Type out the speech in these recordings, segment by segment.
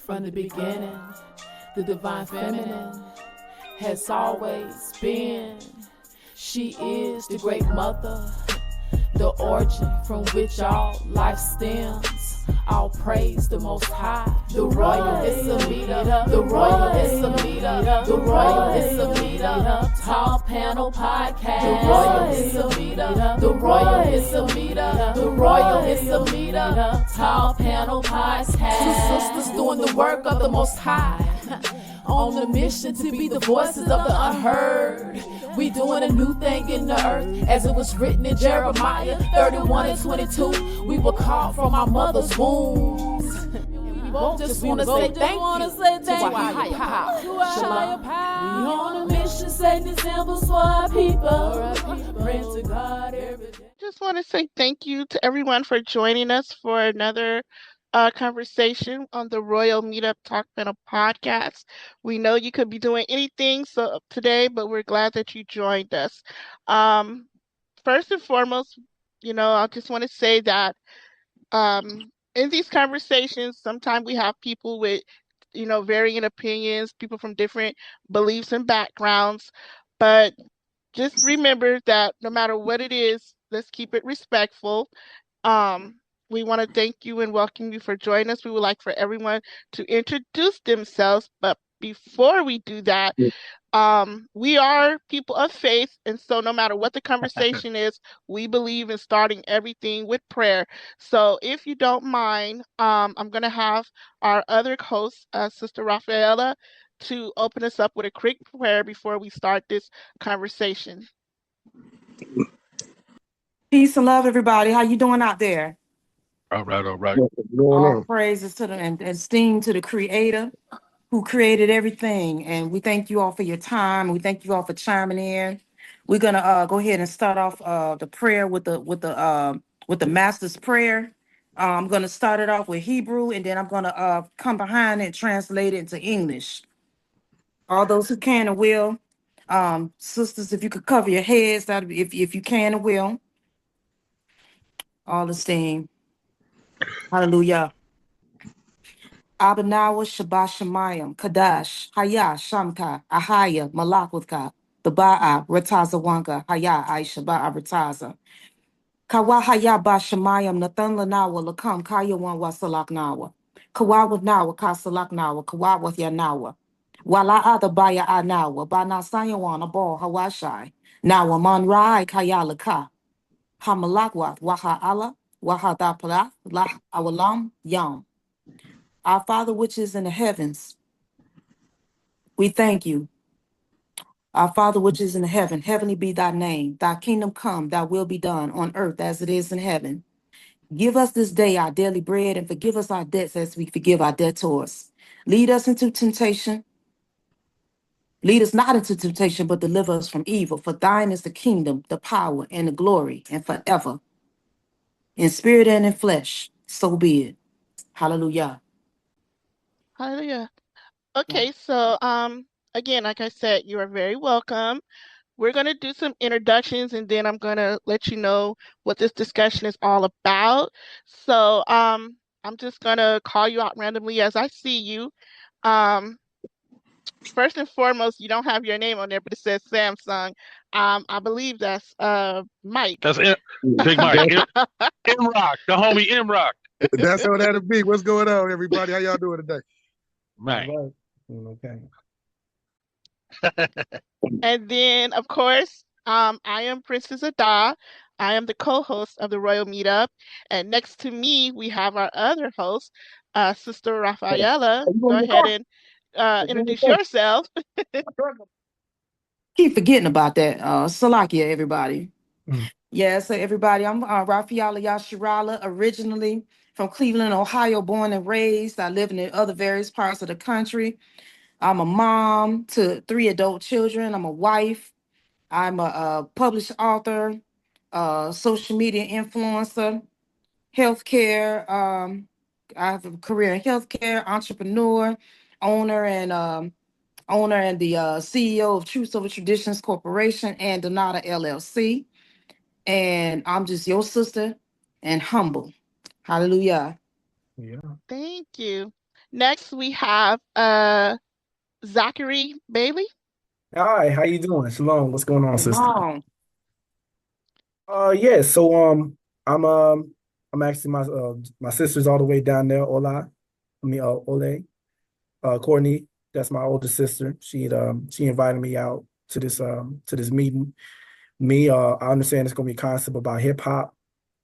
From the beginning, the divine feminine has always been. She is the great mother, the origin from which all life stems. All praise the Most High. The royal is a meter. The royal is a meter. The royal is a meter. Tall panel podcast. The royal is a meter. The royal is a meter. The royal is a meter. Tall panel podcast. Two sisters doing the work of the Most High. On a mission to be the voices of the unheard. We doing a new thing in the earth, as it was written in Jeremiah 31 and 22. We were called from our mother's wombs. We both just want to say thank you to our higher power. Shalom. We on a mission, setting examples for our people. Pray to God every day. Just want to say thank you to everyone for joining us for another conversation on the Royal Meetup Talk Panel podcast. We know you could be doing anything today, but we're glad that you joined us. First and foremost, I just want to say that in these conversations, sometimes we have people with, varying opinions, people from different beliefs and backgrounds, but just remember that no matter what it is, let's keep it respectful. We want to thank you and welcome you for joining us. We would like for everyone to introduce themselves, but before we do that, we are people of faith, and so no matter what the conversation is, we believe in starting everything with prayer. So if you don't mind, I'm going to have our other host, Sister Rafaela, to open us up with a quick prayer before we start this conversation. Peace and love, everybody. How you doing out there? All right. All praises to and esteem to the Creator who created everything. And we thank you all for your time. We thank you all for chiming in. We're gonna go ahead and start off the prayer with the Master's Prayer. I'm gonna start it off with Hebrew, and then I'm gonna come behind it and translate it into English. All those who can and will, sisters, if you could cover your heads, that if you can and will. All esteem. Hallelujah. Abanawa Shabashamayam, Kadash, Haya, Shamka, Ahaya, Malakwaka, Baba'a, Ratazawanka, Haya, Aishaba, Rataza. Kawahaya Bashamayam, Nathan Lanawa, Lakam, Kayawan Wasalaknawa. Kawawa Nawa, Kasalaknawa, Kawawa Yanawa. Wala Ada Baya Anawa, Bana Sayawan, a ball, Hawashai. Nawa Man Rai, Kayalaka. Hamalakwa, Waha Allah, Waha Dapala, La Awalam, Yam. Our Father which is in the heavens, we thank you. Our Father which is in heaven, heavenly be thy name. Thy kingdom come, thy will be done on earth as it is in heaven. Give us this day our daily bread and forgive us our debts as we forgive our debtors. Lead us into temptation. Lead us not into temptation, but deliver us from evil. For thine is the kingdom, the power, and the glory, and forever. In spirit and in flesh, so be it. Hallelujah. Hallelujah. Okay, so again, like I said, you are very welcome. We're going to do some introductions, and then I'm going to let you know what this discussion is all about. So I'm just going to call you out randomly as I see you. First and foremost, you don't have your name on there, but it says Samsung. I believe that's Mike. That's it. Big Mike. M Rock, the homie M Rock. That's how that'll be. What's going on, everybody? How y'all doing today? Man. Okay. And then, of course, I am Princess Ada. I am the co-host of the Royal Meetup. And next to me, we have our other host, Sister Rafaela. Go ahead and introduce yourself. Keep forgetting about that. Salakia, everybody. Yeah, so everybody, I'm Rafaela Yashirala, originally from Cleveland, Ohio, born and raised. I live in other various parts of the country. I'm a mom to 3 adult children. I'm a wife. I'm a published author, social media influencer, healthcare. I have a career in healthcare, entrepreneur, owner and the CEO of Truth Over Traditions Corporation and Donata LLC. And I'm just your sister and humble. Hallelujah. Yeah. Thank you. Next, we have Zachary Bailey. Hi, how you doing? Shalom. What's going on, sister? Long. Yeah, so I'm I'm actually my sister's all the way down there, Ole. Courtney, that's my older sister. She invited me out to this meeting. I understand it's gonna be a concept about hip hop.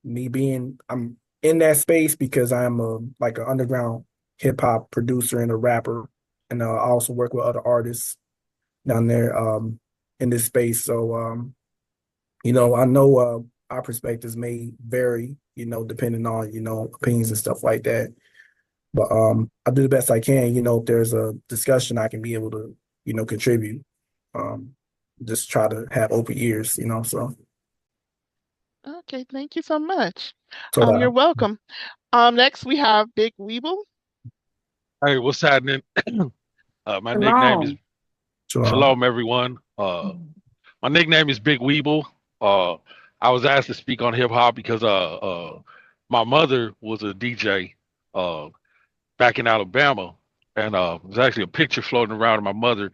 I'm in that space because I'm like an underground hip hop producer and a rapper, and I also work with other artists down there in this space. So I know our perspectives may vary, depending on, opinions and stuff like that. But I do the best I can, if there's a discussion I can be able to, contribute. Um, just try to have open ears, so Okay, thank you so much. so that You're welcome. Next, we have Big Weeble. Hey, what's happening? My nickname is Long. Shalom, everyone. My nickname is Big Weeble. I was asked to speak on hip hop because my mother was a DJ uh, back in Alabama, and there's actually a picture floating around of my mother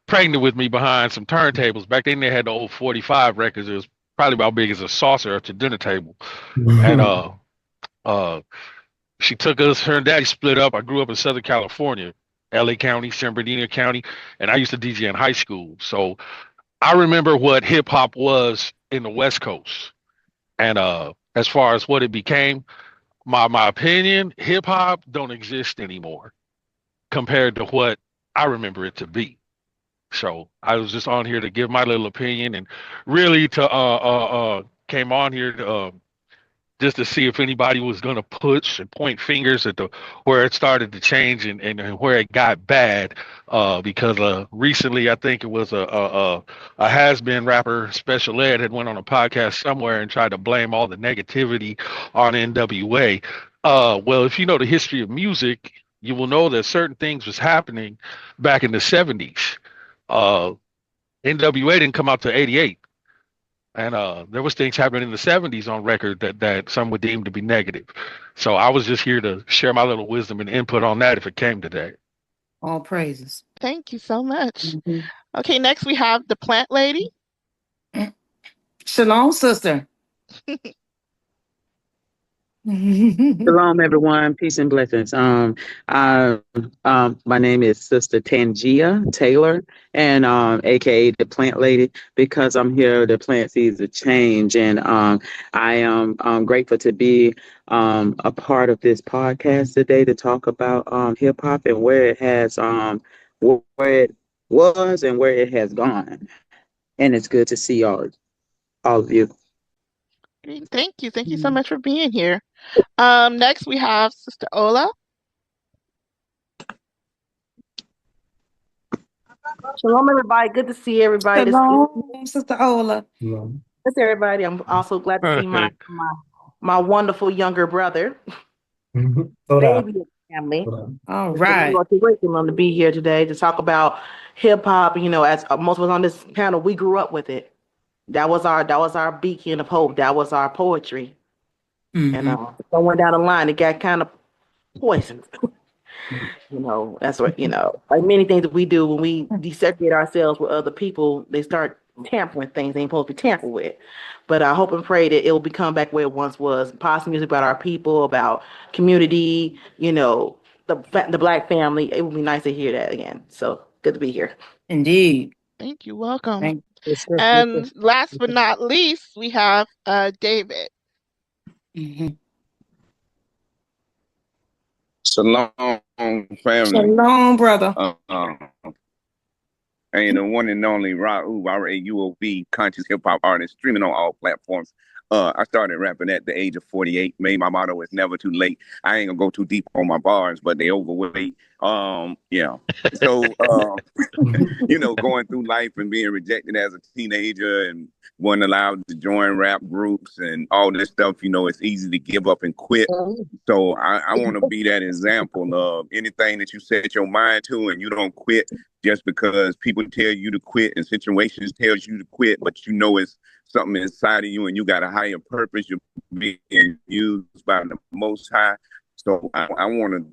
pregnant with me behind some turntables. Back then, they had the old 45 records. It was probably about big as a saucer at your dinner table, and uh, she took us. Her and Daddy split up. I grew up in Southern California, LA County, San Bernardino County, and I used to DJ in high school. So I remember what hip hop was in the West Coast. And as far as what it became, my opinion, hip hop don't exist anymore compared to what I remember it to be. So I was just on here to give my little opinion and really to came on here to just to see if anybody was going to push and point fingers at the where it started to change and where it got bad. Because recently, I think it was a has-been rapper, Special Ed, had went on a podcast somewhere and tried to blame all the negativity on NWA. Well, if you know the history of music, you will know that certain things was happening back in the 70s. Uh, NWA didn't come out to 88. And there was things happening in the 70s on record that some would deem to be negative. So I was just here to share my little wisdom and input on that if it came to that. All praises. Thank you so much. Mhm. Okay, next we have the Plant Lady. Shalom, sister. Shalom, everyone. Peace and blessings. My name is Sister Tangia Taylor, and AKA the Plant Lady, because I'm here to plant seeds of change, and I am grateful to be a part of this podcast today to talk about hip hop and where it has where it was and where it has gone, and it's good to see all of you. Great, thank you. Thank you so much for being here. Next we have Sister Ola. Shalom, everybody. Good to see everybody. Shalom, Sister Ola. Good everybody. I'm also glad to see my wonderful younger brother, baby of the family. All right. It's great for them to be here today to talk about hip hop. As most of us on this panel, we grew up with it. That was our beacon of hope. That was our poetry. And going down the line, it got kind of poisoned. That's what, like many things that we do when we desegregate ourselves with other people, they start tampering things they ain't supposed to be tampered with. But I hope and pray that it will become back where it once was. Positive music about our people, about community, the Black family. It would be nice to hear that again. So good to be here. Indeed. Thank you. Welcome. Thank And last but not least, we have David. Shalom, family. Shalom, brother. I am the one and only Raul, R-A-U-O-V, conscious hip hop artist, streaming on all platforms. I started rapping at the age of 48. My motto is never too late. I ain't gonna go too deep on my bars, but they overweight. Yeah. So, going through life and being rejected as a teenager and wasn't allowed to join rap groups and all this stuff, it's easy to give up and quit. So I want to be that example of anything that you set your mind to and you don't quit just because people tell you to quit and situations tells you to quit, but it's something inside of you and you got a higher purpose. You're being used by the Most High. So I want to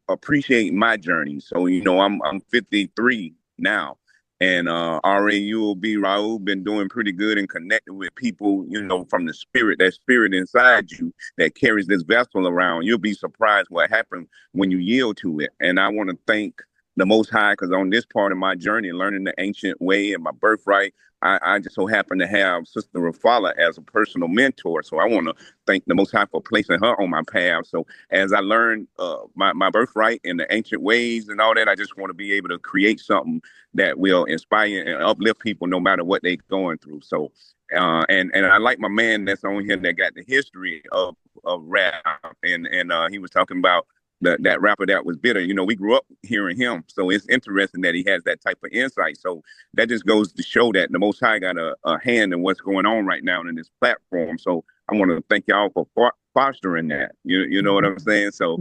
appreciate my journey. So I'm 53 now, and already UOB Raul been doing pretty good and connecting with people, from the spirit, that spirit inside you that carries this vessel around. You'll be surprised what happens when you yield to it. And I want to thank the Most High, because on this part of my journey, learning the ancient way and my birthright, I just so happen to have Sister Rafala as a personal mentor. So I want to thank the Most High for placing her on my path. So as I learn my birthright and the ancient ways and all that, I just want to be able to create something that will inspire and uplift people no matter what they're going through. So and I like my man that's on here that got the history of rap, and he was talking about that rapper that was bitter. We grew up hearing him, so it's interesting that he has that type of insight. So that just goes to show that the Most High got a hand in what's going on right now in this platform. So I want to thank y'all for fostering that. You know what I'm saying? So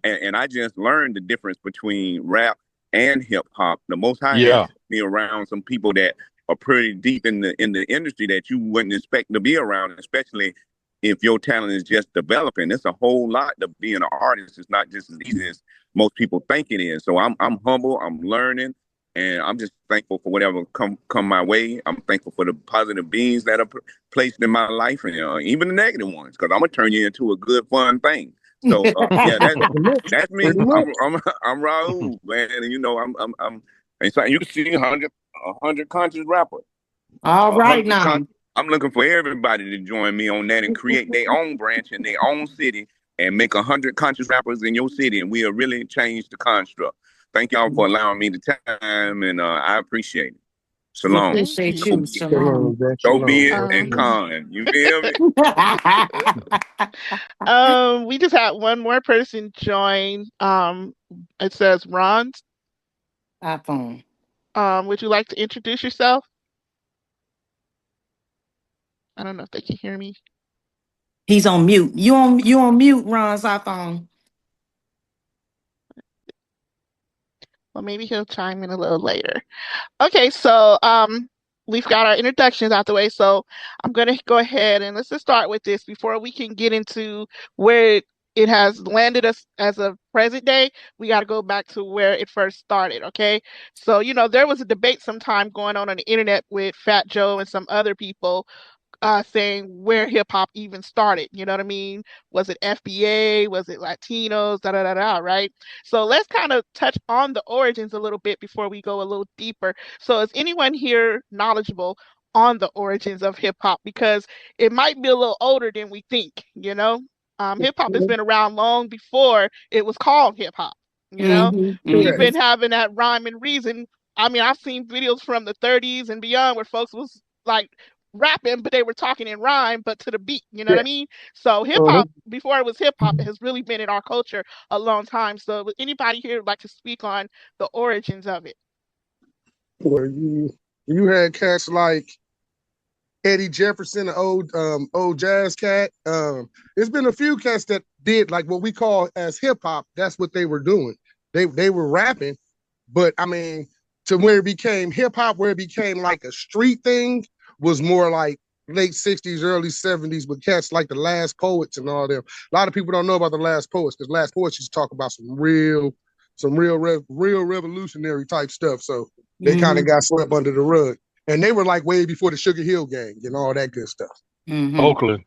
and I just learned the difference between rap and hip hop. The Most High has me around some people that are pretty deep in the industry that you wouldn't expect to be around, especially if your talent is just developing. It's a whole lot to being an artist. It's not just as easy as most people think it is. So I'm humble, I'm learning, and I'm just thankful for whatever come my way. I'm thankful for the positive beings that are placed in my life, and even the negative ones, because I'm gonna turn you into a good, fun thing. So yeah, that's me. I'm Raul, man, and I'm it's like you can see 100 conscious rappers. All right now. I'm looking for everybody to join me on that and create their own branch in their own city and make 100 conscious rappers in your city, and we'll really change the construct. Thank y'all for allowing me the time, and I appreciate it. Shalom. Appreciate you. Shalom. So be it and con. You feel me? We just had one more person join. It says Ron. iPhone. Would you like to introduce yourself? I don't know if they can hear me. He's on mute. You on mute, Ron's iPhone. Well, maybe he'll chime in a little later. Okay, so we've got our introductions out the way. So I'm gonna go ahead and let's just start with this before we can get into where it has landed us as of present day. We got to go back to where it first started. Okay, so there was a debate sometime going on the internet with Fat Joe and some other people saying where hip hop even started. You know what I mean? Was it FBA? Was it Latinos? Da da da da. Right. So let's kind of touch on the origins a little bit before we go a little deeper. So is anyone here knowledgeable on the origins of hip hop? Because it might be a little older than we think. Hip hop has been around long before it was called hip hop. We've been having that rhyme and reason. I mean, I've seen videos from the 30s and beyond where folks was like rapping, but they were talking in rhyme, but to the beat. You know what I mean? So hip hop, before it was hip hop, has really been in our culture a long time. So would anybody here like to speak on the origins of it? Well, you had cats like Eddie Jefferson, the old jazz cat. There's been a few cats that did like what we call as hip hop. That's what they were doing. They were rapping, but I mean, to where it became hip hop, where it became like a street thing, was more like late 60s, early 70s, with cats like the Last Poets and all them. A lot of people don't know about the Last Poets, because Last Poets used to talk about some real revolutionary type stuff. So they kind of got swept under the rug. And they were like way before the Sugar Hill Gang and all that good stuff. Oakland.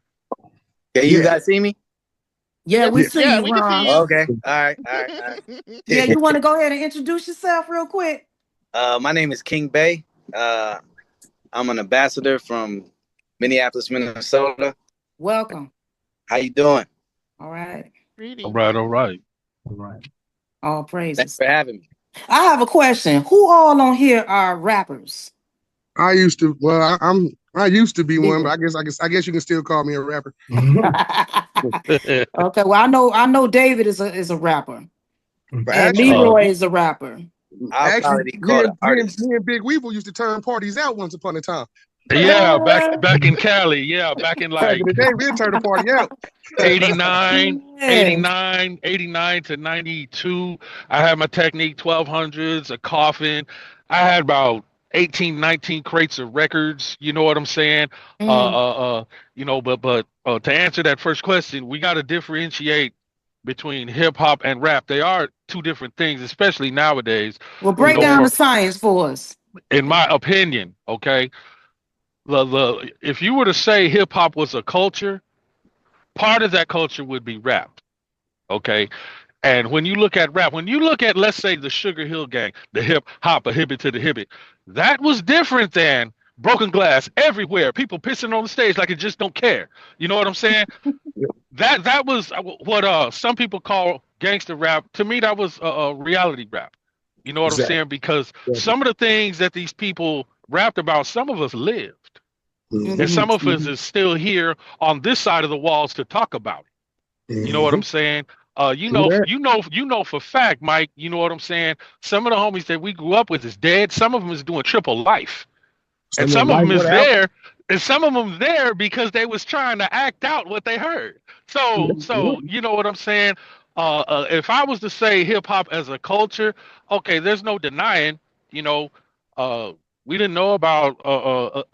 Yeah, you guys see me? Yeah, we see you, we can Ron. see you. Okay. All right. Yeah, you want to go ahead and introduce yourself real quick? My name is King Bay. I'm an ambassador from Minneapolis, Minnesota. Welcome. How you doing? All right. All right. All praises. Thanks for having me. I have a question. Who all on here are rappers? I used to. Well, I used to be one, but I guess you can still call me a rapper. Okay. Well, I know David is a rapper, and Leroy is a rapper. Actually, me and Big Weevil used to turn parties out once upon a time. Yeah, back in Cali. Yeah, back in Back in the day, we'd turn the party out. 89 to 92. I had my Technique 1200s, a coffin. I had about 18, 19 crates of records. You know what I'm saying? But to answer that first question, we got to differentiate between hip hop and rap. They are two different things, especially nowadays. Well, You break know, down the for science for us. in my opinion, okay, the if you were to say hip hop was a culture, part of that culture would be rap. Okay, and when you look at rap, when you look at, let's say, the Sugar Hill Gang, the hip hop, a hibbit to the hibbit, that was different than broken glass everywhere. People pissing on the stage like it just don't care. You know what I'm saying? That was what some people call gangster rap. To me, that was reality rap. You know what I'm Exactly. saying? Because some of the things that these people rapped about, some of us lived, and some of us is still here on this side of the walls to talk about it. You know what I'm saying? True that. You know for fact, Mike. You know what I'm saying? Some of the homies that we grew up with is dead. Some of them is doing triple life, and Someone some of like them is what happened. there, and some of them there because they was trying to act out what they heard. So you know what I'm saying? If I was to say hip hop as a culture, okay, there's no denying. You know, uh, we didn't know about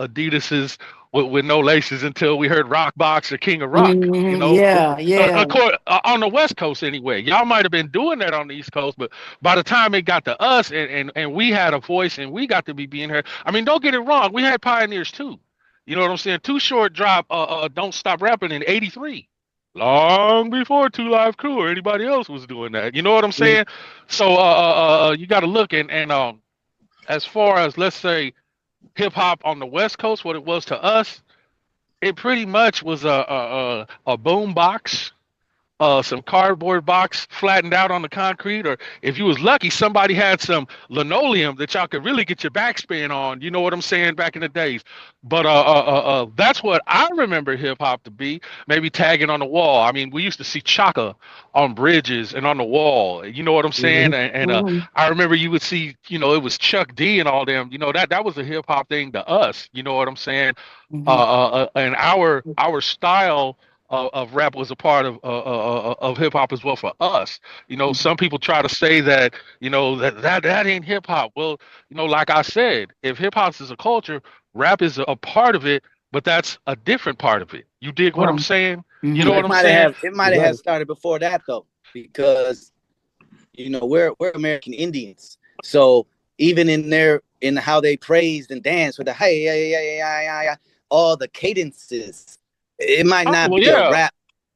Adidas's with no laces until we heard Rock Box or King of Rock. You know, Yeah, yeah. of course, on the West Coast anyway. Y'all might have been doing that on the East Coast, but by the time it got to us and we had a voice and we got to be being heard. I mean, don't get it wrong. We had pioneers too. You know what I'm saying? Too Short drop Don't Stop Rapping in '83. Long before Two Live Crew or anybody else was doing that. You know what I'm Yeah. saying? So you got to look and as far as, let's say, hip hop on the West Coast, what it was to us, it pretty much was a boom box, some cardboard box flattened out on the concrete, or if you was lucky, somebody had some linoleum that y'all could really get your backspin on. You know what I'm saying? Back in the days, but that's what I remember hip hop to be. Maybe tagging on the wall. I mean, we used to see Chaka on bridges and on the wall. You know what I'm saying? And I remember you would see, you know, it was Chuck D and all them. You know that was a hip hop thing to us. You know what I'm saying? And our style of rap was a part of hip hop as well for us. You know, some people try to say that, you know, that ain't hip hop. Well, you know, like I said, if hip hop is a culture, rap is a part of it, but that's a different part of it. You dig what I'm saying? You know But what I'm saying? it might have started before that though, because you know we're American Indians, so even in how they praised and danced with the hey all the cadences, it might Oh, not well, be a yeah.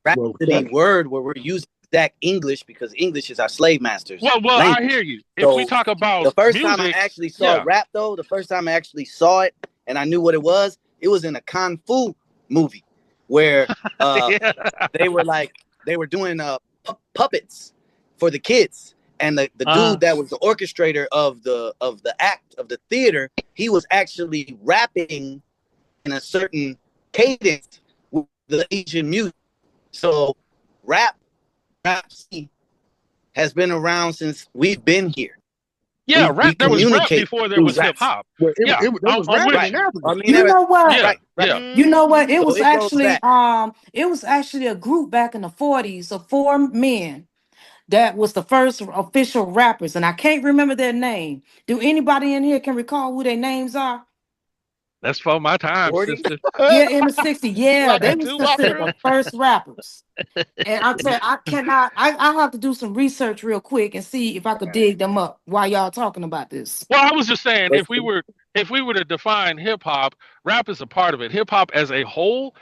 rhapsody word where we're using exact English because English is our slave masters Well, I language. hear you. If we So talk about the first time I music, actually saw yeah. rap though, the first time I actually saw it and I knew what it was in a kung fu movie where Yeah. they were doing puppets for the kids, and the dude that was the orchestrator of the act of the theater, he was actually rapping in a certain cadence with the Asian music. So rap has been around since we've been here. Yeah, We rap. There was rap communicate before there through was hip raps. hop. Well, Yeah, there was I'm rapping with Right. in you. Africa. I mean, You know what? Yeah, right. yeah. You know what? It So was it goes actually back. a group back in the 40s of four men that was the first official rappers, and I can't remember their name. Do anybody in here can recall who their names are? That's for my time, 40. sister. Yeah, in the 60s. Yeah, Like the they was doo considered the wopper. first rappers. And I tell you, I cannot, I have to do some research real quick and see if I could dig them up while y'all talking about this. Well, I was just saying, if we were to define hip hop, rap is a part of it. Hip hop as a whole,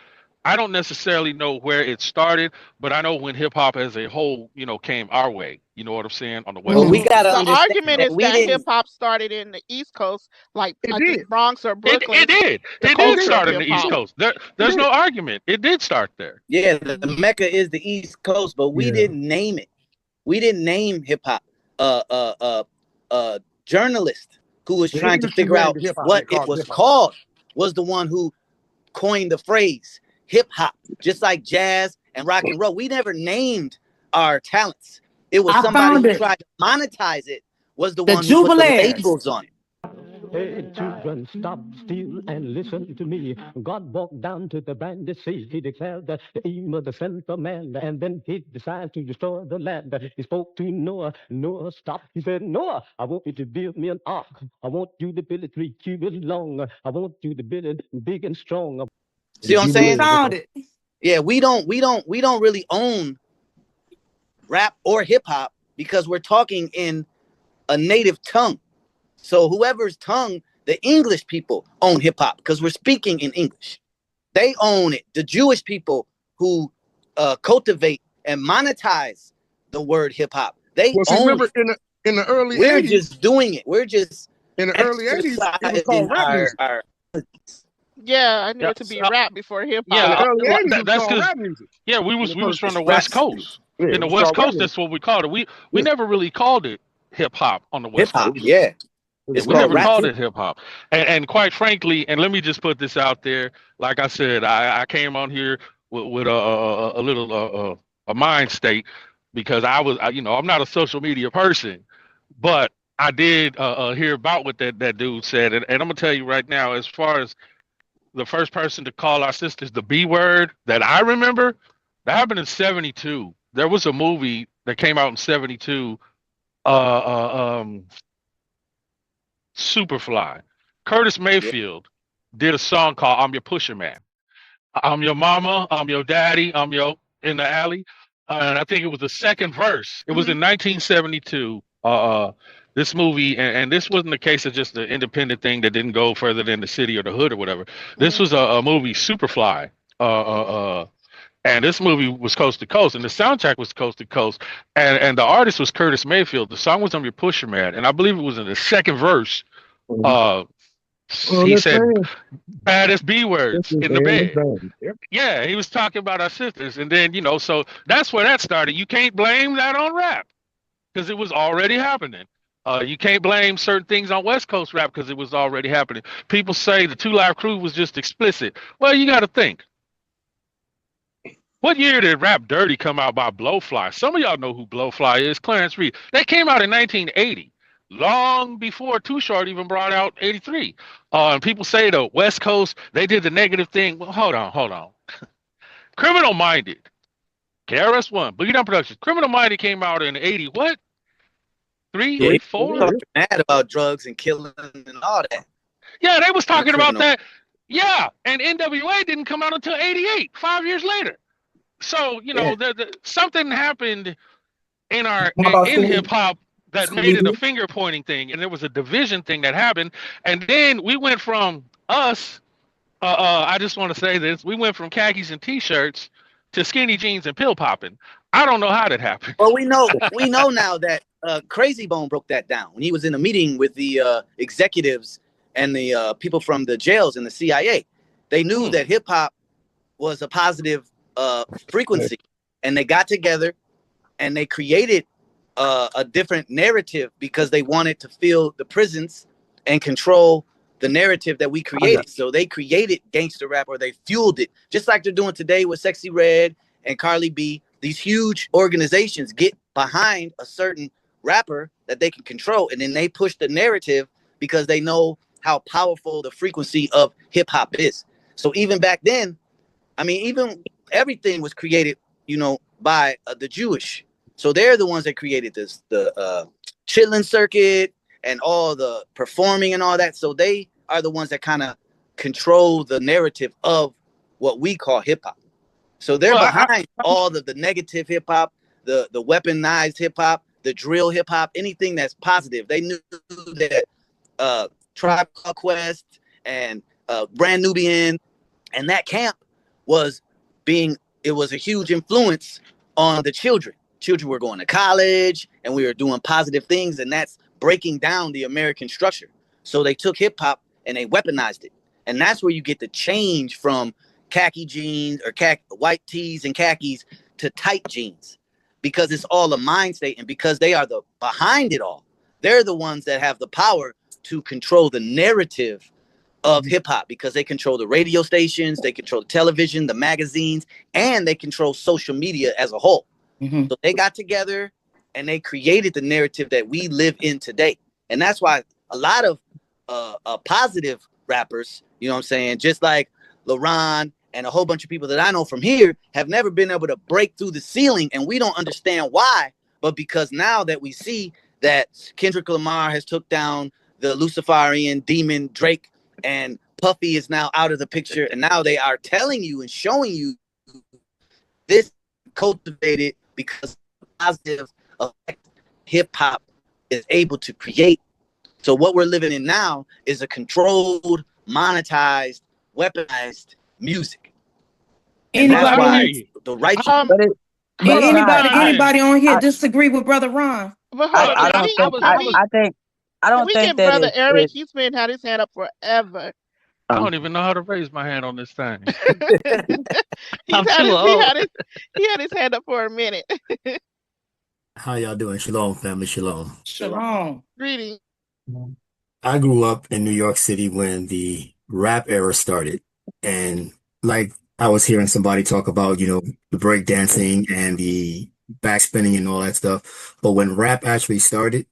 I don't necessarily know where it started, but I know when hip hop as a whole, you know, came our way. You know what I'm saying, on the But West we Coast. gotta The understand argument that is we that hip didn't. hop started in the East Coast, like It I did. think Bronx or It Brooklyn, did. the It did culture of start in hip the East hop. Coast. It There's did. no argument. It did start there. Yeah, the Mecca is the East Coast, but we Yeah. didn't name it. We didn't name hip hop. Journalist who was The trying to industry figure named out it hip hop. They what it called it was hip hop. called was the one who coined the phrase hip hop, just like jazz and rock and roll. We never named our talents. It was I somebody found who it. tried to monetize it, was the The one who put the Jubilaires. labels on it. Hey, children, stop still and listen to me. God walked down to the briny sea. He declared the aim of the son of man, and then he decided to destroy the land. He spoke to Noah. Noah stopped. He said, Noah, I want you to build me an ark. I want you to build it 3 cubits long. I want you to build it big and strong. See what I'm saying? Found it. Yeah, we don't really own rap or hip hop because we're talking in a native tongue. So whoever's tongue, the English people own hip hop because we're speaking in English. They own it. The Jewish people who cultivate and monetize the word hip hop, they Well, see, own remember it. in the early We're 80s, just doing it. We're just in the early 80s, it was exercising called rap music. our Yeah, I knew Yeah, it to be rap before hip In the hop. yeah. early 80s, it was That's called because rap music. we When it was first, from the rap West Coast. yeah, In it the was West called rap Coast, music. that's what we called it. We Yeah, never really called it hip hop on the hip West hop. Coast. Yeah, it Yeah, it's was we called never rap rap called music. it hip hop. And quite frankly, and let me just put this out there. Like I said, I came on here with a little a mind state because I'm not a social media person, but I did hear about what that dude said, and I'm gonna tell you right now, as far as the first person to call our sisters the B word that I remember, that happened in '72. There was a movie that came out in '72. Uh, Superfly. Curtis Yeah. Mayfield did a song called "I'm Your Pusher Man." I'm your mama. I'm your daddy. I'm your in the alley. And I think it was the second verse. It was in 1972. This movie, and this wasn't the case of just an independent thing that didn't go further than the city or the hood or whatever. This was a movie, Superfly. And this movie was coast to coast, and the soundtrack was coast to coast, and the artist was Curtis Mayfield. The song was "I'm Your Pusher Man," and I believe it was in the second verse. Uh, on he the said train. baddest B This words is in the Andy's bed. band. Yep. Yeah, he was talking about our sisters, and then so that's where that started. You can't blame that on rap because it was already happening. You can't blame certain things on West Coast rap because it was already happening. People say the Two Live Crew was just explicit. Well, you got to think. What year did Rap Dirty come out by Blowfly? Some of y'all know who Blowfly is, Clarence Reed. That came out in 1980, long before Too Short even brought out 83. And people say the West Coast, they did the negative thing. Well, hold on. Criminal Minded, KRS-One, Boogie Down Productions. Criminal Minded came out in 80, what? Yeah, Three, he four? talking mad about drugs and killing and all that Yeah, they was in a talking about criminal. that. Yeah, and NWA didn't come out until 88, 5 years later. So, Yeah. something happened How about in hip hop that made Scooby it a Doo? finger pointing thing, and there was a division thing that happened, and then we went from us. I just want to say this: we went from khakis and t-shirts to skinny jeans and pill popping. I don't know how that happened. Well, we know now that Crazy Bone broke that down when he was in a meeting with the executives and the people from the jails and the CIA. They knew that hip hop was a positive frequency, and they got together and they created a different narrative because they wanted to fill the prisons and control the narrative that we created. So they created gangster rap, or they fueled it, just like they're doing today with Sexy Red and Carly B. These huge organizations get behind a certain rapper that they can control, and then they push the narrative because they know how powerful the frequency of hip hop is. So even back then, I mean, even everything was created, by the Jewish. So they're the ones that created the chitlin circuit and all the performing and all that. So they are the ones that kind of control the narrative of what we call hip hop. So they're Well, behind all of the negative hip hop, the weaponized hip hop, the drill hip hop, anything that's positive. They knew that Tribe Called Quest and Brand Nubian and that camp was it was a huge influence on the children. Children were going to college and we were doing positive things, and that's breaking down the American structure. So they took hip hop and they weaponized it. And that's where you get the change from khaki jeans or white tees and khakis to tight jeans, because it's all a mind state, and because they are the behind it all. They're the ones that have the power to control the narrative of hip hop, because they control the radio stations, they control the television, the magazines, and they control social media as a whole. So they got together and they created the narrative that we live in today. And that's why a lot of positive rappers, you know what I'm saying, just like LaRon and a whole bunch of people that I know from here, have never been able to break through the ceiling, and we don't understand why. But because now that we see that Kendrick Lamar has took down the Luciferian demon Drake, and Puffy is now out of the picture, and now they are telling you and showing you this cultivated because positive effect hip hop is able to create. So what we're living in now is a controlled, monetized, weaponized music. And that's Anybody, why Right. the righteous. But it, but did it's not. anybody on here I, disagree with Brother Ron? But hold I, on, I can don't we I think. was I, I can was we I think. I can don't we think get that Brother it. Eric? He's been had his hand up forever. I don't even know how to raise my hand on this thing. He's I'm had too his old. he had his hand up for a minute. How y'all doing? Shalom, family. Shalom. Shalom. Greeting. I grew up in New York City when the rap era started. And like I was hearing somebody talk about, the break dancing and the backspinning and all that stuff. But when rap actually started,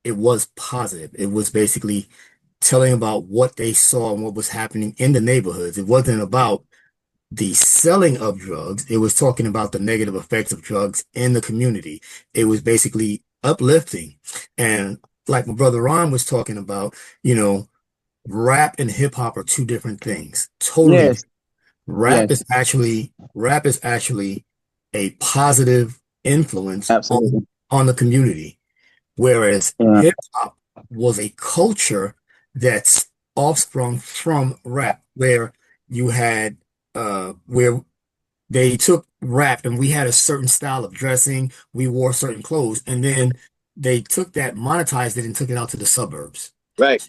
it was positive. It was basically telling about what they saw and what was happening in the neighborhoods. It wasn't about the selling of drugs. It was talking about the negative effects of drugs in the community. It was basically uplifting. And like my brother Ron was talking about, you know, rap and hip hop are two different things. Totally. Yes. Rap Yes. is actually a positive influence Absolutely. on the community, whereas Yeah. hip hop was a culture that's offsprung from rap, where you had where they took rap and we had a certain style of dressing, we wore certain clothes, and then they took that, monetized it, and took it out to the suburbs. Right.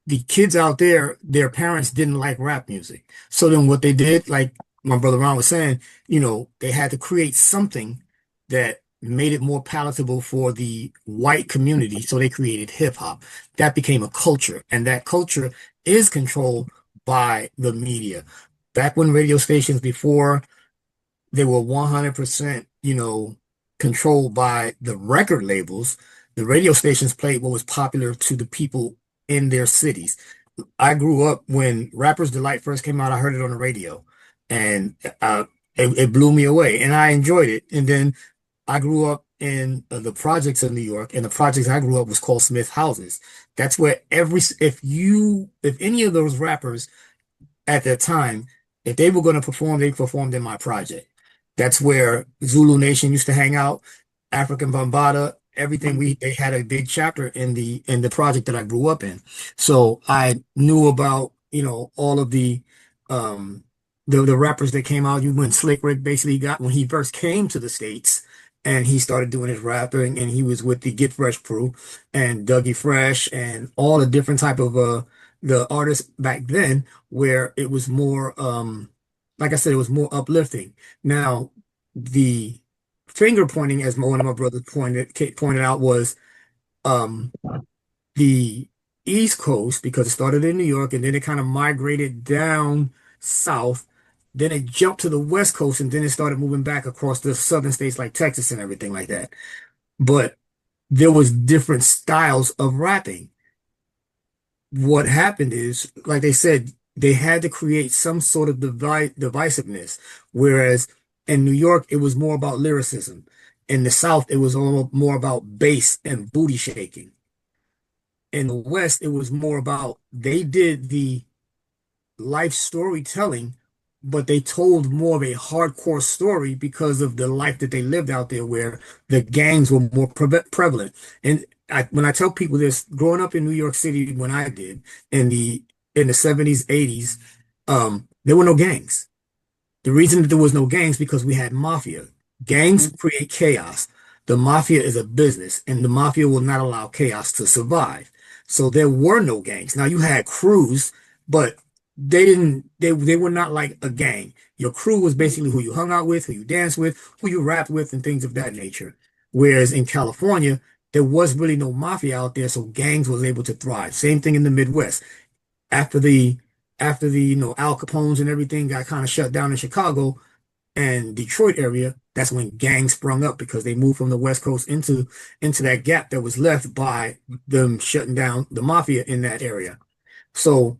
The kids out there, their parents didn't like rap music. So then what they did, like my brother Ron was saying, they had to create something that made it more palatable for the white community. So they created hip hop. That became a culture, and that culture is controlled by the media. Back when radio stations before they were 100%, controlled by the record labels, the radio stations played what was popular to the people in their cities. I grew up when Rapper's Delight first came out. I heard it on the radio, and it blew me away, and I enjoyed it. And then I grew up in the projects of New York, and the projects I grew up was called Smith Houses. That's where if any of those rappers at that time, if they were going to perform, they performed in my project. That's where Zulu Nation used to hang out, African Bambaataa, everything. They had a big chapter in the project that I grew up in. So I knew about, all of um the rappers that came out. You when Slick Rick basically got when he first came to the States and he started doing his rapping, and he was with the Get Fresh crew and Dougie Fresh and all the different type of the artists back then, where it was more like I said, it was more uplifting. Now, the finger pointing, as one of my brothers pointed out, was um, the East Coast, because it started in New York and then it kind of migrated down south. Then it jumped to the West Coast and then it started moving back across the southern states like Texas and everything like that. But there was different styles of rapping. What happened is, like they said, they had to create some sort of divisiveness. Whereas in New York, it was more about lyricism. In the South, it was all more about bass and booty shaking. In the West, it was more about they did the life storytelling, but they told more of a hardcore story because of the life that they lived out there, where the gangs were more prevalent. And when I tell people this, growing up in New York City, when I did in the 70s, 80s, there were no gangs. The reason that there was no gangs because we had mafia. Gangs create chaos. The mafia is a business, and the mafia will not allow chaos to survive. So there were no gangs. Now you had crews, but they were not like a gang. Your crew was basically who you hung out with, who you danced with, who you rapped with, and things of that nature. Whereas in California, there was really no mafia out there, so gangs was able to thrive. Same thing in the Midwest. After the Al Capones and everything got kind of shut down in Chicago and Detroit area, that's when gangs sprung up because they moved from the West Coast into that gap that was left by them shutting down the mafia in that area. So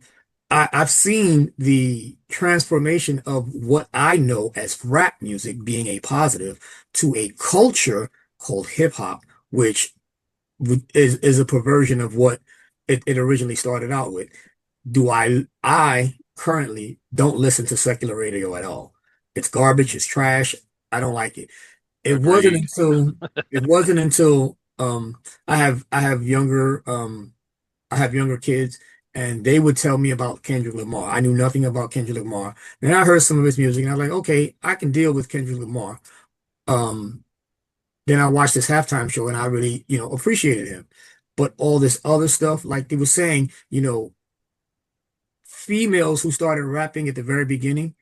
I've seen the transformation of what I know as rap music being a positive to a culture called hip hop, which is a perversion of what it originally started out with. I currently don't listen to secular radio at all. It's garbage, it's trash. I don't like it. it wasn't Agreed. until it wasn't until I have younger kids, and they would tell me about Kendrick Lamar. I knew nothing about Kendrick Lamar. Then I heard some of his music and I was like, okay, I can deal with Kendrick Lamar. Um then I watched this halftime show and I really, appreciated him. But all this other stuff, like they were saying, females who started rapping at the very beginning,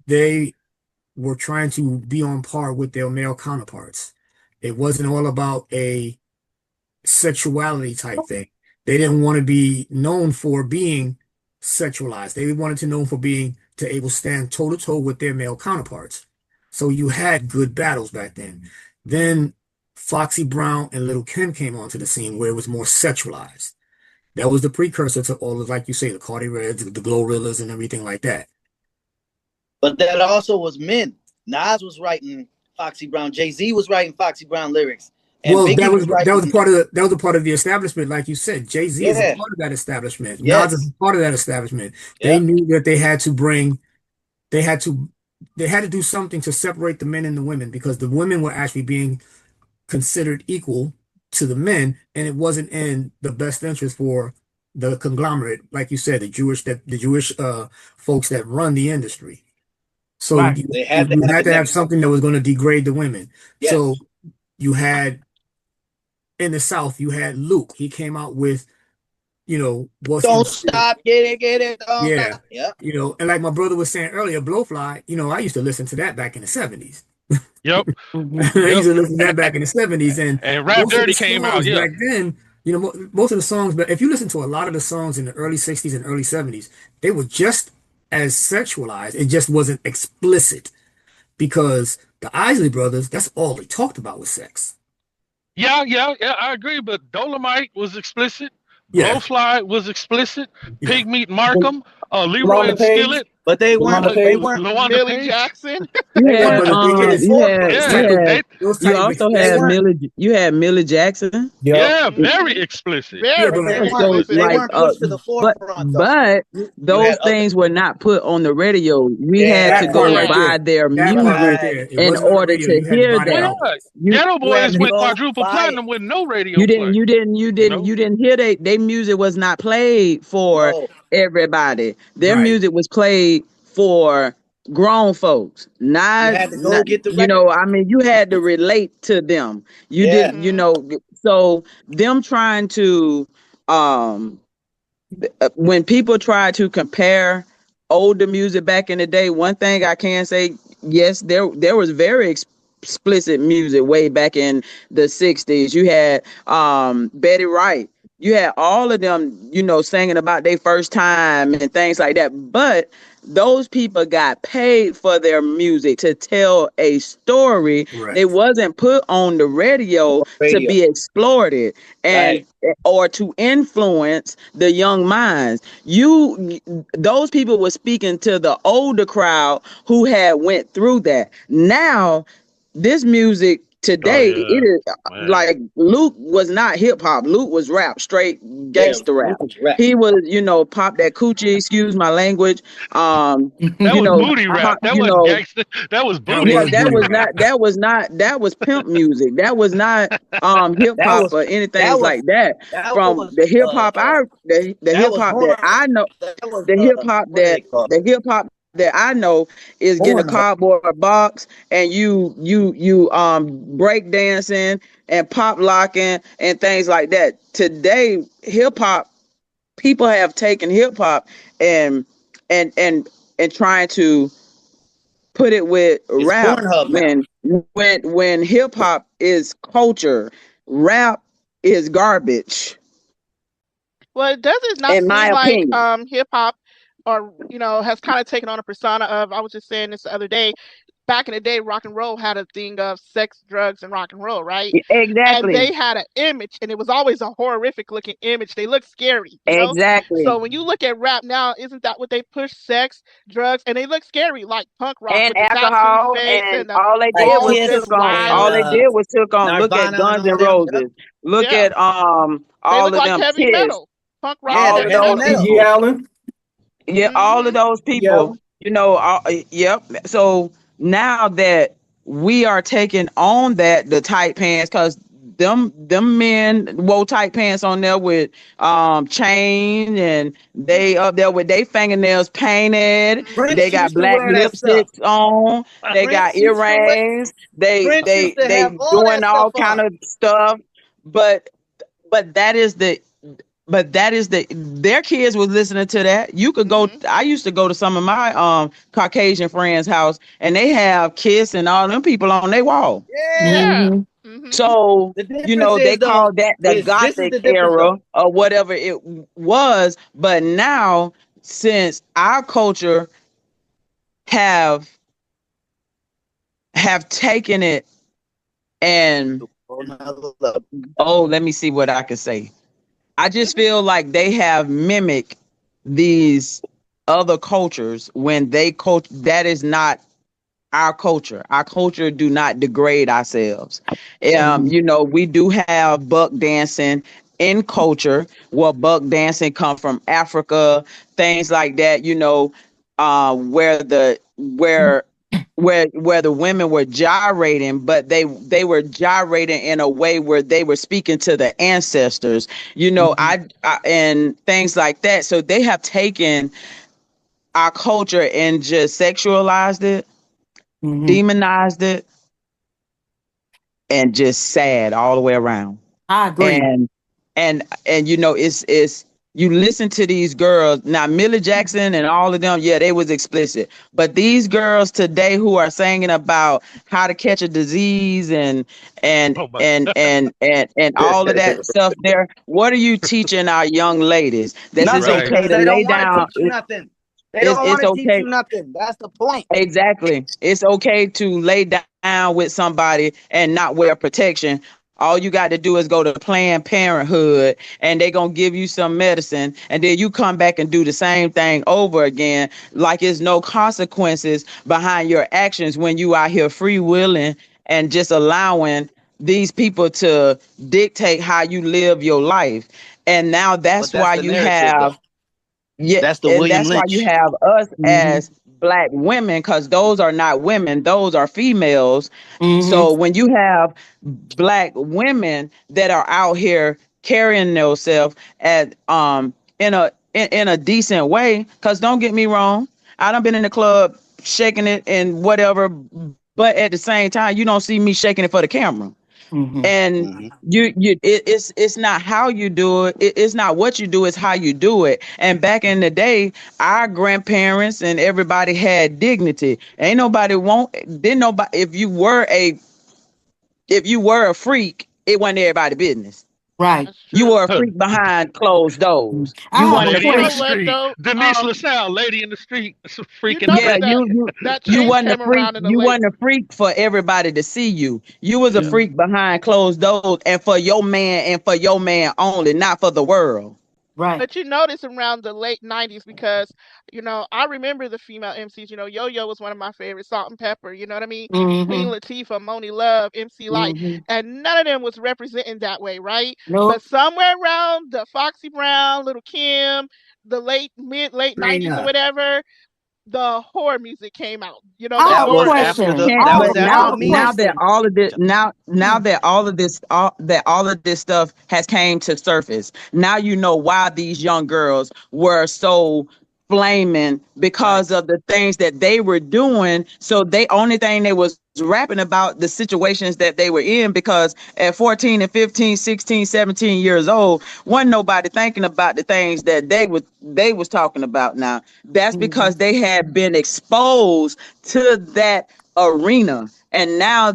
they were trying to be on par with their male counterparts. It wasn't all about a sexuality type thing. They didn't want to be known for being sexualized. They wanted to know for being to able to stand toe to toe with their male counterparts. So you had good battles back then. Then Foxy Brown and Little Kim came onto the scene where it was more sexualized. That was the precursor to all of, like you say, the Cardi Reds, the Glorillas, and everything like that. But that also was men. Nas was writing Foxy Brown. Jay-Z was writing Foxy Brown lyrics. And Well, Biggie that was writing, a part of the establishment, like you said. Jay-Z is a part of that establishment. Nas is Yes. a part of that establishment. Yeah. They knew that they had to do something to separate the men and the women, because the women were actually being considered equal to the men, and it wasn't in the best interest for the conglomerate, like you said, the Jewish folks that run the industry. So Right. you They had you to had have to a have next. something that was going to degrade the women. Yes. So you had in the South, you had Luke. He came out with, what's Don't considered, stop, get it, don't yeah, stop. Yeah. and like my brother was saying earlier, Blowfly, I used to listen to that back in the 70s. Yep. I Yep. used to listen to that back in the 70s, and And Rap most of the Dirty came out. songs Yeah. back then, most of the songs, but if you listen to a lot of the songs in the early 60s and early 70s, they were just as sexualized. It just wasn't explicit, because the Isley Brothers, that's all they talked about was sex. Yeah, I agree. But Dolomite was explicit. Yeah. Blowfly was explicit. Yeah. Pigmeat Markham, Leroy Yolanda and Page. Skillet, But they weren't. Yolanda They Page. weren't. LaWanda Millie Page. Jackson. You They had weren't pushing the forefront. Yeah, you also They had weren't. Millie Jackson. yeah, very explicit. Yeah, Very, but very So explicit. They like weren't pushed to the but forefront though. You those had other. things were not put on the radio. We had to that part go right Yeah. buy there, their that part right music there, it in wasn't on the order radio. to You had to hear buy the Well, them. album. You Ghetto You had Boys to went go quadruple buy it. platinum with no radio play. you didn't hear they music was not played for No. everybody. Their Right. music was played for grown folks. You had to go Not get the record. I mean, you had to relate to them. You Yeah. didn't, so them trying to when people try to compare older music back in the day, one thing I can say, yes, there was very explicit music way back in the 60s. You had Betty Wright. You had all of them, singing about their first time and things like that. But those people got paid for their music to tell a story. Correct. It wasn't put on the radio to be exploited and or to influence the young minds. Those people were speaking to the older crowd who had went through that. Now, this music today, it is like Luke was not hip hop. Luke was rap, straight gangster rap. He was, pop that coochie, excuse my language. That was booty rap. That wasn't gangster. That was booty. Yeah, that was pimp music. That was not hip hop or anything like that. From the hip hop the hip hop that I know, the hip hop that I know is getting a cardboard box and you break dancing and pop locking and things like that. Today, hip hop, people have taken hip hop and trying to put it with rap when hip hop is culture, rap is garbage. Well, does it not In seem my like opinion. hip hop, or has kind of taken on a persona of? I was just saying this the other day. Back in the day, rock and roll had a thing of sex, drugs, and rock and roll, right? Exactly. And they had an image, and it was always a horrific looking image. They look scary, Exactly. So when you look at rap now, isn't that what they push? Sex, drugs, and they look scary, like punk rock and with the alcohol, tattoo face and the all they did was took on. All they did was took on. Look at Guns N' Roses. Look at all look of like them heavy kids. metal, punk rock, All heavy of those metal. E.G. Allen. Yeah, all of those people. Yep. So now that we are taking on the tight pants, because them men wore tight pants on there with chain, and they up there with their fingernails painted. They Prince got used to black wear that stuff. lipsticks on. They got Prince used to wear. earrings. They Prince they used to they have all doing that all stuff kind on. of stuff. But but that is the their kids was listening to that. You could go. I used to go to some of my Caucasian friends' house, and they have Kiss and all them people on their wall. Yeah. Yeah. Mm-hmm. So, The difference they is though, call that the is this is gothic the difference era though. or whatever it was. But now, since our culture have taken it, and Another level. let me see what I can say. I just feel like they have mimicked these other cultures when they coach. That is not our culture. Our culture do not degrade ourselves. Mm-hmm. We do have buck dancing in culture. Well, buck dancing come from Africa, things like that. Where the women were gyrating, but they were gyrating in a way where they were speaking to the ancestors. Mm-hmm. And things like that. So they have taken our culture and just sexualized it, Mm-hmm. demonized it, and just sad all the way around. I agree. And it's you listen to these girls now, Millie Jackson and all of them, yeah, they was explicit. But these girls today who are singing about how to catch a disease and Oh my and and and, and all of that stuff there, what are you teaching our young ladies? This is Nothing, right. okay because to they lay don't want to down. teach you nothing. They don't It's want to teach okay. you nothing. That's the point. Exactly. It's okay to lay down with somebody and not wear protection. All you got to do is go to Planned Parenthood, and they're going to give you some medicine. And then you come back and do the same thing over again. Like it's no consequences behind your actions when you out here free willing and just allowing these people to dictate how you live your life. And now But that's that's why the you narrative have. though. Yeah, That's the and William that's why you Lynch. have us Mm-hmm. as black women, because those are not women, those are females. Mm-hmm. So when you have black women that are out here carrying themselves at in a decent way, because don't get me wrong, I done been in the club shaking it and whatever, but at the same time, you don't see me shaking it for the camera. Mm-hmm. And Hmm. it's not how you do it. It's not what you do, it's how you do it. And back in the day, our grandparents and everybody had dignity. Ain't nobody want didn't nobody if you were a freak, it wasn't everybody business. Right. That's You true. were a freak behind closed doors. I You have a wasn't a But you Lady in the know freak. question. what street. though? Denise LaSalle, lady in the street. It's a You freaking Yeah, notice freak. that you that you change wasn't a came freak. around in the You late. wasn't a freak for everybody to see you. You was a Yeah. freak behind closed doors and for your man and for your man only, not for the world. Right. But you notice around the late 90s because, I remember the female MCs. Yo Yo was one of my favorites, Salt and Pepper, you know what I mean? Queen Mm-hmm. Latifah, Moni Love, MC Light. Mm-hmm. And none of them was representing that way, right? But Nope. somewhere around the Foxy Brown, Little Kim, the late Bring 90s or up. whatever, the horror music came out. I The have That a was horror after music. question. the. I That have was But a, after I the now, have a Me. question. now that all of this stuff has came to surface, now you know why these young girls were so flaming, Right. because of the things that they were doing. So they only thing they was rapping about the situations that they were in, because at 14 and 15, 16, 17 years old, wasn't nobody thinking about the things that they was talking about. Now that's Mm-hmm. because they had been exposed to that arena, and now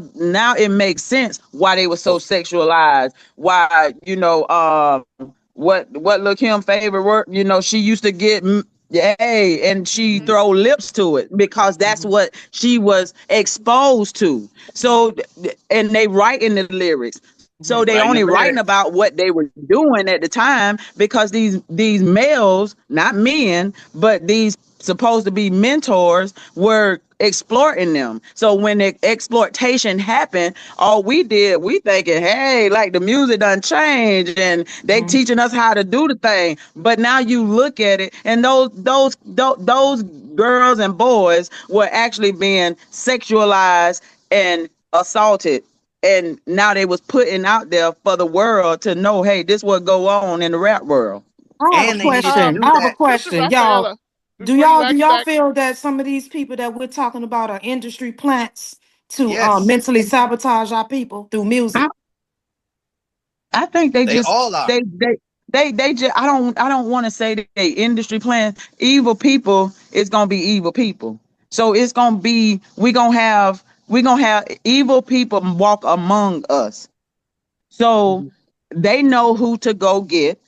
it makes sense why they were so sexualized, why what look him favorite word, she used to get yay, and she Hmm. throw lips to it because that's Mm-hmm. what she was exposed to. So and they write in the lyrics, so they Writing only the writing lyrics. about what they were doing at the time, because these males, not men, but these supposed to be mentors, were exploiting them. So when the exploitation happened, all we thinking, hey, like the music done changed and they Mm-hmm. teaching us how to do the thing. But now you look at it, and those girls and boys were actually being sexualized and assaulted, and now they was putting out there for the world to know, hey, this what go on in the rap world. I have a And they needed to question. do I have a that. Sister question, y'all. Rafaela, Do before you ask y'all that, feel that some of these people that we're talking about are industry plants to Yes, mentally sabotage our people through music? I think they they just all are. they just I don't want to say that they industry plan. Evil people is gonna be evil people. So it's gonna be we gonna have evil people walk among us. So they know who to go get.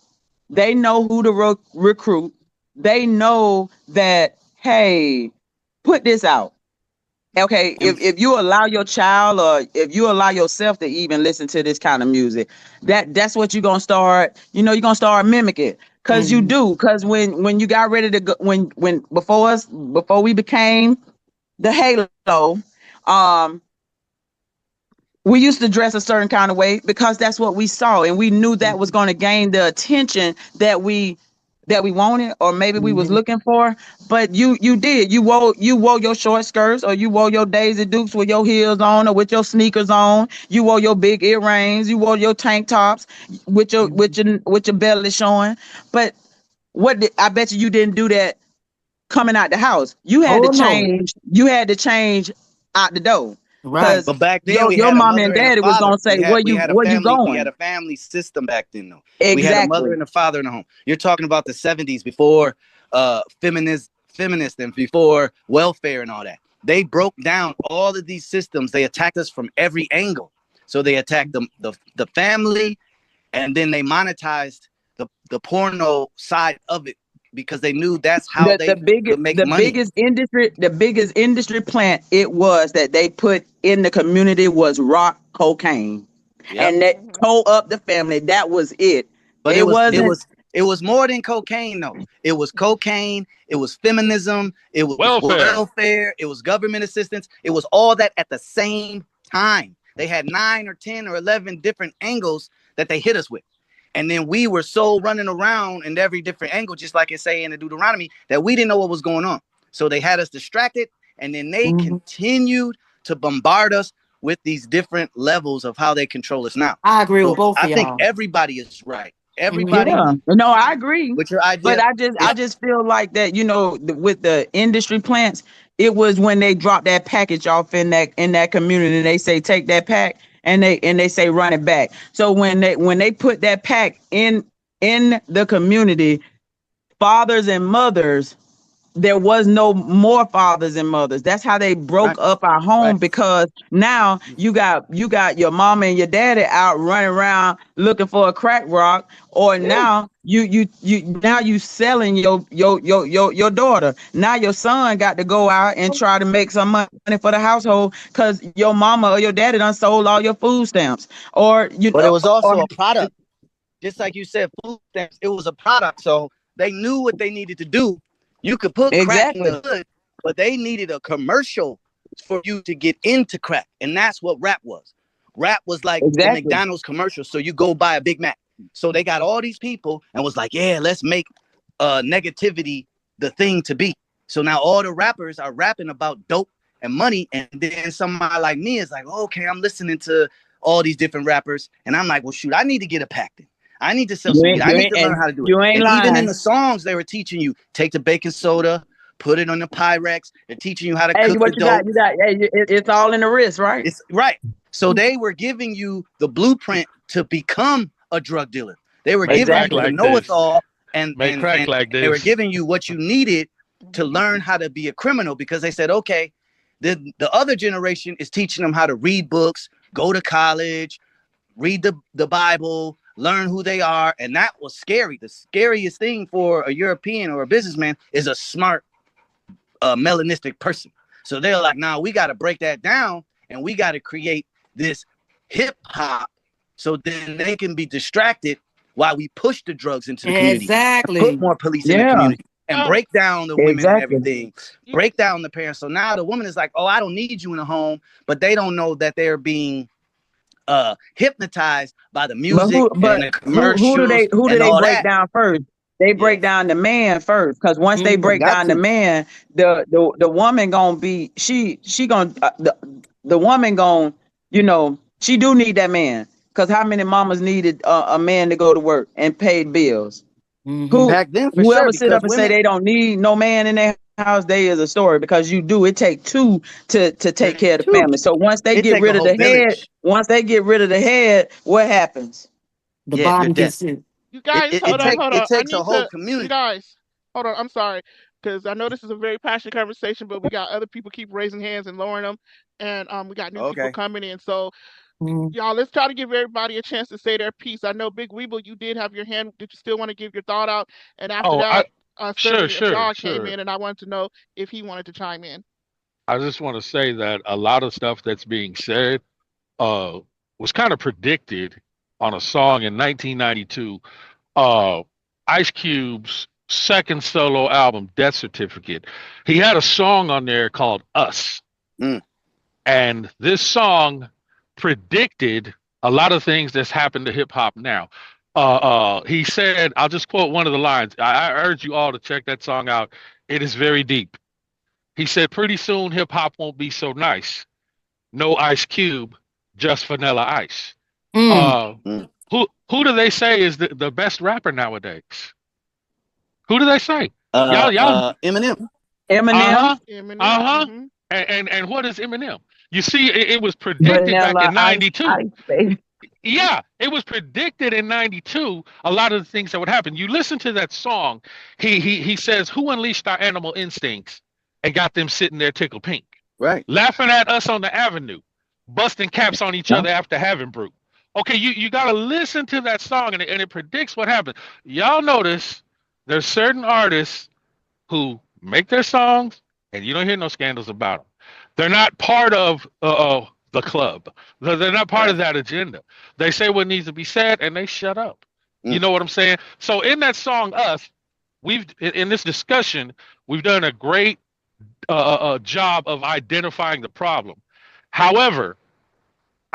They know who to recruit. They know that, hey, put this out. Okay, And if you allow your child or if you allow yourself to even listen to this kind of music, that's what you're gonna start. You're gonna start mimicking, cause you Mhm. do. Cause when you got ready to go, when before we became the Halo, um, we used to dress a certain kind of way because that's what we saw, and we knew that was going to gain the attention that we wanted, or maybe we was Mhm. looking for. But you wore your short skirts, or you wore your Daisy Dukes with your heels on, or with your sneakers on. You wore your big earrings. You wore your tank tops with your belly showing. But I bet you didn't do that coming out the house. You had to Oh no. change. You had to change out the door, Right. because but back then your we your had a mom mother and and a daddy was father. gonna say, where you where you We had going? a family system back then though. We had a mother Exactly. and a father in the home. You're talking about the 70s before feminist and before welfare and all that. They broke down all of these systems. They attacked us from every angle. So they attacked the family, and then they monetized the porno side of it because they knew that's how The they biggest could make the money. biggest industry plant it was that they put in the community was rock cocaine, Yep. and that tore up the family. That was it. But It wasn't it was more than cocaine though. It was cocaine, it was feminism, it was Welfare. welfare, it was government assistance. It was all that at the same time. They had 9 or 10 or 11 different angles that they hit us with. And then we were so running around in every different angle, just like it say in the Deuteronomy, that we didn't know what was going on. So they had us distracted, and then they Mhm. continued to bombard us with these different levels of how they control us now. I agree with So both I of think y'all. everybody is right. Everybody Mhm. Yeah, no, I agree. with your But idea I is just feel like that, with the industry plants, it was when they drop that package off in that community, and they say take that pack, and they say run it back. So when they put that pack in the community, fathers and mothers, there was no more fathers and mothers. That's how they broke right, up our home, right. because now you got your mama and your daddy out running around looking for a crack rock, or Yeah. now you selling your daughter. Now your son got to go out and try to make some money for the household because your mama or your daddy done sold all your food stamps, or But it was or also a product. Just like you said, food stamps, it was a product. So they knew what they needed to do. You could put crack in exactly, the hood, but they needed a commercial for you to get into crack. And that's what rap was. Rap was like the exactly. McDonald's commercial. So you go buy a Big Mac. So they got all these people and was like, yeah, let's make negativity the thing to be. So now all the rappers are rapping about dope and money. And then somebody like me is like, okay, I'm listening to all these different rappers. And I'm like, well, shoot, I need to get a pack then. I need to sell You some weed. ain't I you need ain't to learn and how to do it. you ain't And even in the lying. songs, they were teaching you take the baking soda, put it on the Pyrex. They're teaching you how to Hey, cook the what you got? dope. Hey, it's all in the wrist, right? It's right. So they were giving you the blueprint to become a drug dealer. They were Make giving crack you Exactly. the like this. know-it-all, and Make crack like they were this. giving you what you needed to learn how to be a criminal, because they said, okay, the other generation is teaching them how to read books, go to college, read the Bible, learn who they are. And that was scary. The scariest thing for a European or a businessman is a smart melanistic person. So they're like, nah, we got to break that down, and we got to create this hip hop so then they can be distracted while we push the drugs into the community, put Exactly. more police in the Yeah, community, and um, break down the women and exactly. everything, you, break down the parents. So now the woman is like, oh, I don't need you in the home, but they don't know that they're being hypnotized by the But music and the commercials who do and they all break that. down first? They break Yes, down the man first, because once they Mhm. they break got down the to. man, the woman gonna be she gonna the woman gon', she do need that man. Cause how many mamas needed a man to go to work and paid bills? Back then, for sure, Whoever sit because up and say women they don't need no man in their house, they is a story, because you do. It take two to take care of the too. family. So once they It get take a rid of whole the head, village. what happens? The Yeah, you're body dead. gets sick. You guys, hold on, hold It on. I takes a need whole to. You community. guys, hold on. I'm sorry, because I know this is a very passionate conversation, but we got other people keep raising hands and lowering them, and we got new people Okay. coming in. So Mm. y'all, let's try to give everybody a chance to say their piece. I know Big Weeble, you did have your hand. Did you still want to give your thought out? And after Oh, that, sure, Sterling sure, Shaw came sure. in, and I wanted to know if he wanted to chime in. I just want to say that a lot of stuff that's being said uh was kind of predicted on a song in 1992. Uh Ice Cube's second solo album, Death Certificate. He had a song on there called Us. Mm. And this song predicted a lot of things that's happened to hip hop now. He said, I'll just quote one of the lines. I urge you all to check that song out. It is very deep. He said, pretty soon hip hop won't be so nice. No Ice Cube, just Vanilla Ice. Mm. Uh, who do they say is the best rapper nowadays? Who do they say? Y'all. Eminem. Eminem, Uh-huh. Eminem. Uh-huh. Mm-hmm. And what is Eminem? You see, it was predicted back Vanilla in Ice, 92. Ice, baby. Yeah, it was predicted in 92 a lot of the things that would happen. You listen to that song, he says, who unleashed our animal instincts and got them sitting there tickled pink? Right. Laughing at us on the avenue, busting caps on each other after having brew. Okay, you got to listen to that song, and it predicts what happens. Y'all notice there's certain artists who make their songs, and you don't hear no scandals about them. They're not part of the club. They're not part of that agenda. They say what needs to be said, and they shut up. You know what I'm saying? So in that song, Us, we've in this discussion, we've done a great job of identifying the problem. However,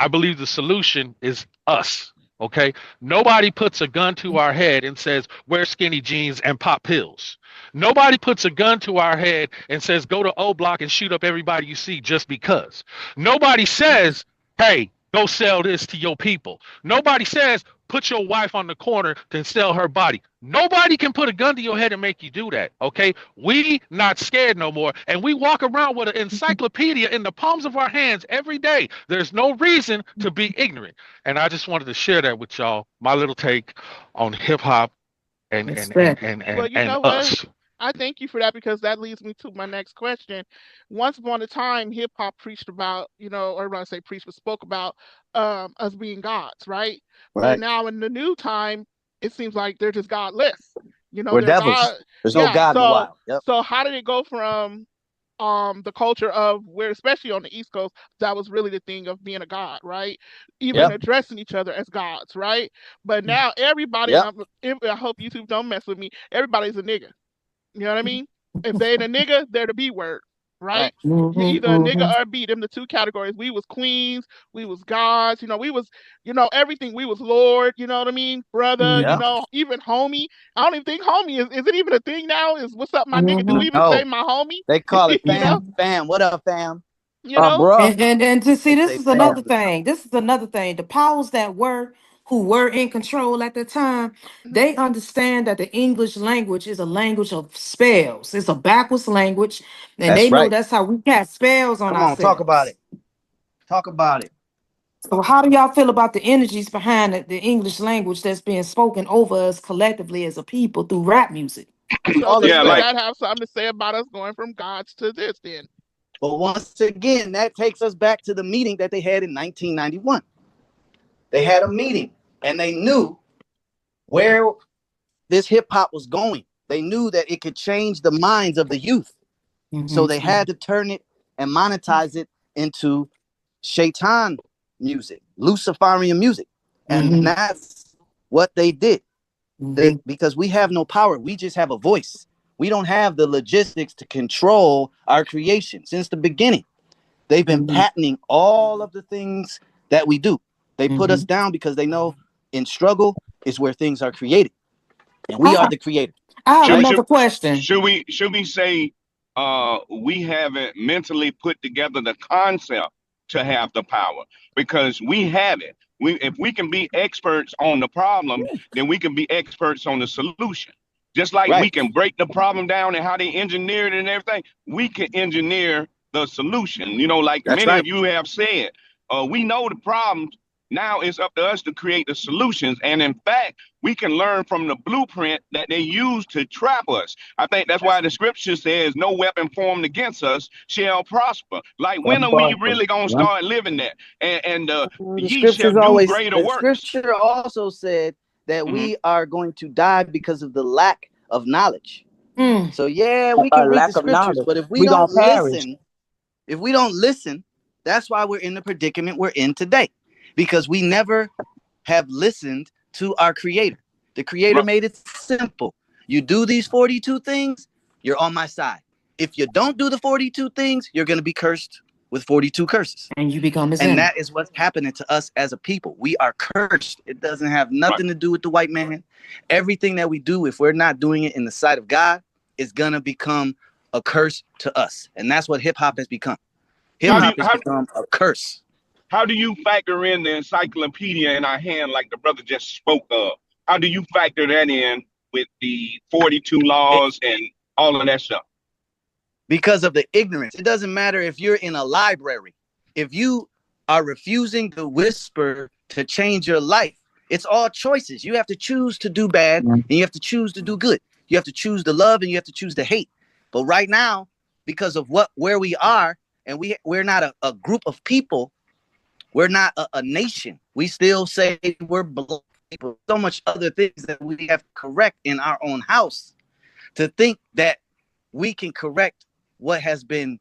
I believe the solution is us. Okay. Nobody puts a gun to our head and says, wear skinny jeans and pop pills. Nobody puts a gun to our head and says, go to O Block and shoot up everybody you see just because. Nobody says, hey, go sell this to your people. Nobody says, put your wife on the corner to sell her body. Nobody can put a gun to your head and make you do that. Okay. We not scared no more. And we walk around with an encyclopedia in the palms of our hands every day. There's no reason to be ignorant. And I just wanted to share that with y'all, my little take on hip hop and and and Respect. and Well, and, you and know what? us. I thank you for that, because that leads me to my next question. Once upon a time, hip hop preached about, or when I say preached, but spoke about us being gods, right? But Right. now in the new time, it seems like they're just godless. We're They're devils. God. There's no Yeah. God in the So wild. Yep. so how did it go from the culture of where, especially on the East Coast, that was really the thing of being a god, right? Even Yep. addressing each other as gods, right? But now everybody, Yep. I hope YouTube don't mess with me. Everybody's a nigga. You know what I mean? If they ain't a nigga, they're the B word, right? Right. You're Mm-hmm, either a nigga mm-hmm. or a B. Them the two categories. We was queens, we was gods, we was, everything. We was Lord, you know what I mean? Brother, Yep. even homie. I don't even think homie is it even a thing now? Is what's up, my nigga? Do we even say No. my homie? They call it you know? fam. Fam. What up, fam? You know? Bruh. And to see, They this say is another fam. thing. This is another thing. The powers that were, who were in control at the time, they understand that the English language is a language of spells. It's a backwards language, and That's they know right. that's how we cast spells on Come on, talk about ourselves. it. Talk about it. So, how do y'all feel about the energies behind the English language that's being spoken over us collectively as a people through rap music? So All the does spell. that have something to say about us going from gods to this then? But once again, that takes us back to the meeting that they had in 1991. They had a meeting and they knew where this hip hop was going. They knew that it could change the minds of the youth. So they had to turn it and monetize it into shaitan music, Luciferian music. And that's what they did. Because we have no power. We just have a voice. We don't have the logistics to control our creation. Since the beginning, they've been patenting all of the things that we do. They put us down because they know in struggle is where things are created. And we are the creator. I have Right? another question. Should we say we haven't mentally put together the concept to have the power because we have it. If we can be experts on the problem, then we can be experts on the solution. Just like we Right. can break the problem down and how they engineered it and everything, we can engineer the solution. You know, like That's many right. of you have said, we know the problems. Now it's up to us to create the solutions. And in fact, we can learn from the blueprint that they use to trap us. I think that's why the scripture says no weapon formed against us shall prosper. Like, when are we really going to start living that? And The ye shall scriptures do always, greater the works. scripture also said that Mhm. we are going to die because of the lack of knowledge. Mm. So yeah, we can read the lack of scriptures, knowledge. but if we We gonna don't perish. listen, that's why we're in the predicament we're in today. Because we never have listened to our creator. The creator made it simple. You do these 42 things, you're on my side. If you don't do the 42 things, you're going to be cursed with 42 curses. And you become his And enemy. that is what's happening to us as a people. We are cursed. It doesn't have nothing to do with the white man. Everything that we do, if we're not doing it in the sight of God, is going to become a curse to us. And that's what hip hop has become. Hip hop has become a curse. How do you factor in the encyclopedia in our hand like the brother just spoke of? How do you factor that in with the 42 laws and all of that stuff? Because of the ignorance. It doesn't matter if you're in a library. If you are refusing to whisper to change your life, it's all choices. You have to choose to do bad and you have to choose to do good. You have to choose to love and you have to choose to hate. But right now, because of where we are, and we're not a group of people, we're not a nation. We still say we're black people. So much other things that we have to correct in our own house. To think that we can correct what has been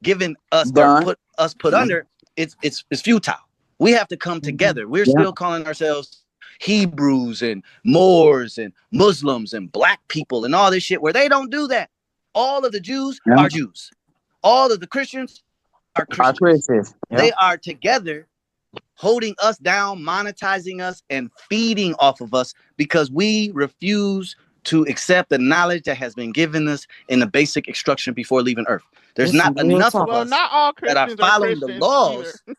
given us or put under, it's futile. We have to come together. We're still calling ourselves Hebrews and Moors and Muslims and black people and all this shit where they don't do that. All of the Jews are Jews. All of the Christians are Christians. They are together holding us down, monetizing us, and feeding off of us because we refuse to accept the knowledge that has been given us in the basic instruction before leaving Earth. There's not enough of us not all that are Christians following the Christians laws. either.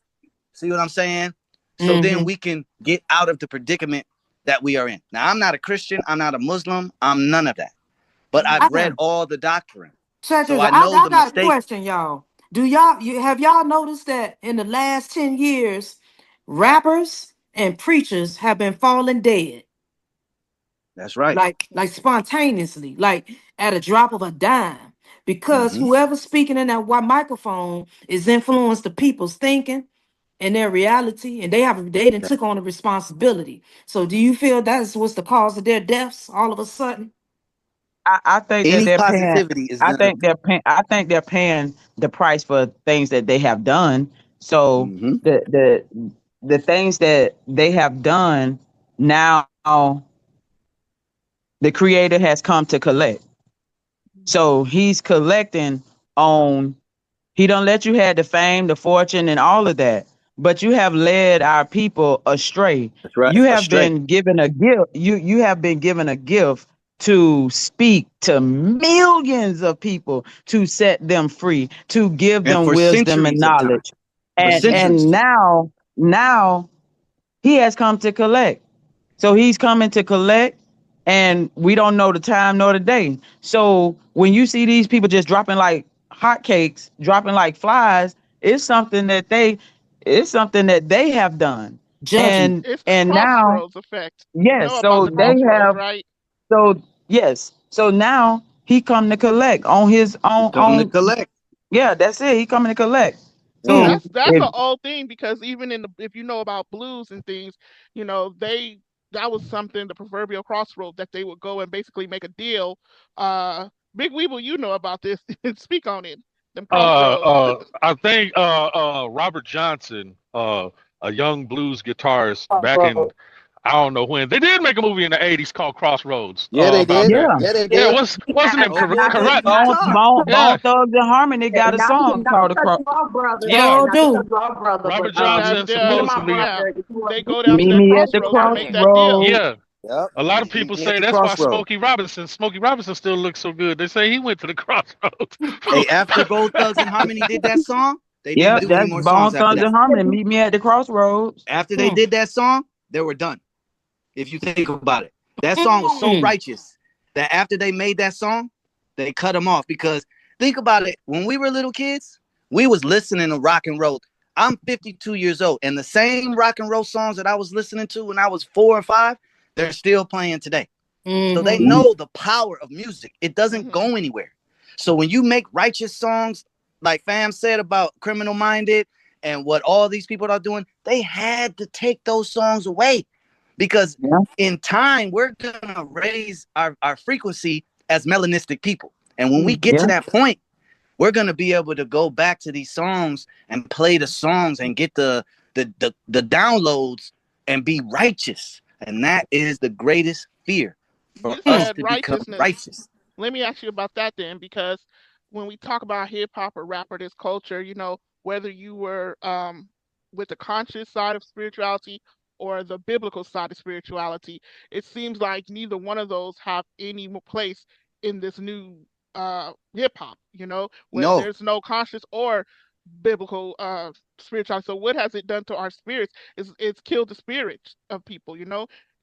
See what I'm saying? So then we can get out of the predicament that we are in. Now, I'm not a Christian. I'm not a Muslim. I'm none of that. But I've read all the doctrine. Check So this I out. I know the got a mistake. question, y'all. Have y'all noticed that in the last 10 years, rappers and preachers have been falling dead? That's right. Like spontaneously, like at a drop of a dime. Because whoever's speaking in that white microphone is influenced the people's thinking and their reality, and they done took on the responsibility. So do you feel that's what's the cause of their deaths all of a sudden? I think that Any they're paying. positivity is I gonna. think they're paying. I think they're paying the price for things that they have done. So the things that they have done now, the creator has come to collect. So he's collecting on. He don't let you have the fame, the fortune, and all of that. But you have led our people astray. That's right. You have Astray. been given a gift. You have been given a gift to speak to millions of people, to set them free, to give And them for wisdom and centuries of time. knowledge. For centuries. And now he has come to collect. So he's coming to collect, and we don't know the time nor the day. So when you see these people just dropping like hotcakes, dropping like flies, it's something that they have done. Judgment. It's the And now, crossroads effect. You yes, know about so the they crossroads, have right? so now he come to collect on his own Come to collect. yeah, that's it. He coming to collect. So That's if an old thing because even if you know about blues and things, that was something, the proverbial crossroad that they would go and basically make a deal. Big Weeble, you know about this and speak on it. Them crossroads. I think Robert Johnson, a young blues guitarist back in I don't know when they did make a movie in the '80s called Crossroads Yeah, they about did. that. Yeah, they Yeah, did. wasn't it Oh boy, can he Bone, talk? Bone Thugs and Harmony got a song called Yeah, But Robert then that Johnson supposedly. they go down to Meet that Me at the crossroads to make that deal. Crossroad. Yeah, Yep. a lot of Meet people me at say the that's why crossroad. Smokey Robinson still looks so good. They say he went to the crossroads. Hey, after Gold Thugs and Harmony did that song, They Yeah, didn't do any that's more Bone songs after Thunder that. Humming. Meet me at the crossroads. After they did that song, they were done. If you think about it, that song was so righteous that after they made that song, they cut them off. Because think about it, when we were little kids, we was listening to rock and roll. I'm 52 years old, and the same rock and roll songs that I was listening to when I was 4 or 5, they're still playing today. So they know the power of music. It doesn't go anywhere. So when you make righteous songs, like Fam said about Criminal Minded and what all these people are doing, they had to take those songs away. Because in time, we're going to raise our frequency as melanistic people. And when we get to that point, we're going to be able to go back to these songs and play the songs and get the downloads and be righteous. And that is the greatest fear, for You us said to become righteousness. righteous. Let me ask you about that then, because when we talk about hip hop or rap or this culture, whether you were with the conscious side of spirituality or the biblical side of spirituality, it seems like neither one of those have any place in this new hip hop, where No, there's no conscious or biblical spirituality. So what has it done to our spirits? It's killed the spirits of people.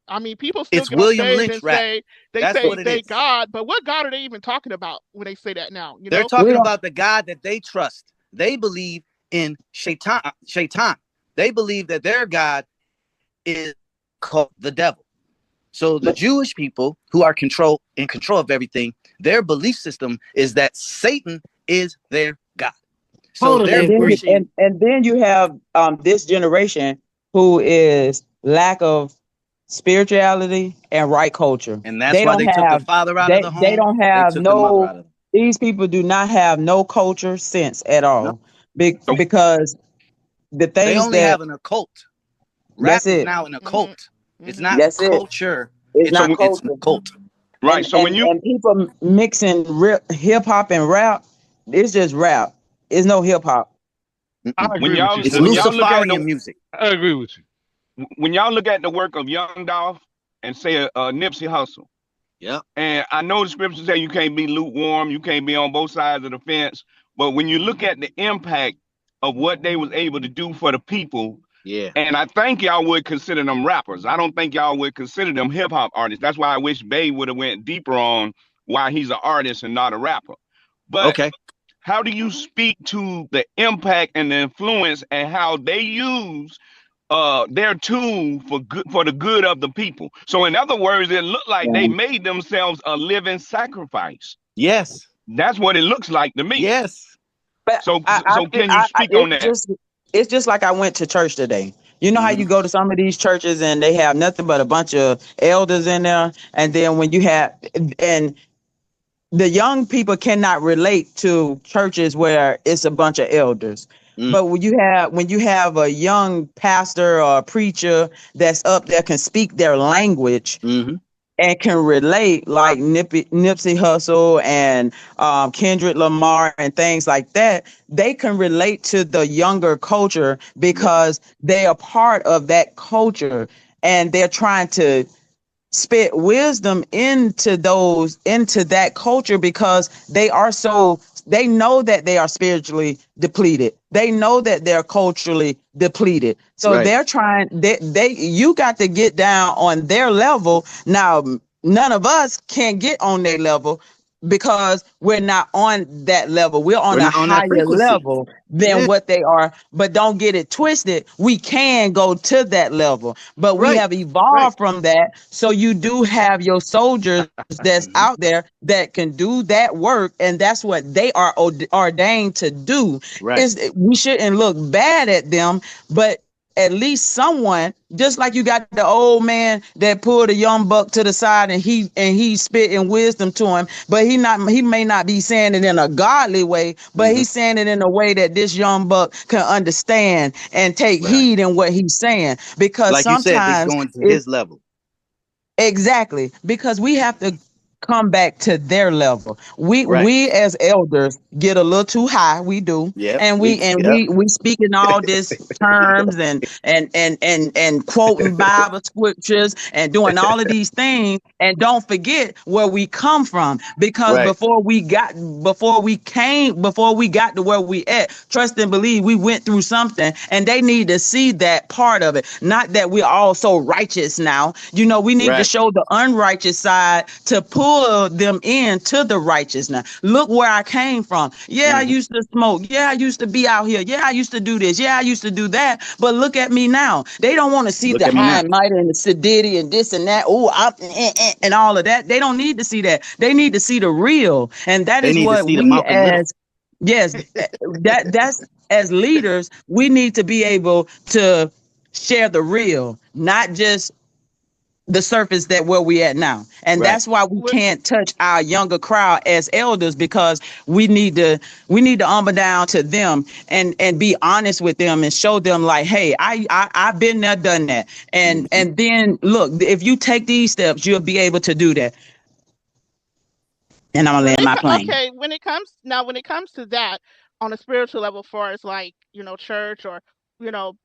I mean, people still it's get on William stage Lynch and rap. say they That's say what it they is. God, but what God are they even talking about when they say that now? They're talking about the God that they trust. They believe in Shaitan. They believe that their God is called the devil. So the Jewish people who are in control of everything, their belief system is that Satan is their God. So Totally they're and then you, pushing, and then you have this generation who is lack of spirituality and right culture. and that's They why don't they took the have father out of they the they home. don't They have took the mother no out of them. these people do not have no culture sense at No, all. So Because the they things only that have an occult. Rap that's is it. now an occult. It's not That's it. culture. It's It's so a not when, it's an culture. occult. right. So when you And people mixing hip hop and rap, it's just rap. It's no hip hop. I Mm-mm. when agree with you, y'all It's when sister. y'all look at Luciferian the music. I agree with you. when y'all look at the work of Young Dolph and say Nipsey Hussle, Yeah. and I know the scriptures say you can't be lukewarm, you can't be on both sides of the fence, but when you look at the impact of what they was able to do for the people, Yeah. and I think y'all would consider them rappers. I don't think y'all would consider them hip hop artists. That's why I wish Bay would have went deeper on why he's an artist and not a rapper. But Okay. how do you speak to the impact and the influence and how they use their tool for good for the good of the people? So in other words, it looked like they made themselves a living sacrifice. Yes. That's what it looks like to me. Yes. But So can you speak on that? it's just like I went to church today. You know how Mm-hmm. you go to some of these churches and they have nothing but a bunch of elders in there, and then when you have and the young people cannot relate to churches where it's a bunch of elders. Mm. But when you have a young pastor or a preacher that's up there can speak their language Mm-hmm. and can relate, like Nipsey Hussle and Kendrick Lamar and things like that, they can relate to the younger culture Yeah. because they are part of that culture, and they're trying to spit wisdom into that culture because they know that they are spiritually depleted. They know that they're culturally depleted. So Right. they're trying you got to get down on their level. Now, none of us can get on their level because we're not on that level. We're We're on a not on that higher frequency. level than Yeah. what they are. But don't get it twisted. We can go to that level, but we Right. have Right. evolved from that. So you do have your soldiers that's Mm-hmm. out there that can do that work, and that's what they are ordained to do. Right. Is we shouldn't look bad at them, but at least someone, just like you got the old man that pulled a young buck to the side and he spitting wisdom to him, but he may not be saying it in a godly way, but Mm-hmm. he's saying it in a way that this young buck can understand and take Right. heed in what he's saying. Because Like you said, he's sometimes going to it's his level. exactly because we have to come back to their level. We Right. we as elders get a little too high. We do, Yep. and we speak in all this terms and quoting Bible scriptures and doing all of these things, and don't forget where we come from, because Right. before we got to where we at, trust and believe we went through something, and they need to see that part of it. Not that we're all so righteous now. We need to Right. show the unrighteous side to pull them into the righteous. Now, look where I came from. Yeah, I used to smoke. Yeah, I used to be out here. Yeah, I used to do this. Yeah, I used to do that. But look at me now. They don't want to see Look the at me high now. and mighty and the sedity and this and that. Oh, and all of that. They don't need to see that. They need to see the real. And that They is need to what see the we Malcolm Little. as yes, that's as leaders, we need to be able to share the real, not just the surface that where we at now. And Right. that's why we What can't touch our younger crowd as elders, because we need to humble down to them and be honest with them and show them like, hey, I've been there, done that. And Mhm. then look, if you take these steps, you'll be able to do that. And I'm gonna when land it my plane. okay, when it comes to that on a spiritual level, far as like, church or,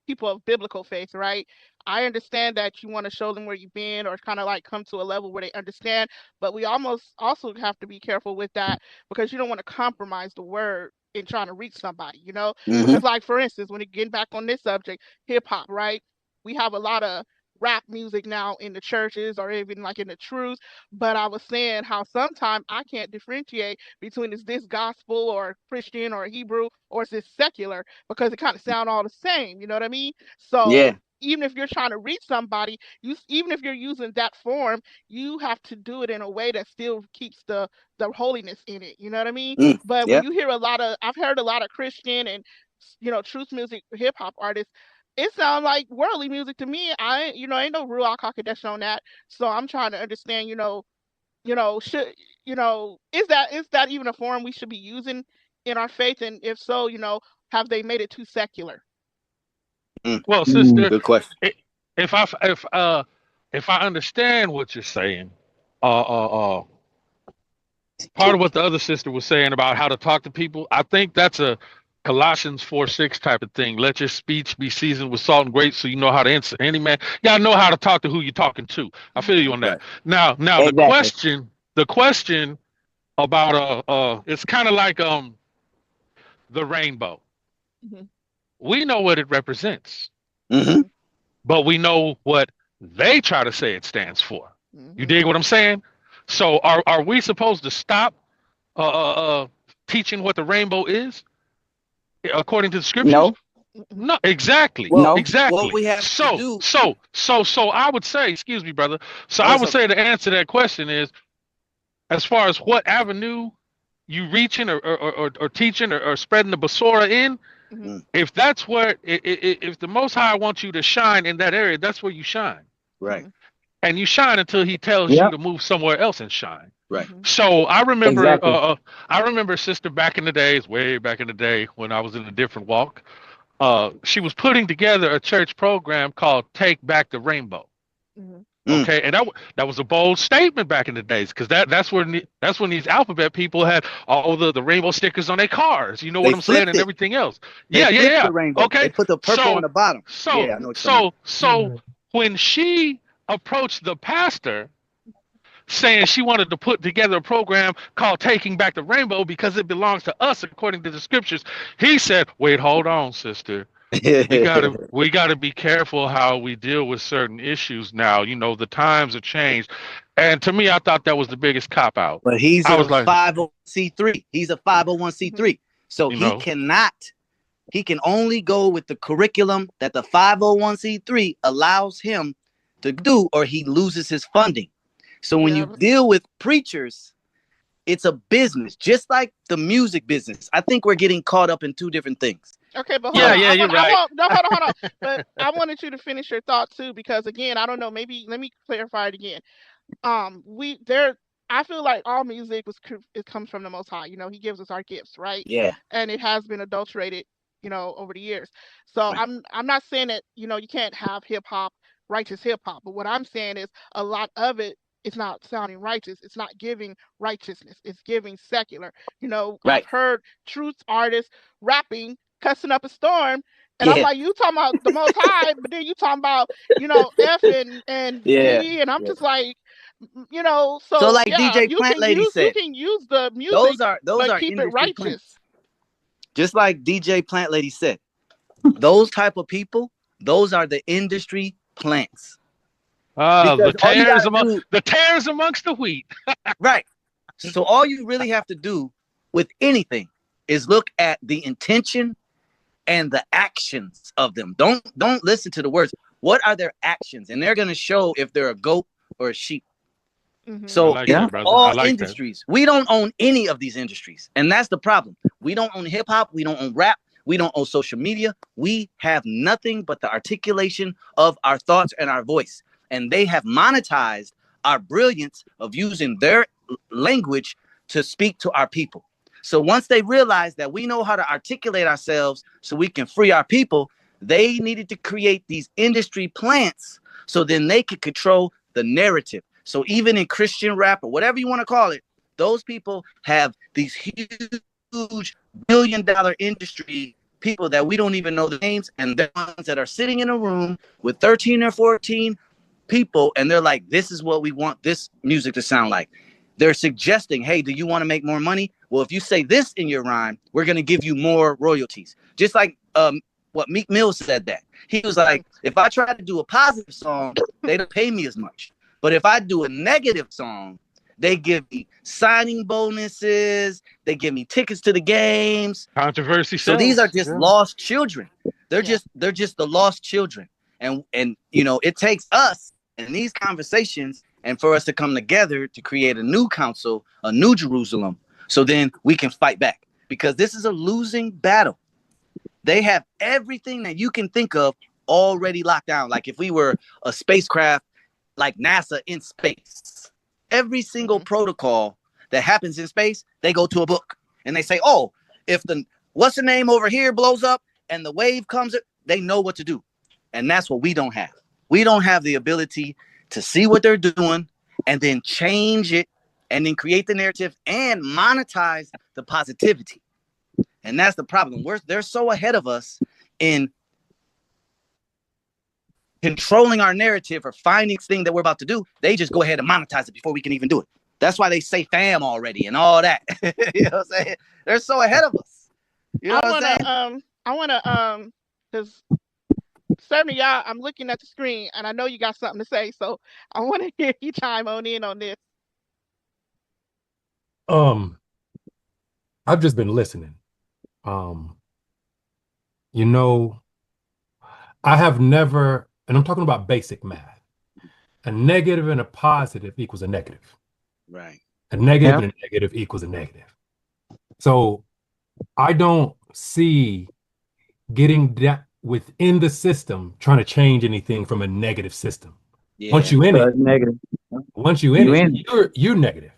people of biblical faith, right? I understand that you want to show them where you've been, or kind of like come to a level where they understand, but we almost also have to be careful with that, because you don't want to compromise the word in trying to reach somebody, Mhm. because like, for instance, when it getting back on this subject, hip hop, right? We have a lot of rap music now in the churches, or even like in the truth. But I was saying how sometimes I can't differentiate between, is this gospel or Christian or Hebrew, or is this secular, because it kind of sound all the same. You know what I mean? So Yeah. even if you're trying to reach somebody, even if you're using that form, you have to do it in a way that still keeps the holiness in it. You know what I mean? Mm. But when Yep. you hear I've heard a lot of Christian and truth music, hip hop artists, it sounds like worldly music to me. Ain't no Ruach Hakodesh on that. So I'm trying to understand, should is that even a form we should be using in our faith? And if so, have they made it too secular? Mm. Well, sister, Good question. i- if I understand what you're saying, uh, uh, uh, part of what the other sister was saying about how to talk to people, I think that's a Colossians 4:6 type of thing. Let your speech be seasoned with salt and grace, so you know how to answer any man. You gotta know how to talk to who you're talking to. I feel you on that. Right. Now Exactly. the question about it's kind of like the rainbow. Hmm. We know what it represents, Mhm. Hmm. but we know what they try to say it stands for. You Hmm. dig what I'm saying? So are we supposed to stop uh, uh, uh, teaching what the rainbow is according to the scriptures? No, Hmm. No, exactly, Well, no. what exactly. we have to do. So I would say, excuse me, brother. So Oh, I it's would okay. say the answer to that question is, as far as what avenue you reaching or teaching or spreading the basora in, Hmm. Mm. if that's where if the Most High wants you to shine in that area, that's where you shine, Right. Hmm. and you shine until He tells you Yep, to move somewhere else and shine. Right. Hmm. So exactly. I remember sister back in the days, way back in the day when I was in a different walk. She was putting together a church program called "Take Back the Rainbow." Hmm. Mm. Okay, and that was a bold statement back in the days, because that's when these alphabet people had all the rainbow stickers on their cars. You know what They I'm saying, flipped and it. everything else. They Yeah, yeah, flipped yeah. the rainbow. They Okay, put the purple on so the bottom. so Yeah, I know what you're talking about. so when she approached the pastor saying she wanted to put together a program called Taking Back the Rainbow because it belongs to us according to the scriptures, he said, "Wait, hold on, sister. We gotta be careful how we deal with certain issues now. You know, the times have changed." And to me, I thought that was the biggest cop out. But he's I a was like, 501c3. He's a Hmm. 501c3. So you know, he can only go with the curriculum that the 501c3 allows him to do, or he loses his funding. So when Yeah. you deal with preachers, it's a business, just like the music business. I think we're getting caught up in two different things. Okay, but hold yeah, on. Uh, yeah, you're I right. want no, hold on, hold on. But I wanted you to finish your thought too, because again, I don't know. Maybe let me clarify it again. We there. I feel like all music it comes from the Most High. He gives us our gifts, right? yeah, And it has been adulterated, over the years. So right. I'm not saying that you can't have hip hop, righteous hip hop. But what I'm saying is a lot of it it's not sounding righteous. It's not giving righteousness. It's giving secular. Right. I've heard truth artists rapping, cussing up a storm, and I'm Yeah. like, you talking about the Most High, but then you talking about, F and Yeah. Diddy, and I'm Yeah. just like, So so like yeah, DJ Plant Lady said, you can use the those music, are but keep it industry righteous. plants. Just like DJ Plant Lady said, those type of people, those are the industry plants. The Because all you tares gotta do, the tares amongst the wheat. right. So all you really have to do with anything is look at the intention and the actions of them. Don't listen to the words. What are their actions? And they're gonna show if they're a goat or a sheep. Mhm. I So like in that, brother. I all like that. industries, we don't own any of these industries. And that's the problem. We don't own hip hop, we don't own rap, we don't own social media. We have nothing but the articulation of our thoughts and our voice. And they have monetized our brilliance of using their language to speak to our people. So once they realized that we know how to articulate ourselves so we can free our people, they needed to create these industry plants so then they could control the narrative. So even in Christian rap or whatever you want to call it, those people have these huge billion-dollar industry people that we don't even know the names, and they're ones that are sitting in a room with 13 or 14 people, and they're like, this is what we want this music to sound like. They're suggesting, hey, do you want to make more money? Well, if you say this in your rhyme, we're going to give you more royalties. Just like what Meek Mill said that. He was like, if I try to do a positive song, they don't pay me as much. But if I do a negative song, they give me signing bonuses. They give me tickets to the games. Controversy So sells. these are just Yeah. lost children. They're just the lost children. And it takes us in these conversations and for us to come together to create a new council, a new Jerusalem, so then we can fight back. Because this is a losing battle. They have everything that you can think of already locked down. Like if we were a spacecraft like NASA in space, every single protocol that happens in space, they go to a book and they say, oh, if the what's the name over here blows up and the wave comes, they know what to do. And that's what we don't have. We don't have the ability to see what they're doing and then change it and then create the narrative and monetize the positivity. And that's the problem. They're so ahead of us in controlling our narrative or finding this thing that we're about to do. They just go ahead and monetize it before we can even do it. That's why they say fam already and all that. You know what I'm saying? They're so ahead of us. You know what I'm saying? I wanna because certainly y'all, I'm looking at the screen and I know you got something to say, so I want to hear you chime in on this. I've just been listening. I have never, and I'm talking about basic math. A negative and a positive equals a negative. Right. A negative and a negative equals a negative. So I don't see getting that within the system trying to change anything from a negative system. Yeah. Once you in it, negative. once you in it, you're negative.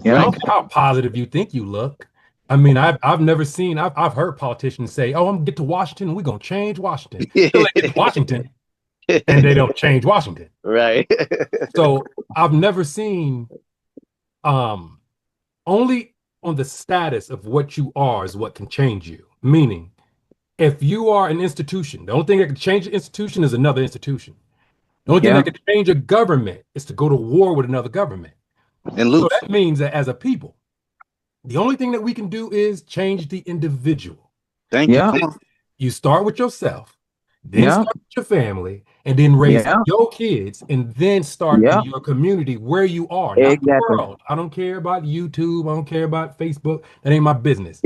Yeah. I don't care how positive you think you look. I mean, I've never seen, I've heard politicians say, oh, I'm gonna get to Washington and we're gonna change Washington. Until they get to Washington and they don't change Washington. Right. So I've never seen only on the status of what you are is what can change you. Meaning, if you are an institution, the only thing that can change an institution is another institution. The only thing that can change a government is to go to war with another government. And lose. So that means that as a people, the only thing that we can do is change the individual. Thank you. Come on. You start with yourself, then start with your family, and then raise your kids, and then start in your community where you are, not the world. I don't care about YouTube. I don't care about Facebook. That ain't my business.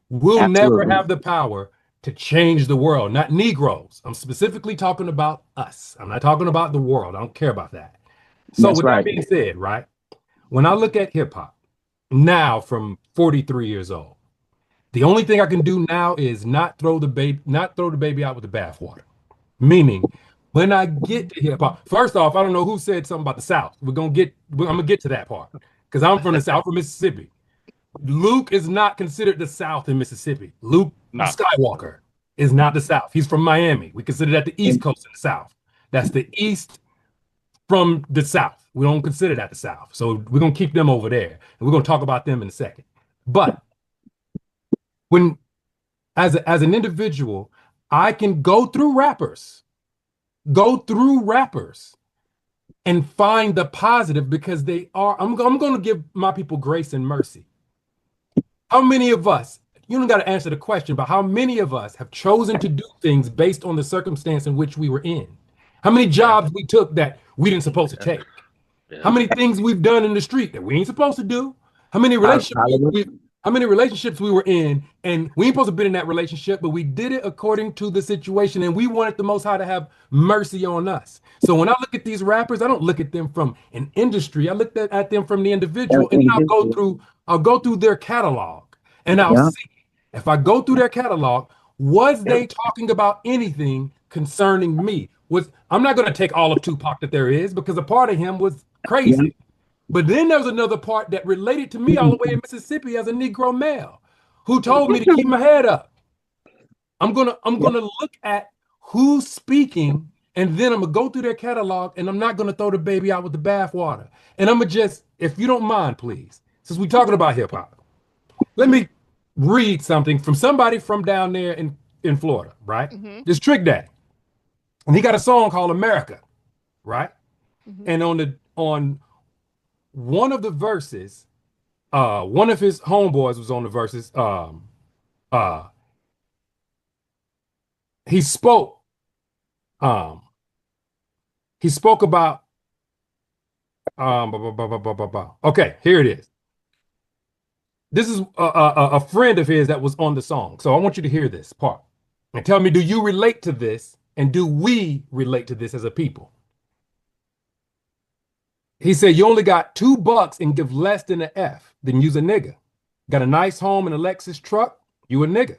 We'll never have the power to change the world, not Negroes. I'm specifically talking about us. I'm not talking about the world. I don't care about that. So with that being said, right, when I look at hip hop now from 43 years old, the only thing I can do now is not throw the baby out with the bathwater. Meaning, when I get to hip hop, first off, I don't know who said something about the South. I'm gonna get to that part because I'm from the South, from Mississippi. Luke is not considered the South in Mississippi. Luke Skywalker is not the South. He's from Miami. We consider that the East Coast in the South. That's the East from the South. We don't consider that the South. So we're going to keep them over there. And we're going to talk about them in a second. But when, as an individual, I can go through rappers and find the positive because they are, I'm going to give my people grace and mercy. How many of us, you don't got to answer the question, but how many of us have chosen to do things based on the circumstance in which we were in? How many jobs we took that we didn't supposed to take? How many things we've done in the street that we ain't supposed to do? How many relationships we were in and we ain't supposed to be in that relationship, but we did it according to the situation and we wanted the Most High to have mercy on us. So when I look at these rappers, I don't look at them from an industry. I look at them from the individual, and I'll go through their catalog and I'll see if I go through their catalog, was they talking about anything concerning me? I'm not going to take all of Tupac that there is because a part of him was crazy. But then there was another part that related to me all the way in Mississippi as a Negro male who told me to keep my head up. I'm gonna look at who's speaking, and then I'm gonna go through their catalog, and I'm not gonna throw the baby out with the bathwater. And I'm gonna just, if you don't mind, please, since we're talking about hip hop, let me read something from somebody from down there in Florida, right? This Trick Daddy. And he got a song called America, right? And on one of the verses, one of his homeboys was on the verses. He spoke about okay, here it is. This is a friend of his that was on the song. So I want you to hear this part and tell me, do you relate to this? And do we relate to this as a people? He said, you only got $2 and give less than an F, then you's a nigga. Got a nice home and a Lexus truck, you a nigga.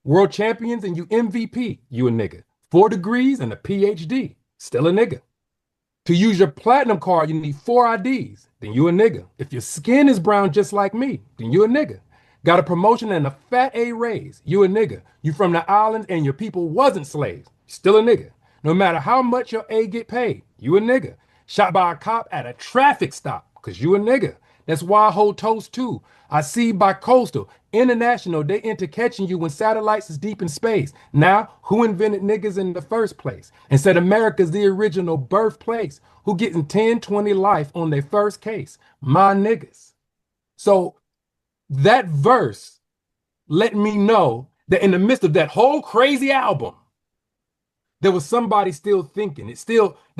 World champions and you MVP, you a nigga. 4 degrees and a PhD, still a nigga. To use your platinum card, you need 4 IDs, then you a nigga. If your skin is brown just like me, then you a nigga. Got a promotion and a fat A raise, you a nigga. You from the islands and your people wasn't slaves, still a nigga. No matter how much your A get paid, you a nigga. Shot by a cop at a traffic stop, cause you a nigga. That's why I hold toast too. I see by coastal, international, they into catching you when satellites is deep in space. Now, who invented niggas in the first place? And said America's the original birthplace. Who getting 10, 20 life on their first case? My niggas. So that verse let me know that in the midst of that whole crazy album, there was somebody still thinking. They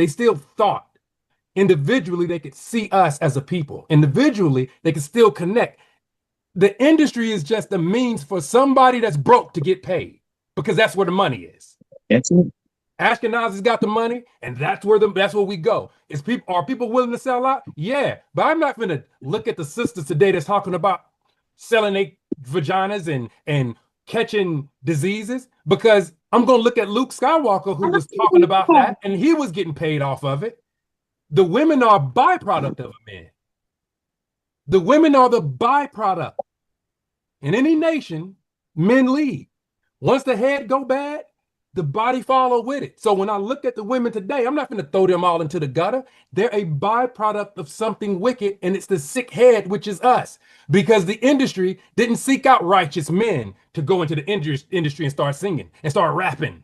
still thought. Individually, they could see us as a people. Individually, they could still connect. The industry is just a means for somebody that's broke to get paid because that's where the money is. That's it. Ashkenazis got the money, and that's where we go. Are people willing to sell out? Yeah, but I'm not going to look at the sisters today that's talking about selling their vaginas and catching diseases because I'm going to look at Luke Skywalker who was talking about that, and he was getting paid off of it. The women are a byproduct of a man. The women are the byproduct. In any nation, men lead. Once the head go bad, the body follow with it. So when I look at the women today, I'm not going to throw them all into the gutter. They're a byproduct of something wicked, and it's the sick head, which is us. Because the industry didn't seek out righteous men to go into the industry and start singing and start rapping.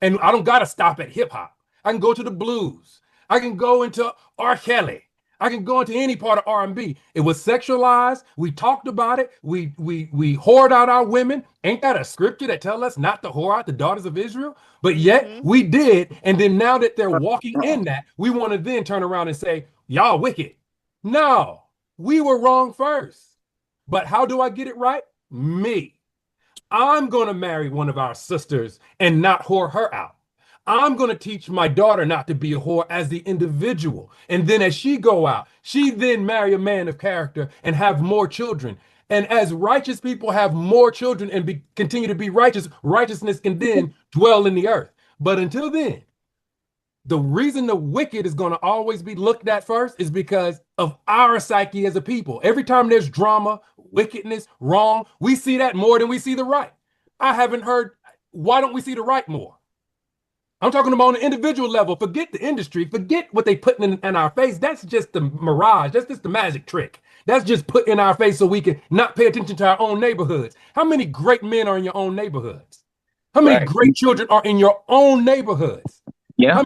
And I don't got to stop at hip hop. I can go to the blues. I can go into R. Kelly. I can go into any part of R&B. It was sexualized. We talked about it. We whored out our women. Ain't that a scripture that tell us not to whore out the daughters of Israel? But yet we did. And then now that they're walking in that, we want to then turn around and say, y'all wicked. No, we were wrong first. But how do I get it right? Me. I'm going to marry one of our sisters and not whore her out. I'm going to teach my daughter not to be a whore as the individual. And then as she go out, she then marry a man of character and have more children. And as righteous people have more children and continue to be righteous, righteousness can then dwell in the earth. But until then, the reason the wicked is going to always be looked at first is because of our psyche as a people. Every time there's drama, wickedness, wrong, we see that more than we see the right. I haven't heard, why don't we see the right more? I'm talking about on the individual level. Forget the industry. Forget what they put in our face. That's just the mirage. That's just the magic trick. That's just put in our face so we can not pay attention to our own neighborhoods. How many great men are in your own neighborhoods? How many great children are in your own neighborhoods? Yeah.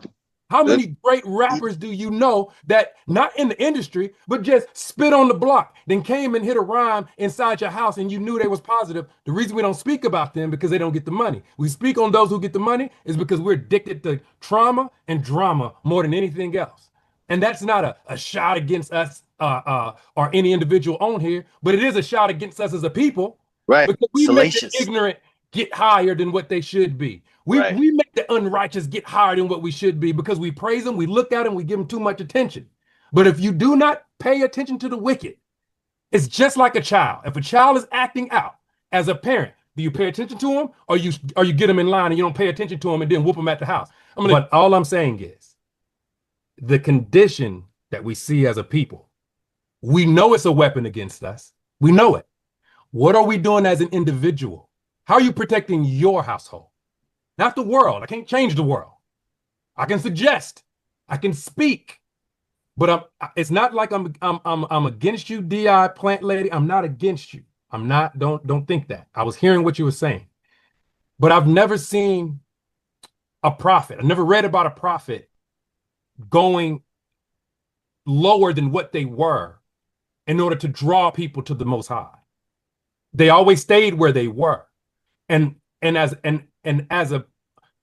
How many great rappers do you know that not in the industry, but just spit on the block, then came and hit a rhyme inside your house and you knew they was positive? The reason we don't speak about them because they don't get the money. We speak on those who get the money is because we're addicted to trauma and drama more than anything else. And that's not a shot against us or any individual on here, but it is a shot against us as a people. Right. Because we make the ignorant get higher than what they should be. We make the unrighteous get higher than what we should be because we praise them, we look at them, we give them too much attention. But if you do not pay attention to the wicked, it's just like a child. If a child is acting out as a parent, do you pay attention to them or you get them in line and you don't pay attention to them and then whoop them at the house? But all I'm saying is the condition that we see as a people, we know it's a weapon against us. We know it. What are we doing as an individual? How are you protecting your household? Not the world. I can't change the world. I can suggest. I can speak. But it's not like I'm against you, DI plant lady. I'm not against you. I'm not. Don't think that. I was hearing what you were saying. But I've never seen a prophet. I've never read about a prophet going lower than what they were in order to draw people to the Most High. They always stayed where they were. And as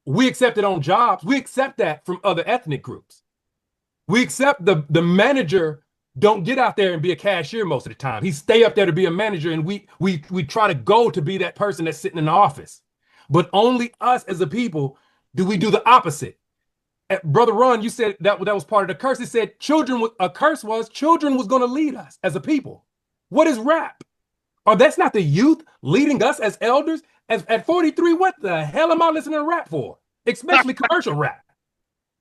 we accept it on jobs, we accept that from other ethnic groups. We accept the manager don't get out there and be a cashier most of the time. He stay up there to be a manager, and we try to go to be that person that's sitting in the office. But only us as a people do we do the opposite. Brother Ron, you said that was part of the curse. It said children was going to lead us as a people. What is rap? Or that's not the youth leading us as elders? At 43, what the hell am I listening to rap for? Especially commercial rap.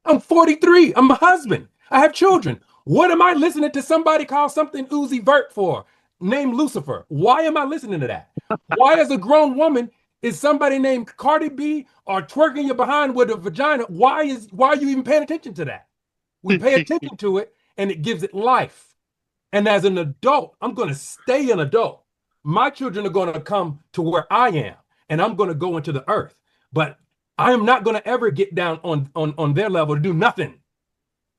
I'm 43. I'm a husband. I have children. What am I listening to somebody call something Uzi Vert for? Named Lucifer. Why am I listening to that? Why, as a grown woman, is somebody named Cardi B or twerking your behind with a vagina? Why are you even paying attention to that? We pay attention to it and it gives it life. And as an adult, I'm going to stay an adult. My children are going to come to where I am. And I'm going to go into the earth, but I am not going to ever get down on their level to do nothing.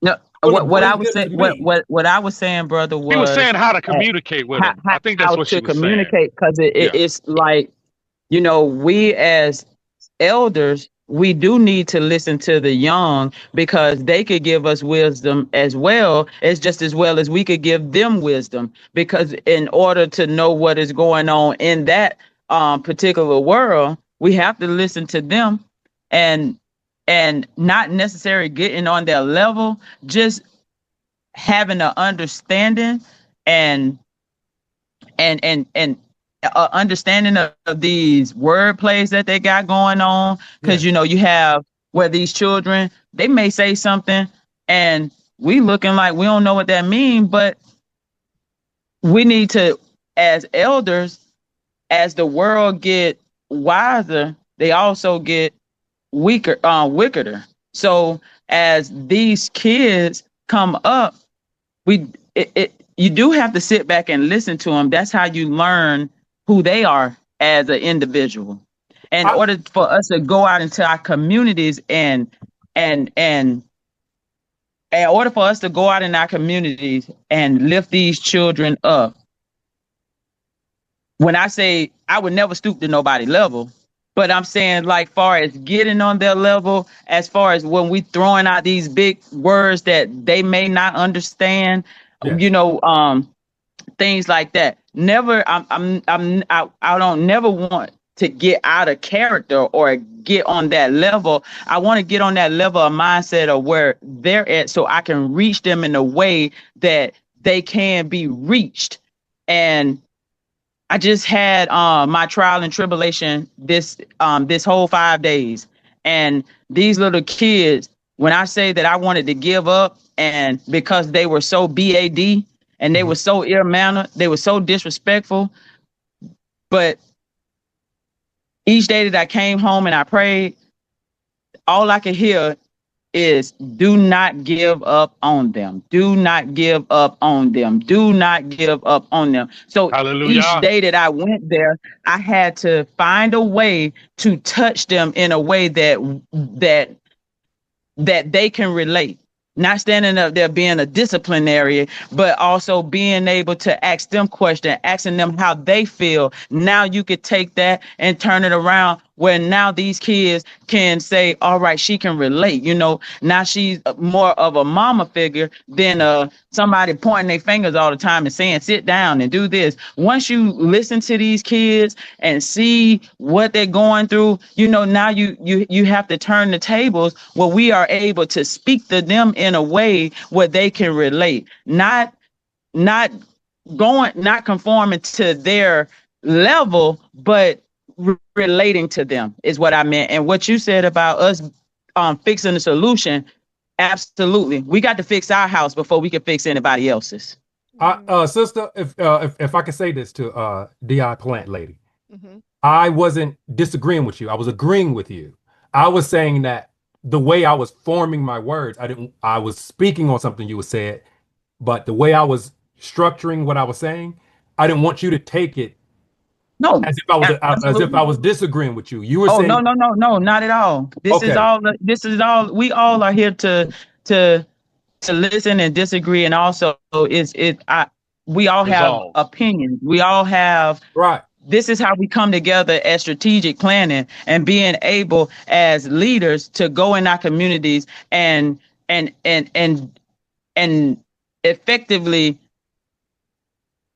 No, what I was saying, what I was saying, brother, was he was saying how to communicate with them. I think that's what she was communicate, because it's like, we as elders, we do need to listen to the young because they could give us wisdom as well as we could give them wisdom. Because in order to know what is going on in that particular world, we have to listen to them and not necessarily getting on their level, just having an understanding and understanding of these word plays that they got going on. Because you have where these children, they may say something and we looking like we don't know what that means, but we need to, as elders, as the world get wiser, they also get wickeder. So as these kids come up, you do have to sit back and listen to them. That's how you learn who they are as an individual. In order for us to go out into our communities and in order for us to go out in our communities and lift these children up. When I say I would never stoop to nobody's level, but I'm saying, like, far as getting on their level, as far as when we throwing out these big words that they may not understand, things like that. Never, I don't never want to get out of character or get on that level. I want to get on that level of mindset of where they're at, so I can reach them in a way that they can be reached. And I just had my trial and tribulation this whole 5 days. And these little kids, when I say that I wanted to give up, and because they were so BAD and they were so ill-mannered, they were so disrespectful. But each day that I came home and I prayed, all I can hear is do not give up on them. Do not give up on them. Do not give up on them. So each Hallelujah. day that I went there, I had to find a way to touch them in a way that that they can relate. Not standing up there being a disciplinary, but also being able to ask them questions, asking them how they feel. Now you could take that and turn it around where now these kids can say, all right, she can relate. You know, now she's more of a mama figure than somebody pointing their fingers all the time and saying, sit down and do this. Once you listen to these kids and see what they're going through, you know, now you have to turn the tables where we are able to speak to them in a way where they can relate, not not conforming to their level, but relating to them is what I meant. And what you said about us fixing the solution, absolutely. We got to fix our house before we can fix anybody else's. Sister, if I could say this to DI Plant Lady, Mm-hmm. I wasn't disagreeing with you. I was agreeing with you. I was saying that the way I was forming my words, I was speaking on something you said, but the way I was structuring what I was saying, I didn't want you to take it No, as if I was absolutely. disagreeing with you. You were Oh, saying, no, not at all. okay, This is all we all are here to listen and disagree. And also we all have Resolve. opinions. We all have right. This is how we come together as strategic planning and being able as leaders to go in our communities and and effectively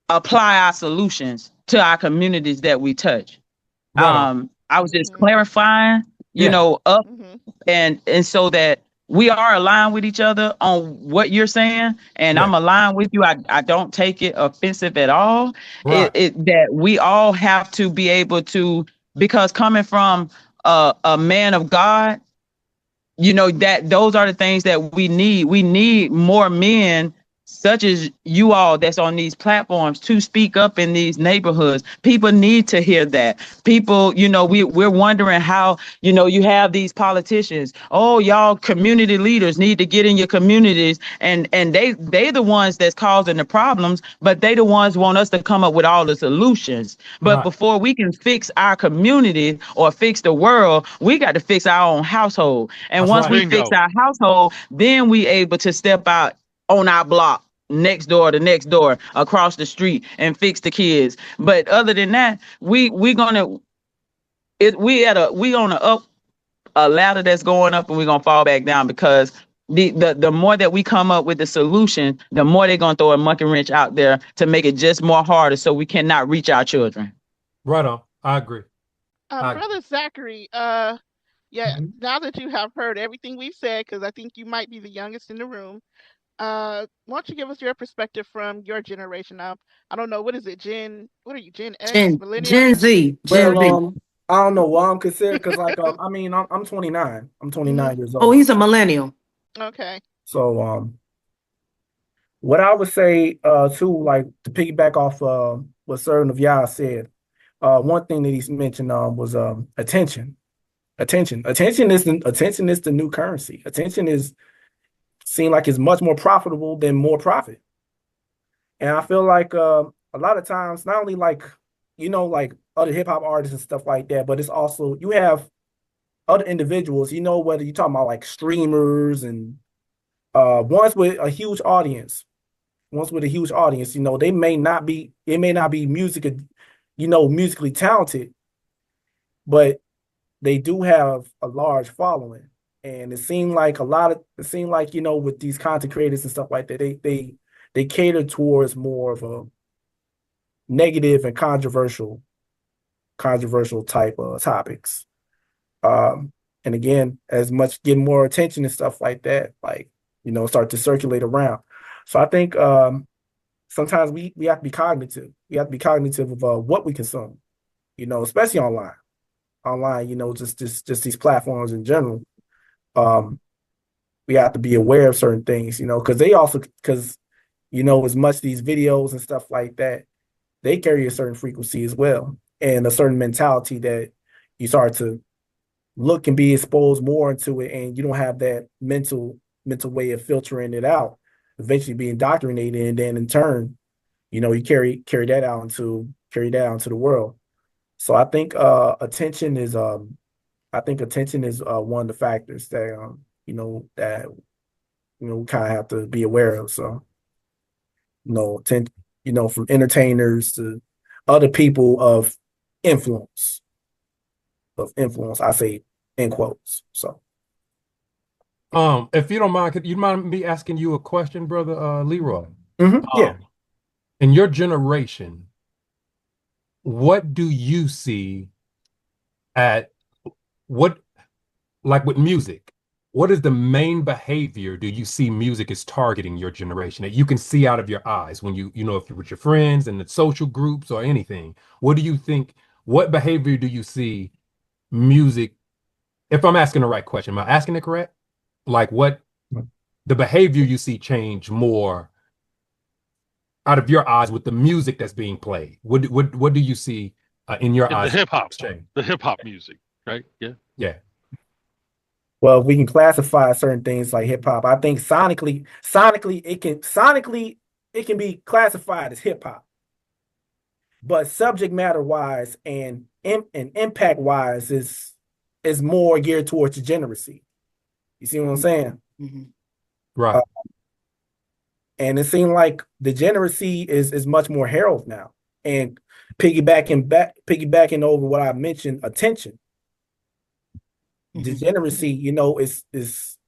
apply our solutions to our communities that we touch. Right I was just clarifying, you Yeah. know, up Mm-hmm. and so that we are aligned with each other on what you're saying, and Yeah. I'm aligned with you. I don't take it offensive at all. Right. That we all have to be able to, because coming from a man of God, you know, that those are the things that we need. We need more men such as you all that's on these platforms to speak up in these neighborhoods. People need to hear that. People, you know, we're wondering how, you know, you have these politicians. Oh, y'all community leaders need to get in your communities, and they the ones that's causing the problems, but they the ones want us to come up with all the solutions. But Right. before we can fix our community or fix the world, we got to fix our own household. And That's once right. we fix Bingo. our household, then we able to step out on our block, next door to next door, across the street, and fix the kids. But other than that, we gonna we on a ladder that's going up, and we're gonna fall back down, because the more that we come up with the solution, the more they're gonna throw a monkey wrench out there to make it just more harder, so we cannot reach our children. Right on. I agree. Brother Zachary, yeah, Mhm. now that you have heard everything we've said, because I think you might be the youngest in the room, why don't you give us your perspective from your generation? I don't know, what is it, what are you, Gen X, Gen millennial? Z, Gen Well, Z. I don't know why I'm considered because, like, I mean, I'm 29. I'm 29 years Oh, old. he's a millennial. Okay. So, what I would say, too, like to piggyback off what certain of y'all said, one thing that he's mentioned was attention. Attention is the new currency. Attention is seen like it's much more profitable than more profit. And I feel like a lot of times, not only like, you know, like other hip hop artists and stuff like that, but it's also you have other individuals, you know, whether you're talking about like streamers and ones with a huge audience, you know, they may not be musically talented, but they do have a large following. And it seemed like, you know, with these content creators and stuff like that, they cater towards more of a negative and controversial type of topics. And again, as much getting more attention and stuff like that, like, you know, start to circulate around. So I think sometimes we have to be cognitive. We have to be cognitive of what we consume, you know, especially online. You know, just these platforms in general. We have to be aware of certain things, you know, because you know, as much these videos and stuff like that, they carry a certain frequency as well, and a certain mentality that you start to look can be exposed more into it, and you don't have that mental way of filtering it out, eventually being indoctrinated, and then in turn, you carry that out into the world. So I think attention is one of the factors that that we kind of have to be aware of. So from entertainers to other people of influence, I say in quotes. So if you don't mind, could you mind me asking you a question, brother Leroy? Yeah. In your generation, what do you see at what like with music? What is the main behavior do you see music is targeting your generation that you can see out of your eyes when if you're with your friends and the social groups or anything? What do you think? What behavior do you see music? If I'm asking the right question, am I asking it correct? Like what the behavior you see change more out of your eyes with the music that's being played? What do you see in your eyes? The hip hop music, right? Yeah. Yeah. Well, we can classify certain things like hip hop. I think sonically it can be classified as hip hop, but subject matter wise and impact wise is more geared towards degeneracy. You see what I'm saying? Right. And it seemed like degeneracy is much more herald now. And piggybacking over what I mentioned, attention. Degeneracy,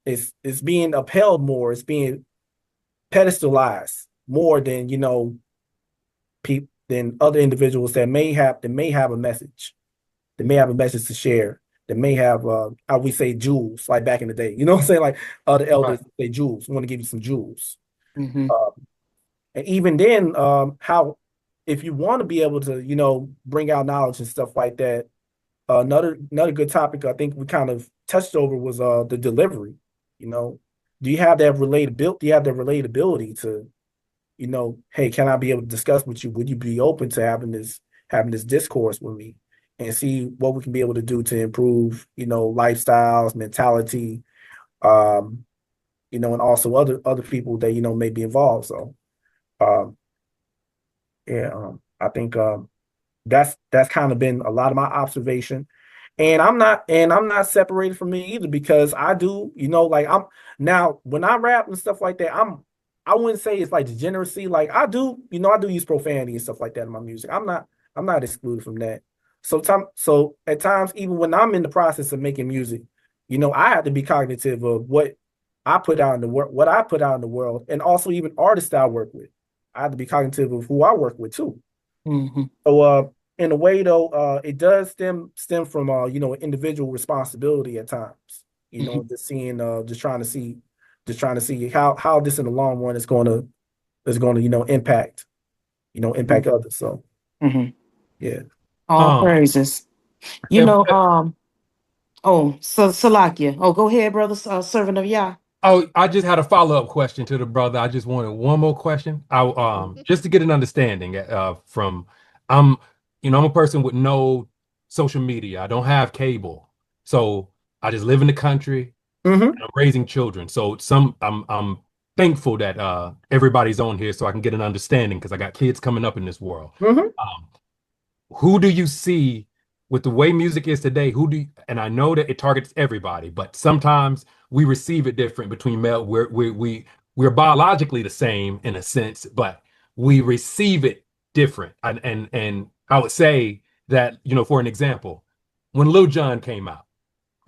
is being upheld more, it's being pedestalized more than than other individuals that may have a message, that may have a message to share, that may have how we say jewels, like back in the day. You know what I'm saying? Like other elders say jewels. We want to give you some jewels. And even then, how if you want to be able to, bring out knowledge and stuff like that, another good topic I think we kind of touched over was the delivery. Do you have that relatability? Do you have the relatability to, hey, can I be able to discuss with you? Would you be open to having this discourse with me and see what we can be able to do to improve, lifestyles, mentality, and also other people that may be involved. So, I think that's kind of been a lot of my observation. And I'm not separated from it either, because I do, like I'm now when I rap and stuff like that, I wouldn't say it's like degeneracy. Like I do use profanity and stuff like that in my music. I'm not excluded from that. So at times, even when I'm in the process of making music, I have to be cognitive of what I put out in the world, and also even artists that I work with. I have to be cognitive of who I work with too. So in a way though, it does stem from individual responsibility at times. Just trying to see how this in the long run is going to impact others. So yeah. All praises. Salakia. Oh, go ahead, brother, servant of Yah. Oh, I just had a follow-up question to the brother. I just wanted one more question. I just to get an understanding from I'm I'm a person with no social media. I don't have cable. So I just live in the country and I'm raising children. So I'm thankful that everybody's on here so I can get an understanding because I got kids coming up in this world. Who do you see with the way music is today? And I know that it targets everybody, but sometimes we receive it different between male. We're biologically the same in a sense, but we receive it different. And I would say that, for an example, when Lil Jon came out,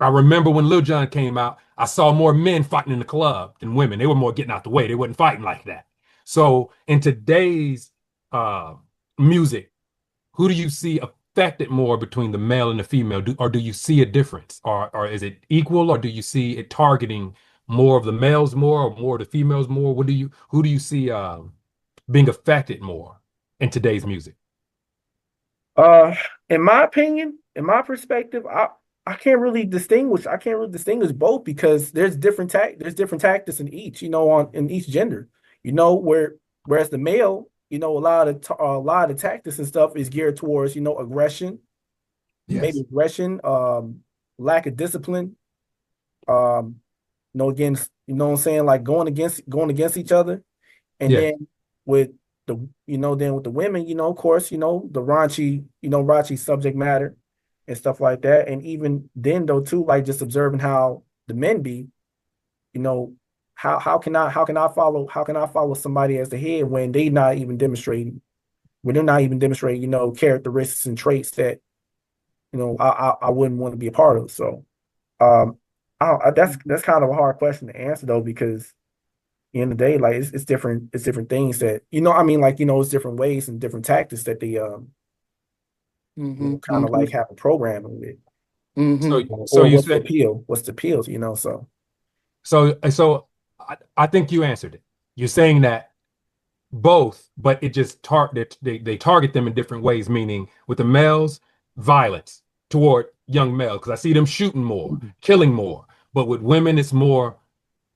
I remember when Lil Jon came out, I saw more men fighting in the club than women. They were more getting out the way. They wasn't fighting like that. So in today's music, who do you see affected more between the male and the female? Or do you see a difference? Or is it equal, or do you see it targeting more of the males more or more of the females more? Who do you see being affected more in today's music? In my opinion, in my perspective, I can't really distinguish. I can't really distinguish both, because there's different tactics in each, in each gender. Whereas the male, a lot of the tactics and stuff is geared towards, aggression, maybe aggression, lack of discipline, against, you know what I'm saying, like going against each other. And Yeah. then with then with the women, of course, the raunchy subject matter and stuff like that. And even then though too, like just observing how the men be, how can I follow somebody as the head when they're not even demonstrating, characteristics and traits that, I wouldn't want to be a part of. So that's kind of a hard question to answer though, because at the end of the day, like it's different things that, it's different ways and different tactics that they kind of like have a programming with. So Or you what's the said appeal? What's the appeal, so I think you answered it. You're saying that both, but it just they target them in different ways, meaning with the males, violence toward young males, because I see them shooting more, killing more. But with women, it's more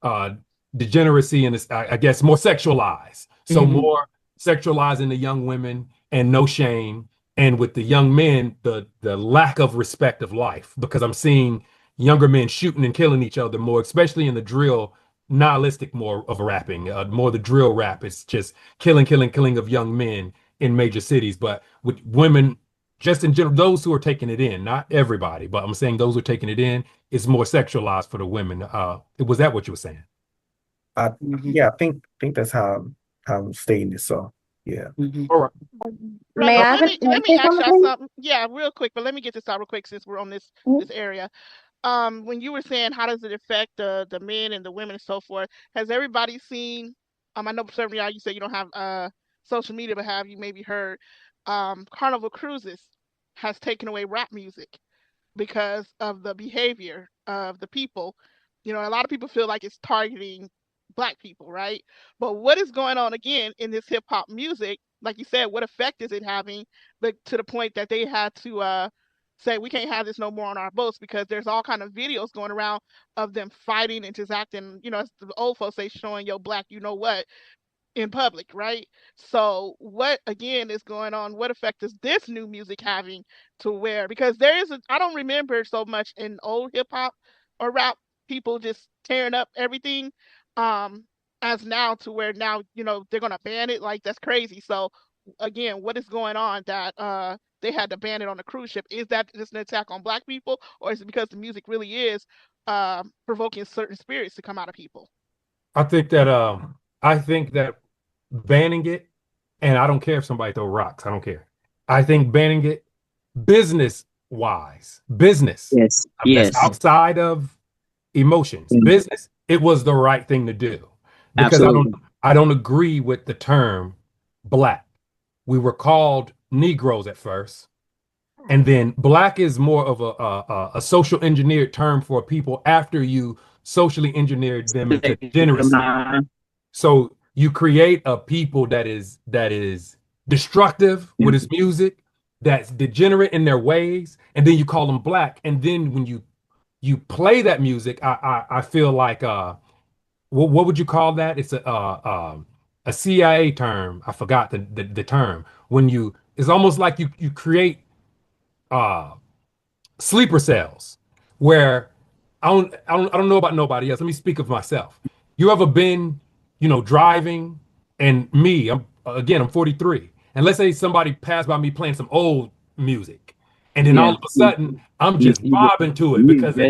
uh degeneracy, and it's, I guess, more sexualized. So more sexualizing the young women and no shame. And with the young men, the lack of respect of life, because I'm seeing younger men shooting and killing each other more, especially in the drill, nihilistic more of rapping, more the drill rap. It's just killing of young men in major cities. But with women, just in general, those who are taking it in, not everybody, but I'm saying those who are taking it in, it's more sexualized for the women. Was that what you were saying? Yeah, I think that's how I'm stating it. So yeah. All right. Brother, May I, let me say ask something, y'all please? something. Yeah, real quick, but let me get this out real quick since we're on this area. When you were saying how does it affect the men and the women and so forth, has everybody seen? I know for some of y'all you say you don't have social media, but have you maybe heard Carnival Cruises has taken away rap music because of the behavior of the people. A lot of people feel like it's targeting black people, right? But what is going on again in this hip hop music? Like you said, what effect is it having? But to the point that they had to say we can't have this no more on our boats because there's all kind of videos going around of them fighting and just acting, as the old folks say, showing yo black, you know what, in public, right? So what again is going on? What effect is this new music having to where because I don't remember so much in old hip hop or rap people just tearing up everything um as now to where now, they're gonna ban it. Like that's crazy. So again, what is going on that they had to ban it on a cruise ship? Is that just an attack on black people, or is it because the music really is provoking certain spirits to come out of people? I think that banning it, and I don't care if somebody throw rocks, I don't care. I think banning it business wise, business, Yes. that's Yes. outside of emotions, Mm, business, it was the right thing to do because absolutely. I don't agree with the term black. We were called Negroes at first. And then black is more of a social engineered term for people after you socially engineered them into degeneracy. So you create a people that is destructive with its music, that's degenerate in their ways, and then you call them black. And then when you play that music, I feel like what would you call that? It's a CIA term. I forgot the term. When you it's almost like you create uh sleeper cells where I don't know about nobody else. Let me speak of myself. You ever been, driving, and me, I'm 43. And let's say somebody passed by me playing some old music. And then all Yeah. of a sudden I'm You just you vibing to it you because you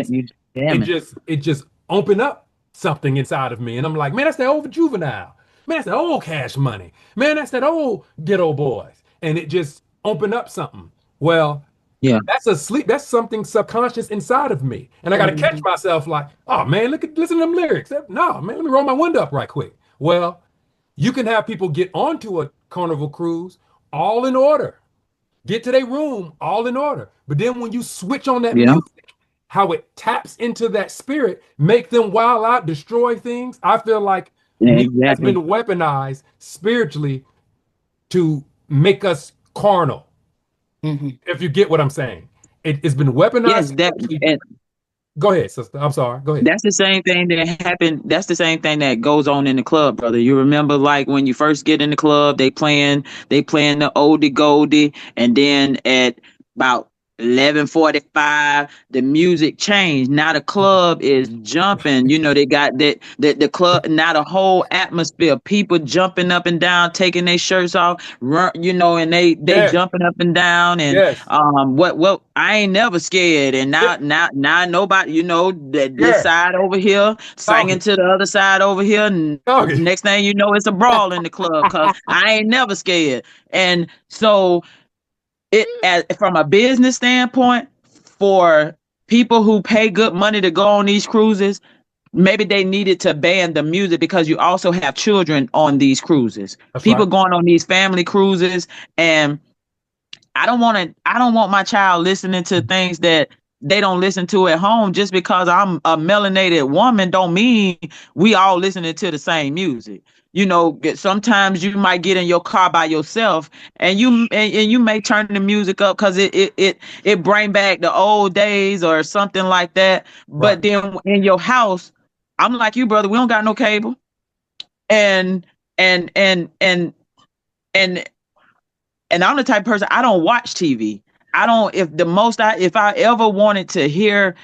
it jamming. just opened up something inside of me. And I'm like, man, that's that old juvenile. Man, that's that old cash money. Man, that's that old ghetto boys. And it just opened up something. Well, Yeah. that's something subconscious inside of me. And I got to catch myself like, oh man, listen to them lyrics. No, man, let me roll my window up right quick. Well, you can have people get onto a carnival cruise all in order, get to their room all in order. But then when you switch on that Yeah. music, how it taps into that spirit, make them wild out, destroy things. I feel like Yeah, music has been exactly. weaponized spiritually to make us carnal, if you get what I'm saying. It's been weaponized Yes, spiritually. Go ahead, sister. I'm sorry. Go ahead. that's the same thing that happened. That's the same thing that goes on in the club, brother. You remember, like when you first get in the club, they playing the oldie goldie, and then at about 11:45, the music changed. Now the club is jumping. You know, they got the club, now the whole atmosphere, people jumping up and down, taking their shirts off, you know, and they Yes. jumping up and down. And Yes. what I ain't never scared. And now nobody, you know, that this Yes. side over here singing to the other side over here. And next thing you know, it's a brawl in the club, because I ain't never scared. And so from a business standpoint, for people who pay good money to go on these cruises, maybe they needed to ban the music, because you also have children on these cruises. That's people right. going on these family cruises, and I don't want my child listening to things that they don't listen to at home. Just because I'm a melanated woman don't mean we all listening to the same music. You know, sometimes you might get in your car by yourself, and you may turn the music up because it bring back the old days or something like that. But then in your house, I'm like you, brother, we don't got no cable. And and and and and and I'm the type of person, I don't watch TV. I don't, if I ever wanted to hear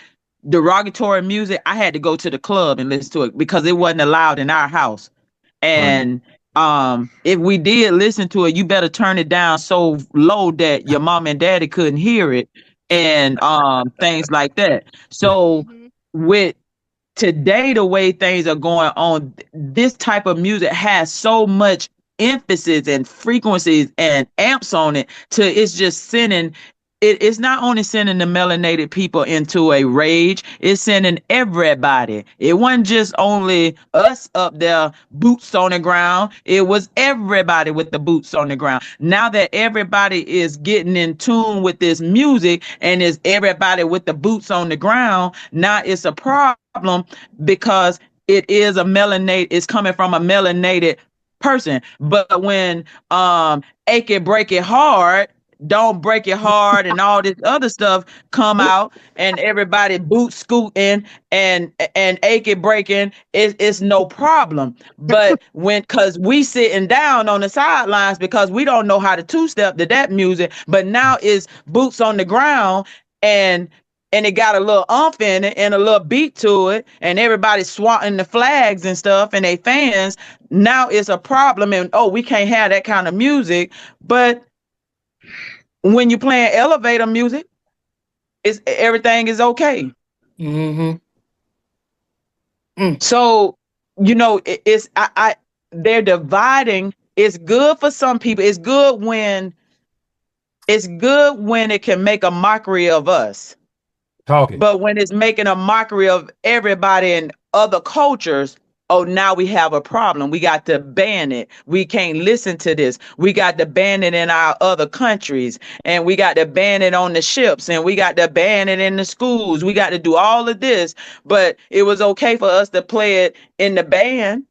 derogatory music, I had to go to the club and listen to it, because it wasn't allowed in our house. And if we did listen to it, you better turn it down so low that your mom and daddy couldn't hear it, and things like that. So with today, the way things are going on, this type of music has so much emphasis and frequencies and amps on it, it's just sending it's not only sending the melanated people into a rage, it's sending everybody. It wasn't just only us up there, boots on the ground. It was everybody with the boots on the ground. Now that everybody is getting in tune with this music, and is everybody with the boots on the ground, now it's a problem, because it's coming from a melanated person. But when Ache It Break It Hard, Don't Break It Hard, and all this other stuff come out, and everybody boot scooting and Ache It Breaking, it's no problem. But because we sitting down on the sidelines, because we don't know how to two-step to that music, but now it's boots on the ground, and it got a little umph in it and a little beat to it, and everybody's swatting the flags and stuff, and they fans. Now it's a problem, and we can't have that kind of music. But when you playing elevator music, everything is okay. So, you know, they're dividing. It's good for some people. It's good when it can make a mockery of us. But when it's making a mockery of everybody in other cultures, now we have a problem. We got to ban it. We can't listen to this. We got to ban it in our other countries, and we got to ban it on the ships, and we got to ban it in the schools. We got to do all of this, but it was okay for us to play it in the band.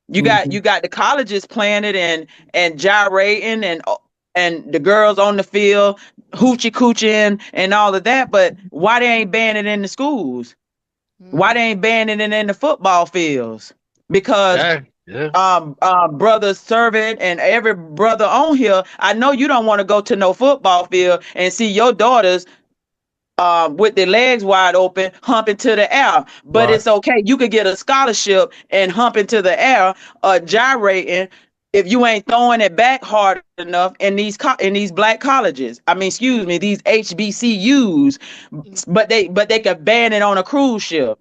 You got the colleges playing it and gyrating, and the girls on the field hoochie coochie and all of that. But why they ain't banning it in the schools? Why they ain't banning it in the football fields? Because brother Servant and every brother on here, I know you don't want to go to no football field and see your daughters with their legs wide open, humping to the air. But it's okay. You could get a scholarship and humping to the air, gyrating, if you ain't throwing it back hard enough in these black colleges. I mean, excuse me, these HBCUs. But they could ban it on a cruise ship.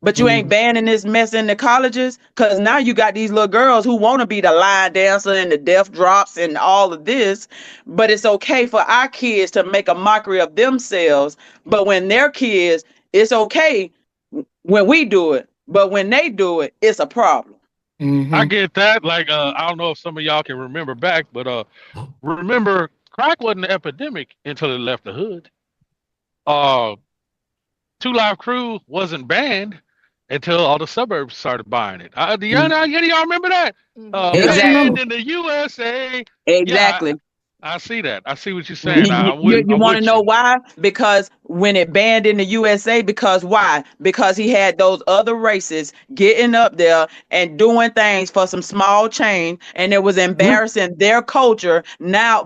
But you ain't banning this mess in the colleges, because now you got these little girls who want to be the line dancer and the death drops and all of this. But it's okay for our kids to make a mockery of themselves. But when their kids, it's okay when we do it. But when they do it, it's a problem. I get that. Like, I don't know if some of y'all can remember back, but remember, crack wasn't an epidemic until it left the hood. Two Live Crew wasn't banned until all the suburbs started buying it. Do y'all remember that? Banned in the USA. Exactly. I see that. I see what you're saying. You, I'm with. you I'm want to with know you. why? Because when it banned in the USA, because why? Because he had those other races getting up there and doing things for some small change, and it was embarrassing their culture. Now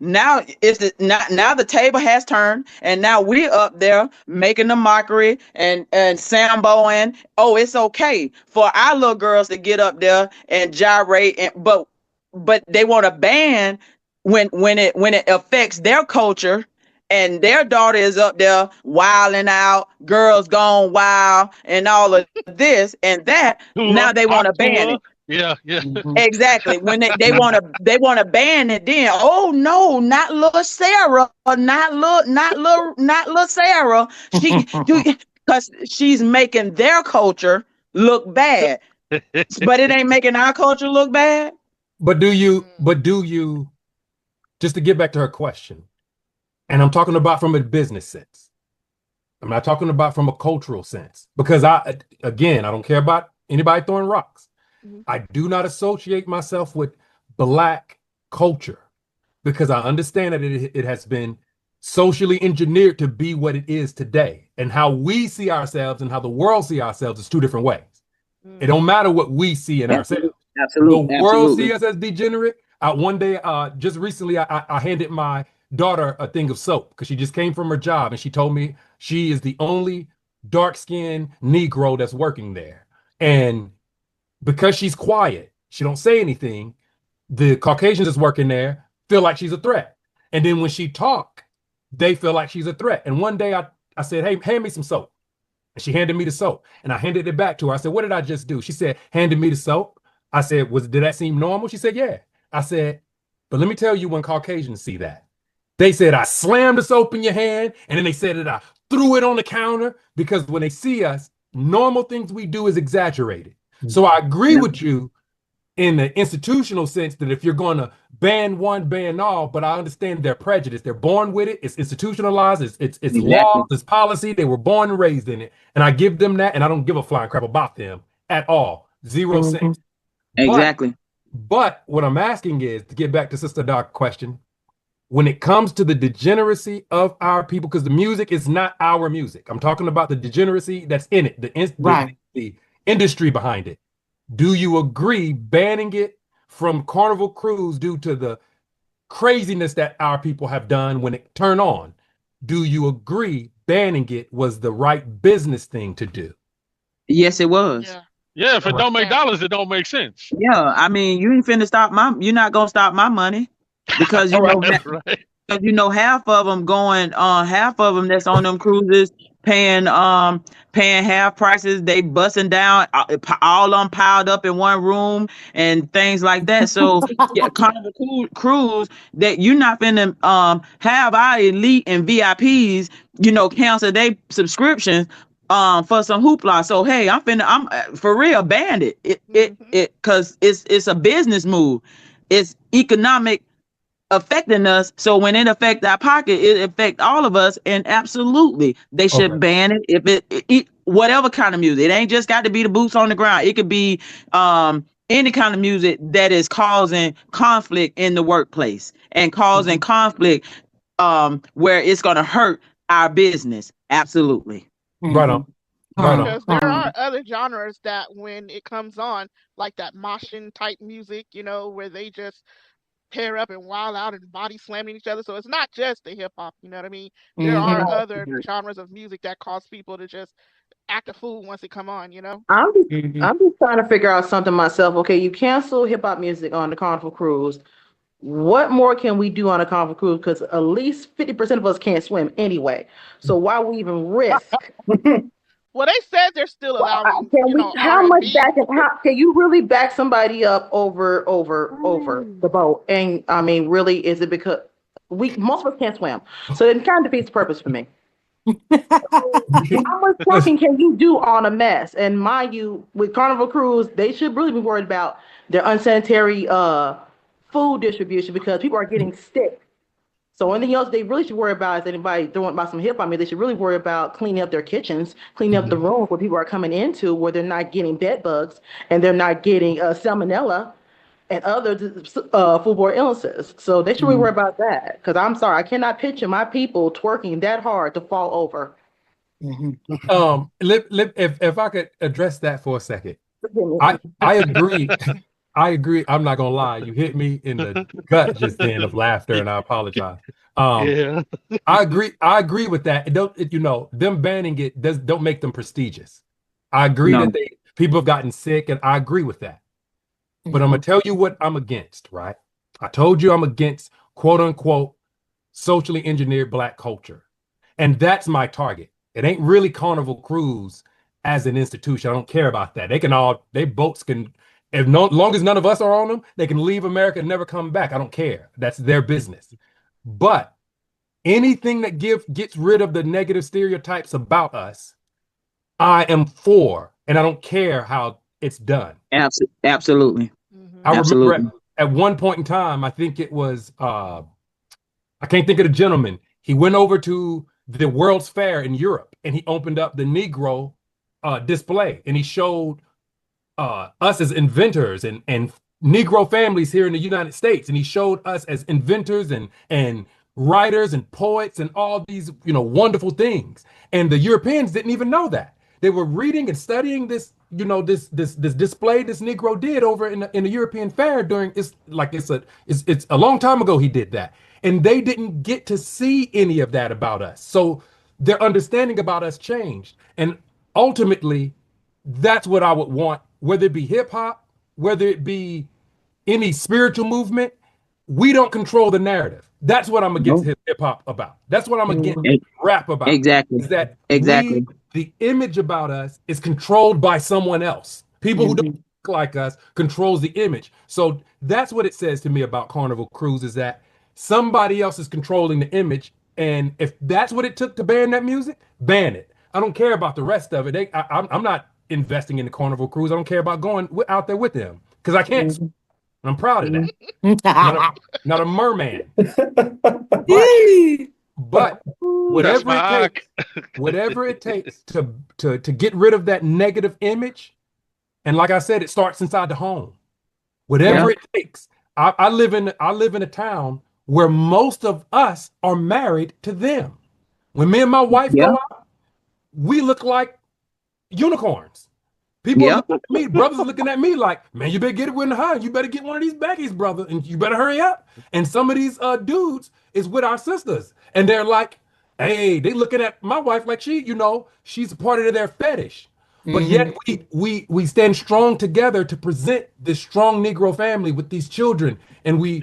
it's now the table has turned, and now we up there making the mockery and samboing. Oh, it's okay for our little girls to get up there and gyrate, but they want to ban when it affects their culture, and their daughter is up there wilding out, girls gone wild, and all of this and that. Now Tula, they want to hot ban it. Tula. Yeah, yeah. Exactly. When they want to ban it, then oh no, not little Sarah, not little Sarah. Because she's making their culture look bad, but it ain't making our culture look bad. But do you, just to get back to her question, and I'm talking about from a business sense. I'm not talking about from a cultural sense, because again, I don't care about anybody throwing rocks. I do not associate myself with Black culture because I understand that it has been socially engineered to be what it is today, and how we see ourselves and how the world see ourselves is two different ways. It don't matter what we see in ourselves. The world see us as degenerate. One day, just recently, I handed my daughter a thing of soap because she just came from her job, and she told me she is the only dark-skinned Negro that's working there. And because she's quiet, she don't say anything, the Caucasians that's working there feel like she's a threat. And then when she talk, they feel like she's a threat. And one day I said, hey, hand me some soap. And she handed me the soap, and I handed it back to her. I said, what did I just do? She said, handed me the soap. I said, did that seem normal? She said, yeah. I said, but let me tell you when Caucasians see that. They said, I slammed the soap in your hand, and then they said that I threw it on the counter, because when they see us, normal things we do is exaggerated. So I agree with you in the institutional sense that if you're going to ban one, ban all, but I understand their prejudice. They're born with it. It's institutionalized. It's exactly. Law, it's policy. They were born and raised in it. And I give them that, and I don't give a flying crap about them at all. 0 cents. Exactly. But what I'm asking is, to get back to Sister Doc's question, when it comes to the degeneracy of our people, because the music is not our music. I'm talking about the degeneracy that's in it, the industry behind it. Do you agree banning it from Carnival Cruise due to the craziness that our people have done when it turned on? Do you agree banning it was the right business thing to do? Yes, it was. Yeah, if it don't make dollars, it don't make sense. Yeah, I mean, you ain't finna stop you're not gonna stop my money, because Right. you know half of them half of them that's on them cruises paying half prices. They busting down, all on piled up in one room and things like that. So yeah, Carnival Cruise, that you're not finna have our elite and VIPs cancel their subscriptions for some hoopla. So hey, I'm for real, banned it because it's a business move. It's economic affecting us. So when it affect our pocket, it affect all of us. And absolutely, they should ban it. If it whatever kind of music, it ain't just got to be the boots on the ground. It could be any kind of music that is causing conflict in the workplace and causing conflict where it's going to hurt our business. Absolutely. Right on. Right on. Because there are other genres that when it comes on, like that moshing type music, where they just pair up and wild out and body slamming each other. So it's not just the hip hop, you know what I mean? There are other genres of music that cause people to just act a fool once it come on, I'm just trying to figure out something myself. Okay, you cancel hip hop music on the Carnival Cruise. What more can we do on a Carnival Cruise? Because at least 50% of us can't swim anyway. So why we even risk? Well, they said they're still allowing, How much R&B. how can you really back somebody up over the boat? And I mean, really, is it because most of us can't swim? So it kind of defeats the purpose for me. How much trucking can you do on a mess? And mind you, with Carnival Cruise, they should really be worried about their unsanitary food distribution, because people are getting sick. So anything else they really should worry about is anybody throwing about some hip hop. I mean, they should really worry about cleaning up their kitchens, cleaning up the rooms where people are coming into, where they're not getting bed bugs and they're not getting salmonella. and other foodborne illnesses. So they should be worried about that. Because I'm sorry, I cannot picture my people twerking that hard to fall over. If I could address that for a second, I agree. I agree. I'm not gonna lie. You hit me in the gut just then of laughter, and I apologize. Yeah. I agree. I agree with that. Them banning it don't make them prestigious. I agree that people have gotten sick, and I agree with that. But I'm gonna tell you what I'm against, right? I told you I'm against quote unquote socially engineered Black culture. And that's my target. It ain't really Carnival Cruise as an institution. I don't care about that. They boats can, long as none of us are on them, they can leave America and never come back. I don't care. That's their business. But anything that gets rid of the negative stereotypes about us, I am for, and I don't care how it's done. Absolutely. I remember at one point in time, I think it was I can't think of the gentleman. He went over to the World's Fair in Europe and he opened up the Negro display, and he showed us as inventors and Negro families here in the United States. And he showed us as inventors and writers and poets and all these, wonderful things. And the Europeans didn't even know that. They were reading and studying this, this display this Negro did over in the European fair during it's a long time ago he did that. And they didn't get to see any of that about us. So their understanding about us changed. And ultimately, that's what I would want, whether it be hip hop, whether it be any spiritual movement. We don't control the narrative. That's what I'm against hip hop about. That's what I'm against rap about. Exactly. Is that the image about us is controlled by someone else. People who don't look like us controls the image. So that's what it says to me about Carnival Cruise, is that somebody else is controlling the image. And if that's what it took to ban that music, ban it. I don't care about the rest of it. I'm not investing in the Carnival Cruise. I don't care about going out there with them because I can't. And I'm proud of that. Not a merman. But whatever it takes to get rid of that negative image, and like I said, it starts inside the home. Whatever it takes. I live in a town where most of us are married to them. When me and my wife go out, we look like unicorns. People are looking at me, brothers are looking at me like, man, you better get it in the house. You better get one of these baggies, brother, and you better hurry up. And some of these dudes is with our sisters, and they're like, hey, they looking at my wife like she's a part of their fetish. But yet we stand strong together to present this strong Negro family with these children, and we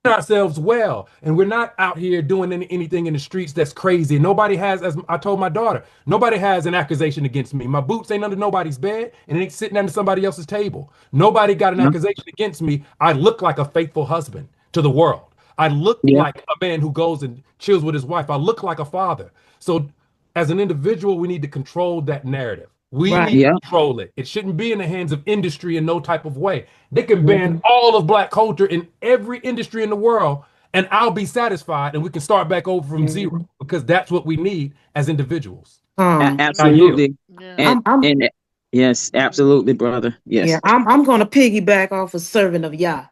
ourselves well, and we're not out here doing anything in the streets that's crazy. Nobody has, as I told my daughter, nobody has an accusation against me. My boots ain't under nobody's bed, and it ain't sitting under somebody else's table. Nobody got an accusation against me. I look like a faithful husband to the world. I look like a man who goes and chills with his wife. I look like a father. So as an individual, we need to control that narrative. We need to control it. It shouldn't be in the hands of industry in no type of way. They can ban all of Black culture in every industry in the world, and I'll be satisfied, and we can start back over from zero, because that's what we need as individuals. Absolutely. And yes, absolutely, brother. Yes. Yeah, I'm gonna piggyback off a servant of Yah.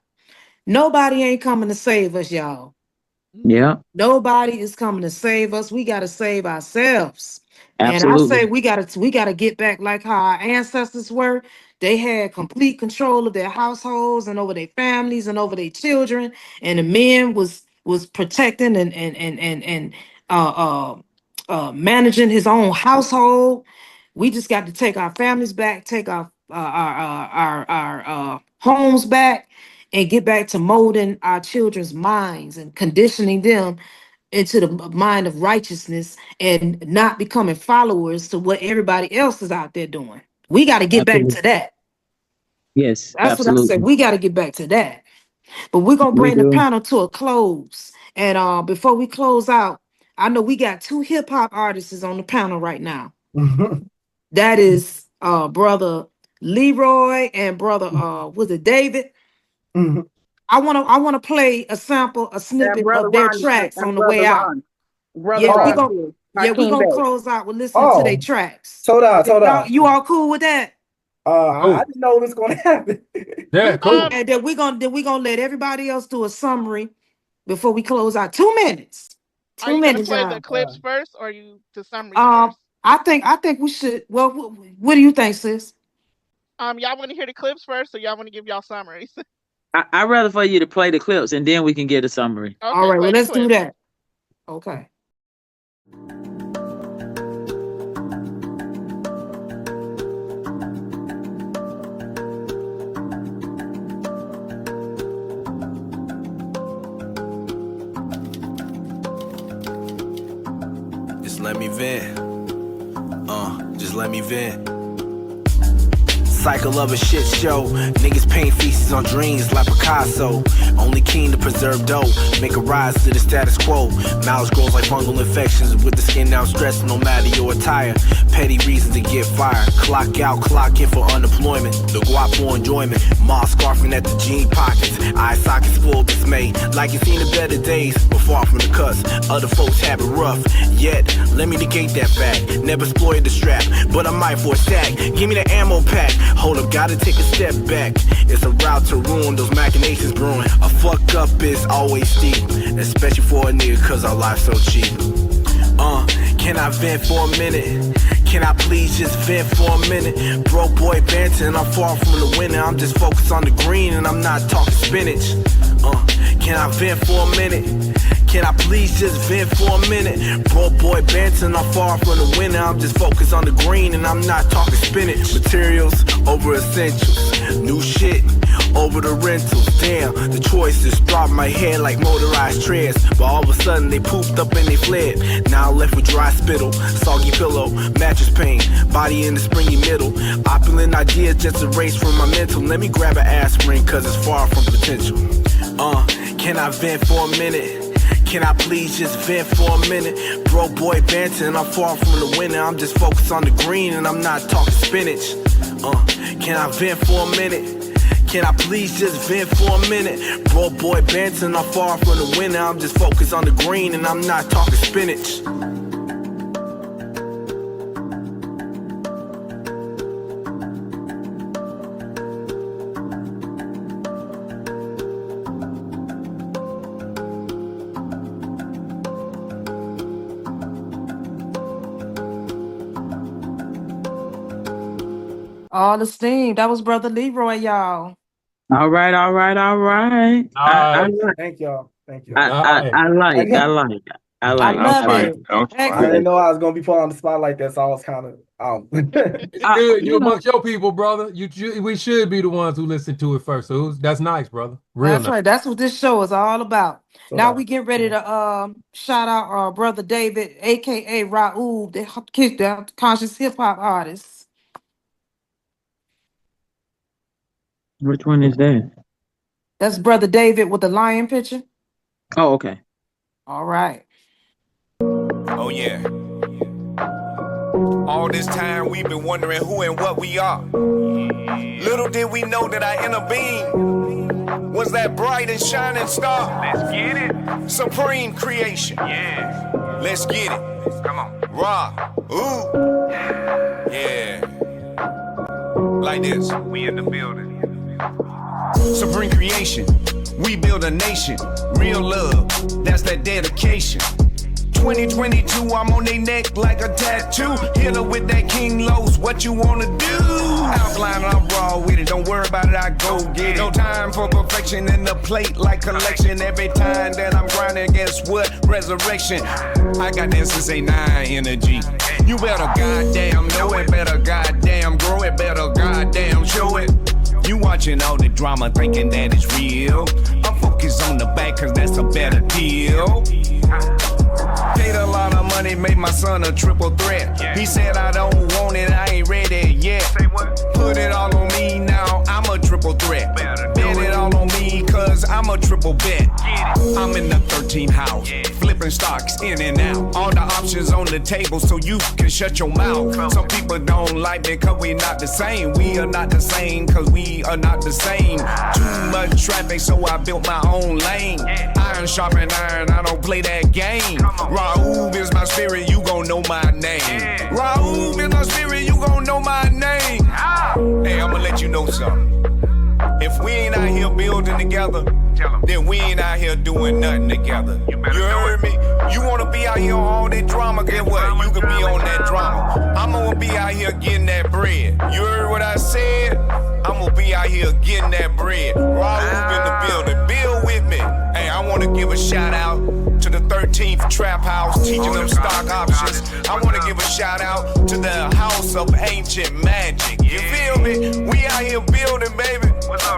Nobody ain't coming to save us, y'all. Yeah. Nobody is coming to save us. We got to save ourselves. Absolutely. And I say we gotta get back like how our ancestors were. They had complete control of their households and over their families and over their children. And the men was protecting and managing his own household. We just got to take our families back, take our homes back, and get back to molding our children's minds and conditioning them into the mind of righteousness and not becoming followers to what everybody else is out there doing. We got to get back to that. Yes, that's what I said. We got to get back to that. But we're gonna bring the panel to a close. And before we close out, I know we got two hip hop artists on the panel right now. That is brother Leroy and brother was it David? I wanna play a sample, a snippet of their tracks on the way out. We're gonna close out with listening to their tracks. Hold on. You all cool with that? I didn't know it was gonna happen. Yeah, cool. And then we're gonna let everybody else do a summary before we close out. 2 minutes. Are 2 you gonna minutes, play y'all. the clips first, or you the summaries first? I think we should. Well, what do you think, sis? Y'all want to hear the clips first, or y'all want to give y'all summaries? I'd rather for you to play the clips and then we can get a summary. Okay, All right, well, play the let's do clips. that. Okay. Just let me vent. Just let me vent. Cycle of a shit show. Niggas paint feces on dreams like Picasso. Only keen to preserve dough. Make a rise to the status quo. Mouths grows like fungal infections with the skin down stressed no matter your attire. Petty reasons to get fired. Clock out, clock in for unemployment. The guap for enjoyment. Moss scarfing at the jean pockets. Eye sockets full of dismay. Like you seen the better days, but far from the cuss. Other folks have it rough. Yet, let me negate that fact. Never exploited the strap, but I might for a stack. Give me the ammo pack. Hold up, gotta take a step back. It's a route to ruin, those machinations brewing. A fuck up is always steep, especially for a nigga cause our life's so cheap. Can I vent for a minute? Can I please just vent for a minute? Broke boy banting, I'm far from the winner. I'm just focused on the green and I'm not talking spinach. Can I vent for a minute? Can I please just vent for a minute? Broke boy banting, I'm far from the winner. I'm just focused on the green and I'm not talking spinach. Materials over essentials. New shit over the rentals. Damn, the choices dropped my head like motorized treads. But all of a sudden they pooped up and they fled. Now I'm left with dry spittle, soggy pillow, mattress pain, body in the springy middle. Opulent ideas just erased from my mental. Let me grab an aspirin cause it's far from potential. Can I vent for a minute? Can I please just vent for a minute? Broke boy banting, I'm far from the winner. I'm just focused on the green and I'm not talking spinach. Can I vent for a minute? Can I please just vent for a minute? Broke boy banting, I'm far from the winner. I'm just focused on the green and I'm not talking spinach. All the steam. That was Brother Leroy, y'all. All right. I Thank y'all. Thank you. I like. I love it. I didn't know I was gonna be put on the spot like that, so I was kind of It's good. You amongst your people, brother. We should be the ones who listen to it first. So that's nice, brother. Real That's nice. right. That's what this show is all about. So Now we get ready to shout out our brother David, aka Raoub, the conscious hip hop artist. Which one is that? That's Brother David with the lion picture. Oh, okay. All right. Oh yeah. All this time we've been wondering who and what we are. Little did we know that our inner being was that bright and shining star. Let's get it. Supreme creation. Yeah. Let's get it. Come on. Raw. Ooh. Yeah. Like this. We in the building. Supreme creation. We build a nation. Real love. That's that dedication. 2022, I'm on they neck like a tattoo. Hit her with that King Los, what you wanna do? Outline, I'm raw with it, don't worry about it, I go get it. No time for perfection in the plate like collection. Every time that I'm grinding, guess what? Resurrection. I got that SSA9 energy. You better goddamn know it, better goddamn grow it, better goddamn show it. You watching all the drama thinking that it's real. I'm focused on the back cause that's a better deal. Paid a lot of money, made my son a triple threat. He said I don't want it, I ain't ready yet. Put it all on me now, I'm a triple threat. Bet it all on me cause I'm a triple bet. I'm in the 13th house, flipping stocks in and out. All the options on the table so you can shut your mouth. Some people don't like me cause we not the same. We are not the same cause we are not the same. Too much traffic so I built my own lane. Iron sharpen iron, I don't play that game. Raoub is my spirit, you gon' know my name. Raoub is my spirit, you gon' know my name. Hey, I'ma let you know something. If we ain't out here building together, then we ain't out here doing nothing together. You heard me? You wanna be out here on all that drama, get what? You can be on that drama. I'm gonna be out here getting that bread. You heard what I said? I'm gonna be out here getting that bread. Raul in the building. Build with me. Hey, I wanna give a shout out to the 13th Trap House, teaching them stock options. I wanna give a shout out to the House of Ancient Magic. You feel me? We out here building, baby.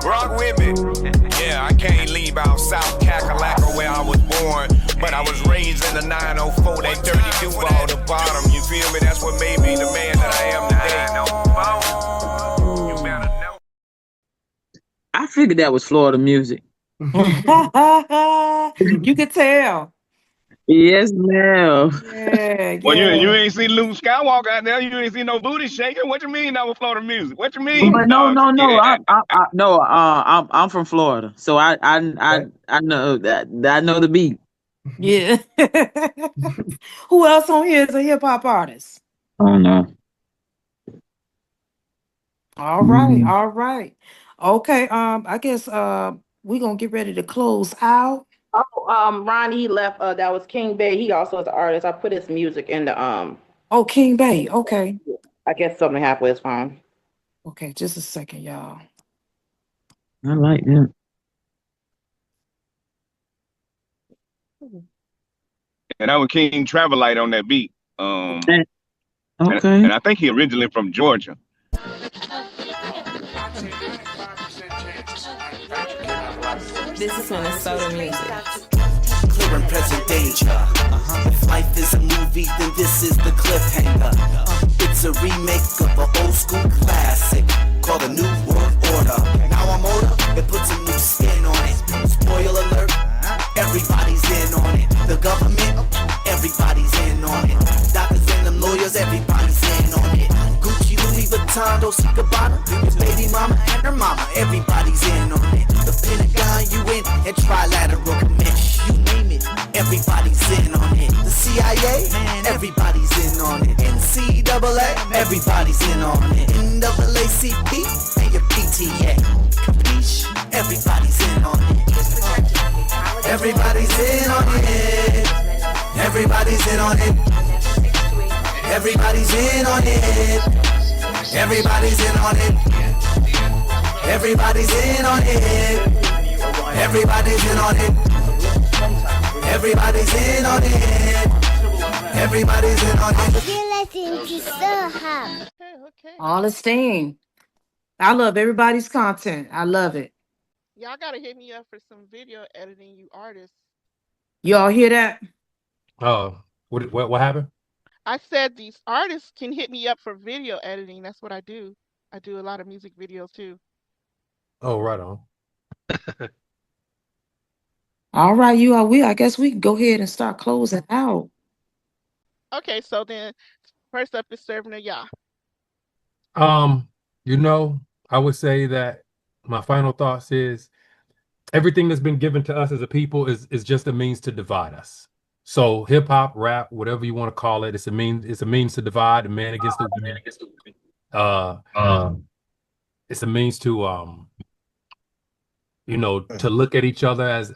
Rock with me. Yeah, I can't leave out South Kakalaka where I was born, but I was raised in the 904, that dirty Duval, the bottom. You feel me? That's what made me the man that I am today. You better know. I figured that was Florida music. You could tell. Yes, ma'am. Yeah, Well, you yeah. ain't see Luke Skywalker out there. You ain't see no booty shaking. What you mean that was Florida music? What you mean? But no. I'm from Florida, so I know that I know the beat. Yeah. Who else on here is a hip hop artist? Oh no. All right, all right. Okay, I guess we're gonna get ready to close out. Oh, Ronnie, he left. That was King Bay. He also is an artist. I put his music in the Oh, King Bay. Okay. I guess something happened with his phone. Okay, just a second, y'all. I like that. And that was King Travelite on that beat. Okay. And I think he originally from Georgia. This is Minnesota music. Clear and present danger. If life is a movie, then this is the cliffhanger. It's a remake of an old school classic called A New World Order. Now I'm older, it puts a new spin on it. Spoiler alert, everybody's in on it. The government, everybody's in on it. Doctors and them lawyers, everybody's in on it. Gucci, Louis Vuitton, Dolce Gabbana, his baby mama and her mama, everybody's in on it. The Pentagon, UN, and Trilateral Commission, you name it, everybody's in on it. The CIA, everybody's in on it. NCAA, everybody's in on it. NAACP, and your PTA, capiche? Everybody's in on it. Everybody's in on it. Everybody's in on it. Everybody's in on it. Everybody's in on it. Everybody's in on it. Everybody's in on it. Everybody's in on it. Everybody's in on it. You're listening to Soul Hub. All the steam. I love everybody's content. I love it. Y'all gotta hit me up for some video editing, you artists. Y'all hear that? What happened? I said these artists can hit me up for video editing. That's what I do. I do a lot of music videos too. Oh, right on. All right, you all. I guess we can go ahead and start closing out. Okay, so then first up is serving a y'all. I would say that my final thoughts is everything that's been given to us as a people is just a means to divide us. So hip hop, rap, whatever you want to call it, it's a means to divide the man against the woman. It's a means to to look at each other as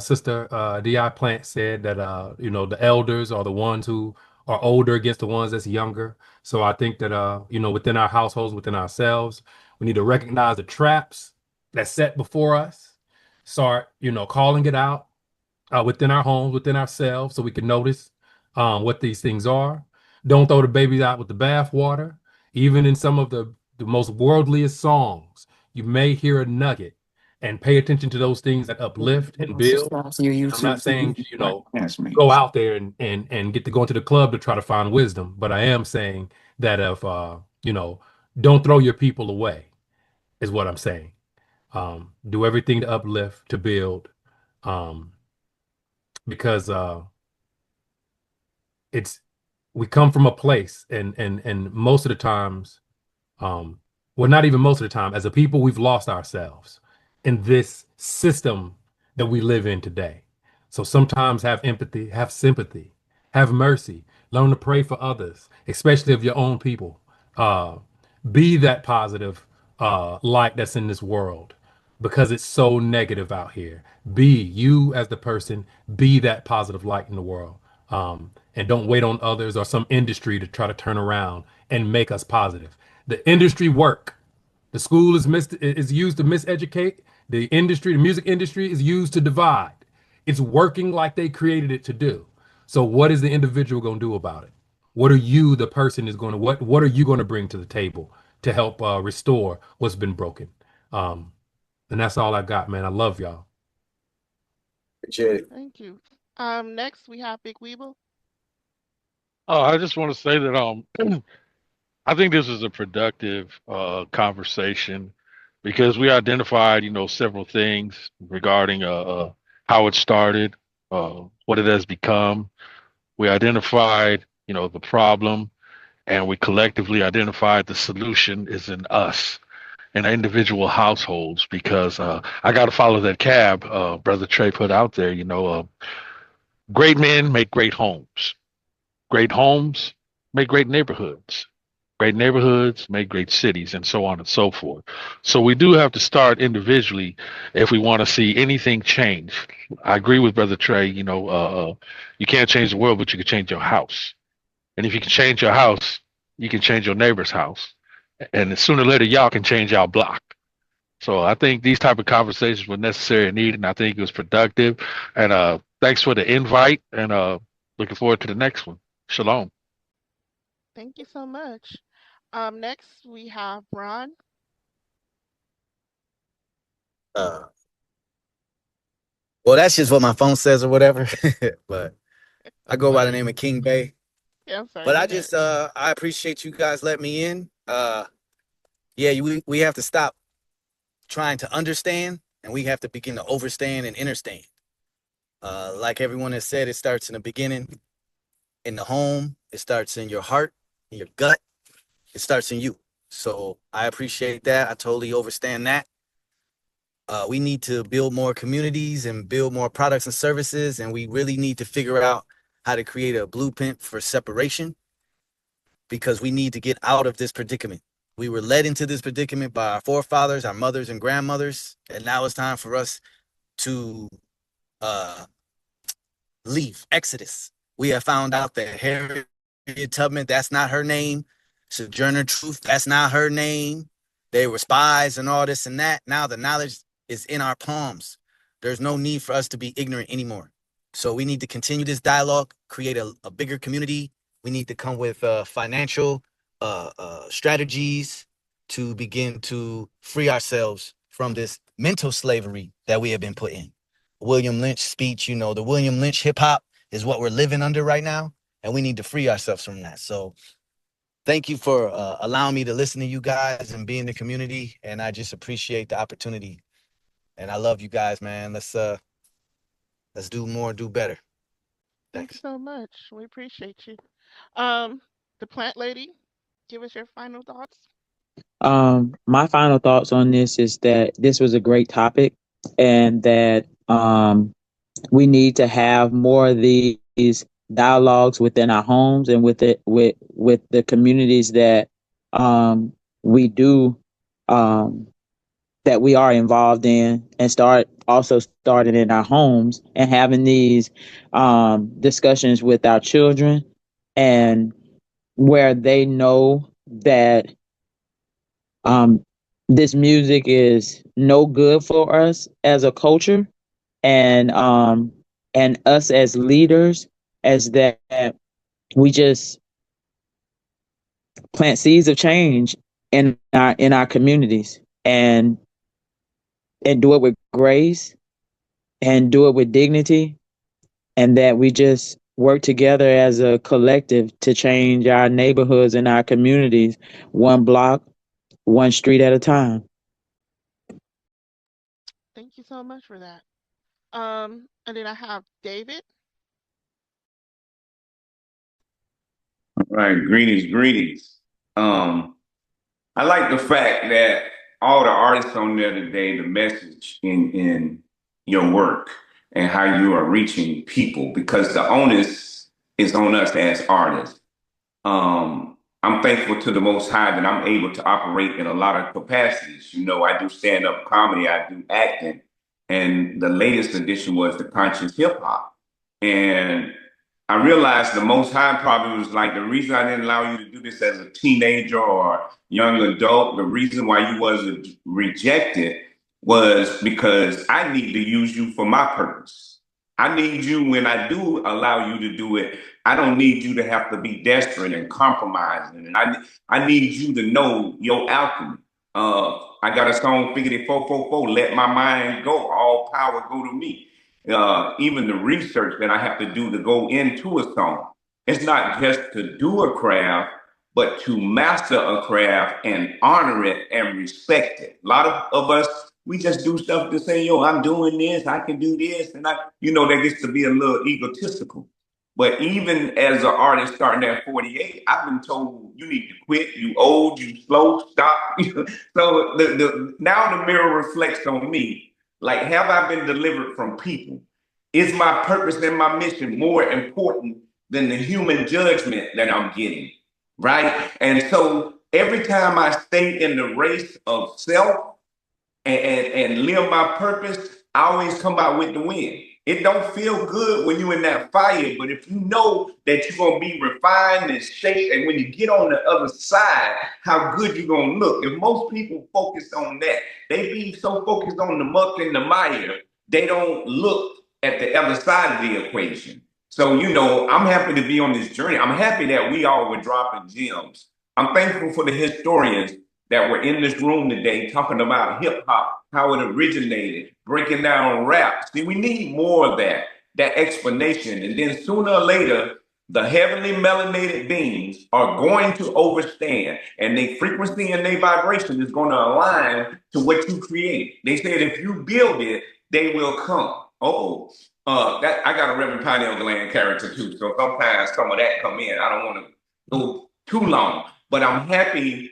Sister D.I. Plant said that the elders are the ones who are older against the ones that's younger. So I think that within our households, within ourselves, we need to recognize the traps that's set before us, start calling it out within our homes, within ourselves, so we can notice what these things are. Don't throw the baby out with the bathwater. Even in some of the most worldliest songs, you may hear a nugget, and pay attention to those things that uplift and build. I'm not saying, go out there and get to go into the club to try to find wisdom, but I am saying that if, don't throw your people away is what I'm saying. Do everything to uplift, to build, because we come from a place and most of the times, well, not even most of the time, as a people, we've lost ourselves in this system that we live in today. So sometimes have empathy, have sympathy, have mercy, learn to pray for others, especially of your own people. Be that positive light that's in this world because it's so negative out here. Be you as the person, be that positive light in the world. And don't wait on others or some industry to try to turn around and make us positive. The industry work. The school is used to miseducate. The industry, the music industry, is used to divide. It's working like they created it to do. So what is the individual going to do about it? What are you, the person, is going to what are you going to bring to the table to help restore what's been broken? And that's all I got, man. I love y'all. Appreciate it. Thank you. Next we have Big Weeble. Oh, I just want to say that I think this is a productive conversation because we identified, several things regarding how it started, what it has become. We identified, the problem, and we collectively identified the solution is in us in individual households. Because I got to follow that cab Brother Trey put out there. Great men make great homes. Great homes make great neighborhoods. Great neighborhoods make great cities, and so on and so forth. So we do have to start individually if we want to see anything change. I agree with Brother Trey. You can't change the world, but you can change your house. And if you can change your house, you can change your neighbor's house. And sooner or later, y'all can change y'all block. So I think these type of conversations were necessary and needed, and I think it was productive. And thanks for the invite, and looking forward to the next one. Shalom. Thank you so much. Next we have Ron. Uh, well, that's just what my phone says or whatever. But I go by the name of King Bay. Yeah, I'm sorry. But I just I appreciate you guys letting me in. Yeah, we have to stop trying to understand, and we have to begin to overstand and understand. Like everyone has said, it starts in the beginning, in the home. It starts in your heart, in your gut. It starts in you. So I appreciate that. I totally understand that. We need to build more communities and build more products and services, and we really need to figure out how to create a blueprint for separation, because we need to get out of this predicament. We were led into this predicament by our forefathers, our mothers and grandmothers, and now it's time for us to leave. Exodus. We have found out that Harriet Tubman, that's not her name. Sojourner Truth, that's not her name. They were spies and all this and that. Now the knowledge is in our palms. There's no need for us to be ignorant anymore. So we need to continue this dialogue, create a bigger community. We need to come with financial strategies to begin to free ourselves from this mental slavery that we have been put in. William Lynch speech, the William Lynch hip hop is what we're living under right now, and we need to free ourselves from that. So thank you for allowing me to listen to you guys and be in the community, and I just appreciate the opportunity. And I love you guys, man. Let's do more, do better. Thanks so much. We appreciate you. The plant lady, give us your final thoughts. My final thoughts on this is that this was a great topic, and that we need to have more of these dialogues within our homes and with the communities that we do that we are involved in, and starting in our homes and having these discussions with our children, and where they know that this music is no good for us as a culture, and us as leaders, as that we just plant seeds of change in our communities, and do it with grace and do it with dignity, and that we just work together as a collective to change our neighborhoods and our communities, one block, one street at a time. Thank you so much for that. And then I have David. All right, greetings. I like the fact that all the artists on there today, the message in your work and how you are reaching people, because the onus is on us as artists. I'm thankful to the Most High that I'm able to operate in a lot of capacities. I do stand up comedy, I do acting, and the latest addition was the conscious hip hop. And I realized the Most High probably was like, the reason I didn't allow you to do this as a teenager or young adult, the reason why you wasn't rejected was because I need to use you for my purpose. I need you when I do allow you to do it. I don't need you to have to be desperate and compromising. And I need you to know your alchemy. I got a song, Figgity 444, let my mind go, all power go to me. Even the research that I have to do to go into a song. It's not just to do a craft, but to master a craft and honor it and respect it. A lot of us, we just do stuff to say, yo, I'm doing this, I can do this. And that gets to be a little egotistical. But even as an artist starting at 48, I've been told you need to quit, you old, you slow, stop. So now the mirror reflects on me. Like, have I been delivered from people? Is my purpose and my mission more important than the human judgment that I'm getting? Right? And so every time I stay in the race of self and live my purpose, I always come out with the win. It don't feel good when you're in that fire, but if you know that you're gonna be refined and shaped, and when you get on the other side, how good you're gonna look. If most people focus on that, they be so focused on the muck and the mire, they don't look at the other side of the equation. So, I'm happy to be on this journey. I'm happy that we all were dropping gems. I'm thankful for the historians that were in this room today talking about hip hop, how it originated, breaking down rap. See, we need more of that explanation. And then sooner or later, the heavenly melanated beings are going to overstand, and their frequency and their vibration is going to align to what you create. They said if you build it, they will come. That I got a Reverend Pineal Gland character too, so sometimes some of that come in. I don't want to go too long, but I'm happy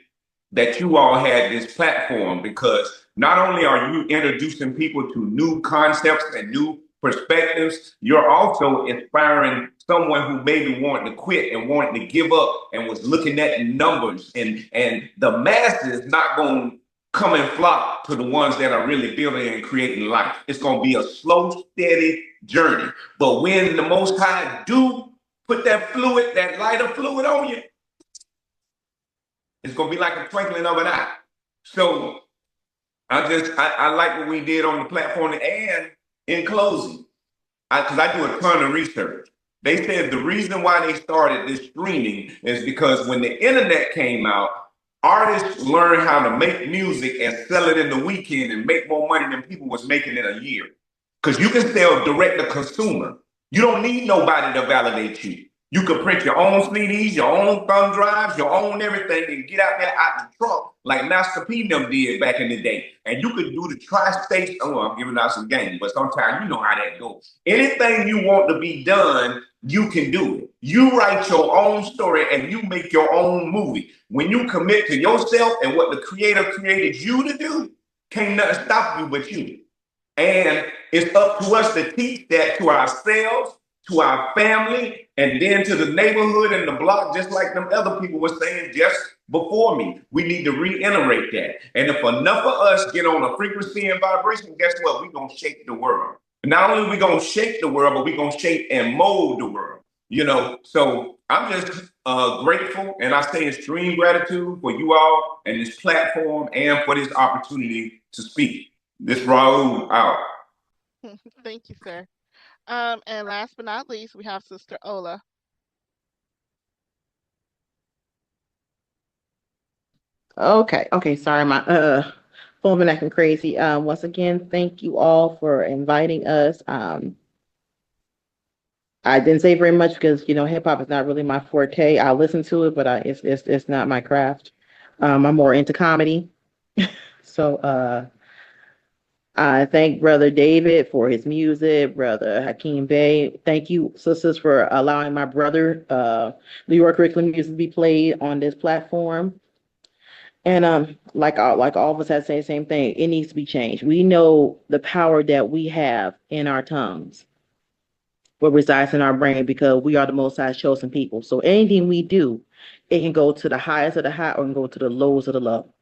that you all had this platform, because not only are you introducing people to new concepts and new perspectives, you're also inspiring someone who maybe wanted to quit and wanted to give up and was looking at the numbers, and the masses not going to come and flock to the ones that are really building and creating life. It's going to be a slow, steady journey. But when the Most High do put that lighter fluid on you, it's gonna be like a twinkling of an eye. So I like what we did on the platform. And in closing, because I do a ton of research, they said the reason why they started this streaming is because when the internet came out, artists learned how to make music and sell it in the weekend and make more money than people was making in a year. Because you can sell direct to consumer. You don't need nobody to validate you. You can print your own CDs, your own thumb drives, your own everything, and get out there out the trunk like Master P them did back in the day. And you could do the tri-state. Oh, I'm giving out some games, but sometimes you know how that goes. Anything you want to be done, you can do it. You write your own story and you make your own movie. When you commit to yourself and what the creator created you to do, can't nothing stop you but you. And it's up to us to teach that to ourselves, to our family, and then to the neighborhood and the block, just like them other people were saying just before me. We need to reiterate that. And if enough of us get on a frequency and vibration, guess what? We're going to shake the world. Not only are we going to shake the world, but we're going to shape and mold the world. So I'm just grateful, and I say extreme gratitude for you all and this platform and for this opportunity to speak. This Raul out. Thank you, sir. And last but not least, we have Sister Ola. Okay. Sorry, my phone been acting crazy. Once again, thank you all for inviting us. I didn't say very much because hip hop is not really my forte. I listen to it, but it's not my craft. I'm more into comedy. So I thank Brother David for his music, Brother Hakeem Bey. Thank you, sisters, for allowing my brother New York curriculum music to be played on this platform. And like all of us have said the same thing, it needs to be changed. We know the power that we have in our tongues, what resides in our brain, because we are the Most High chosen people. So anything we do It can go to the highest of the high or it can go to the lows of the low.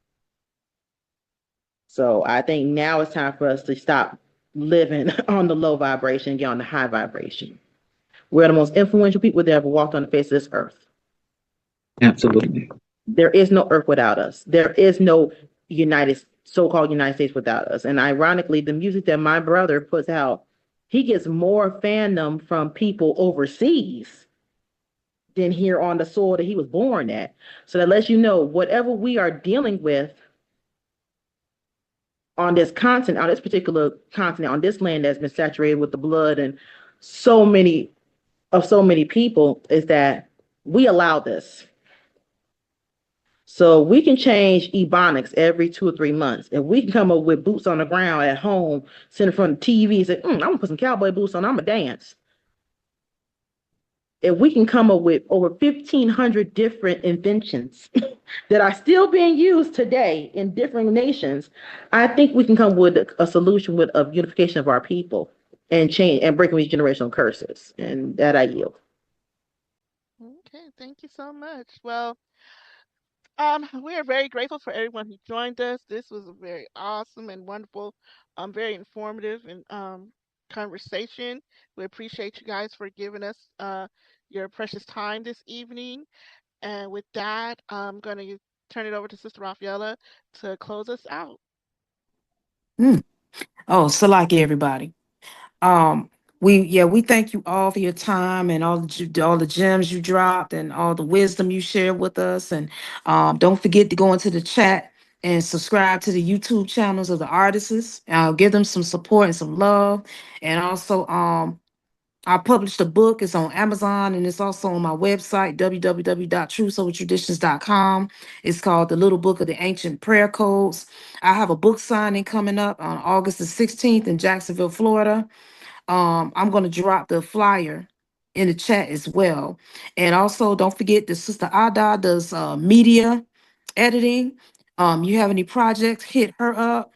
So I think now it's time for us to stop living on the low vibration and get on the high vibration. We're the most influential people that ever walked on the face of this earth. Absolutely. There is no earth without us. There is no so-called United States without us. And ironically, the music that my brother puts out, he gets more fandom from people overseas than here on the soil that he was born at. So that lets you know whatever we are dealing with on this continent, on this particular continent, on this land that's been saturated with the blood and so many people, is that we allow this. So we can change ebonics every 2 or 3 months. If we can come up with boots on the ground at home, sit in front of the TV and say, I'm gonna put some cowboy boots on, I'm gonna dance. If we can come up with over 1,500 different inventions that are still being used today in different nations, I think we can come with a solution of unification of our people and change and breaking these generational curses. And that I yield. Okay, thank you so much. Well, we are very grateful for everyone who joined us. This was a very awesome and wonderful, very informative and conversation. We appreciate you guys for giving us your precious time this evening. And with that, I'm going to turn it over to Sister Rafaela to close us out. Oh, Salaki, everybody. We thank you all for your time and all the gems you dropped and all the wisdom you shared with us. And don't forget to go into the chat and subscribe to the YouTube channels of the artists. Give them some support and some love. And also, I published a book. It's on Amazon and it's also on my website, www.truesoultraditions.com. It's called The Little Book of the Ancient Prayer Codes. I have a book signing coming up on August the 16th in Jacksonville, Florida. I'm going to drop the flyer in the chat as well. And also, don't forget that Sister Ada does media editing. You have any projects, hit her up.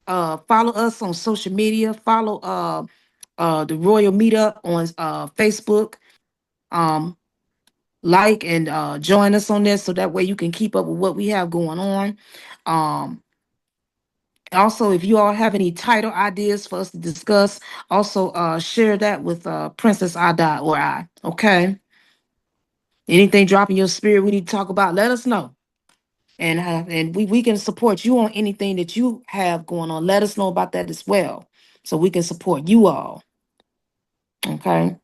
Follow us on social media. Follow the Royal Meetup on Facebook. Like and join us on this so that way you can keep up with what we have going on. Also, if you all have any title ideas for us to discuss, also share that with Princess Ada or I. Okay. Anything dropping your spirit we need to talk about, let us know. And we can support you on anything that you have going on. Let us know about that as well, so we can support you all. Okay.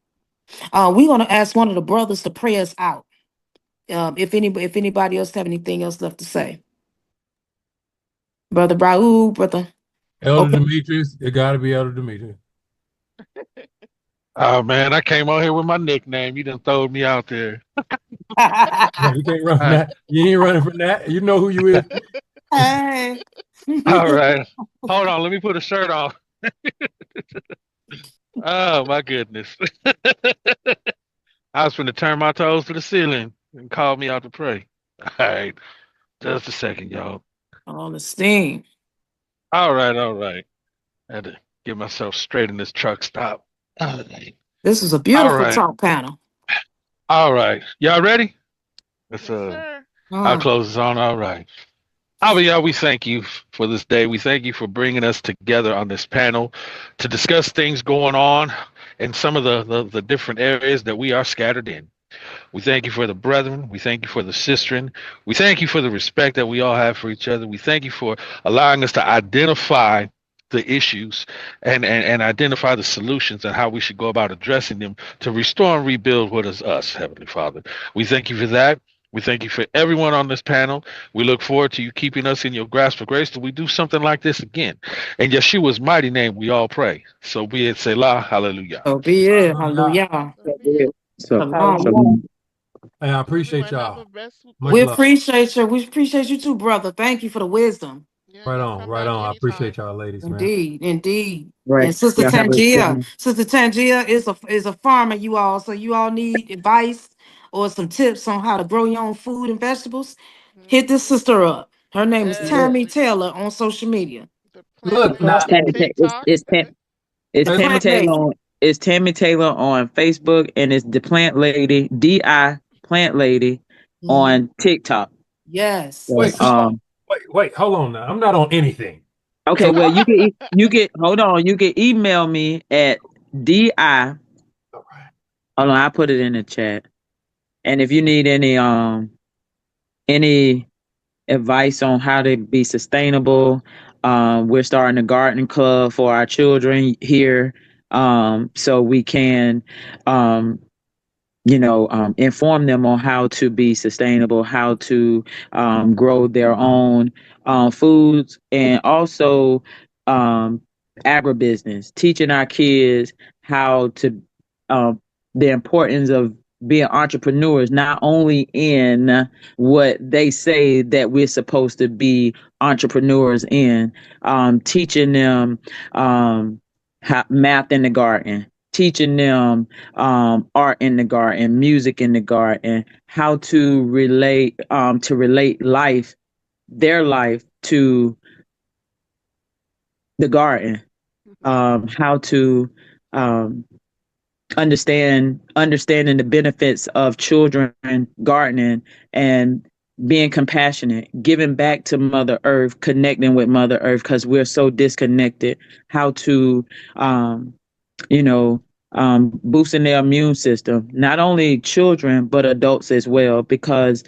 We're gonna ask one of the brothers to pray us out. If anybody else have anything else left to say, Brother Raul, brother. Elder Demetrius, it got to be Elder Demetrius. Oh man, I came out here with my nickname. You done throwed me out there. No, you can't run from that. You ain't running from that. You know who you is. Hey. All right. Hold on. Let me put a shirt on. Oh my goodness. I was finna turn my toes to the ceiling and call me out to pray. All right. Just a second, y'all. On the steam. All right. All right. I had to get myself straight in this truck stop. All right. This is a beautiful talk panel. All right. Y'all ready? Let's sir. I'll close this on. All right. Abba, we thank you for this day. We thank you for bringing us together on this panel to discuss things going on in some of the different areas that we are scattered in. We thank you for the brethren. We thank you for the sistering. We thank you for the respect that we all have for each other. We thank you for allowing us to identify the issues and identify the solutions and how we should go about addressing them to restore and rebuild what is us, Heavenly Father. We thank you for that. We thank you for everyone on this panel. We look forward to you keeping us in your grasp of grace till we do something like this again. In Yeshua's mighty name, we all pray. So be it. Selah. Hallelujah. So be it. Hallelujah. Hey, I appreciate y'all. We appreciate you. We appreciate you too, brother. Thank you for the wisdom. Right on, right on. I appreciate y'all, ladies, man. Indeed. Right. And Sister Tangia is a farmer, you all. So you all need advice or some tips on how to grow your own food and vegetables. Hit this sister up. Her name is Tammy Taylor on social media. Look, it's Tammy Taylor on Tammy Taylor on Facebook, and it's the Plant Lady, DI Plant Lady on TikTok. Yes. So, Wait, wait, hold on now. I'm not on anything. okay, So well you can hold on. You can email me at di. Hold on, I put it in the chat. And if you need any advice on how to be sustainable, we're starting a gardening club for our children here, so we can inform them on how to be sustainable, how to grow their own foods, and also um, agribusiness, teaching our kids how to um, the importance of being entrepreneurs, not only in what they say that we're supposed to be entrepreneurs in, teaching them math in the garden, teaching them art in the garden, music in the garden, how to relate their life to the garden, how to um, understanding the benefits of children gardening and being compassionate, giving back to Mother Earth, connecting with Mother Earth because we're so disconnected. How to um, you know, boosting their immune system, not only children, but adults as well, because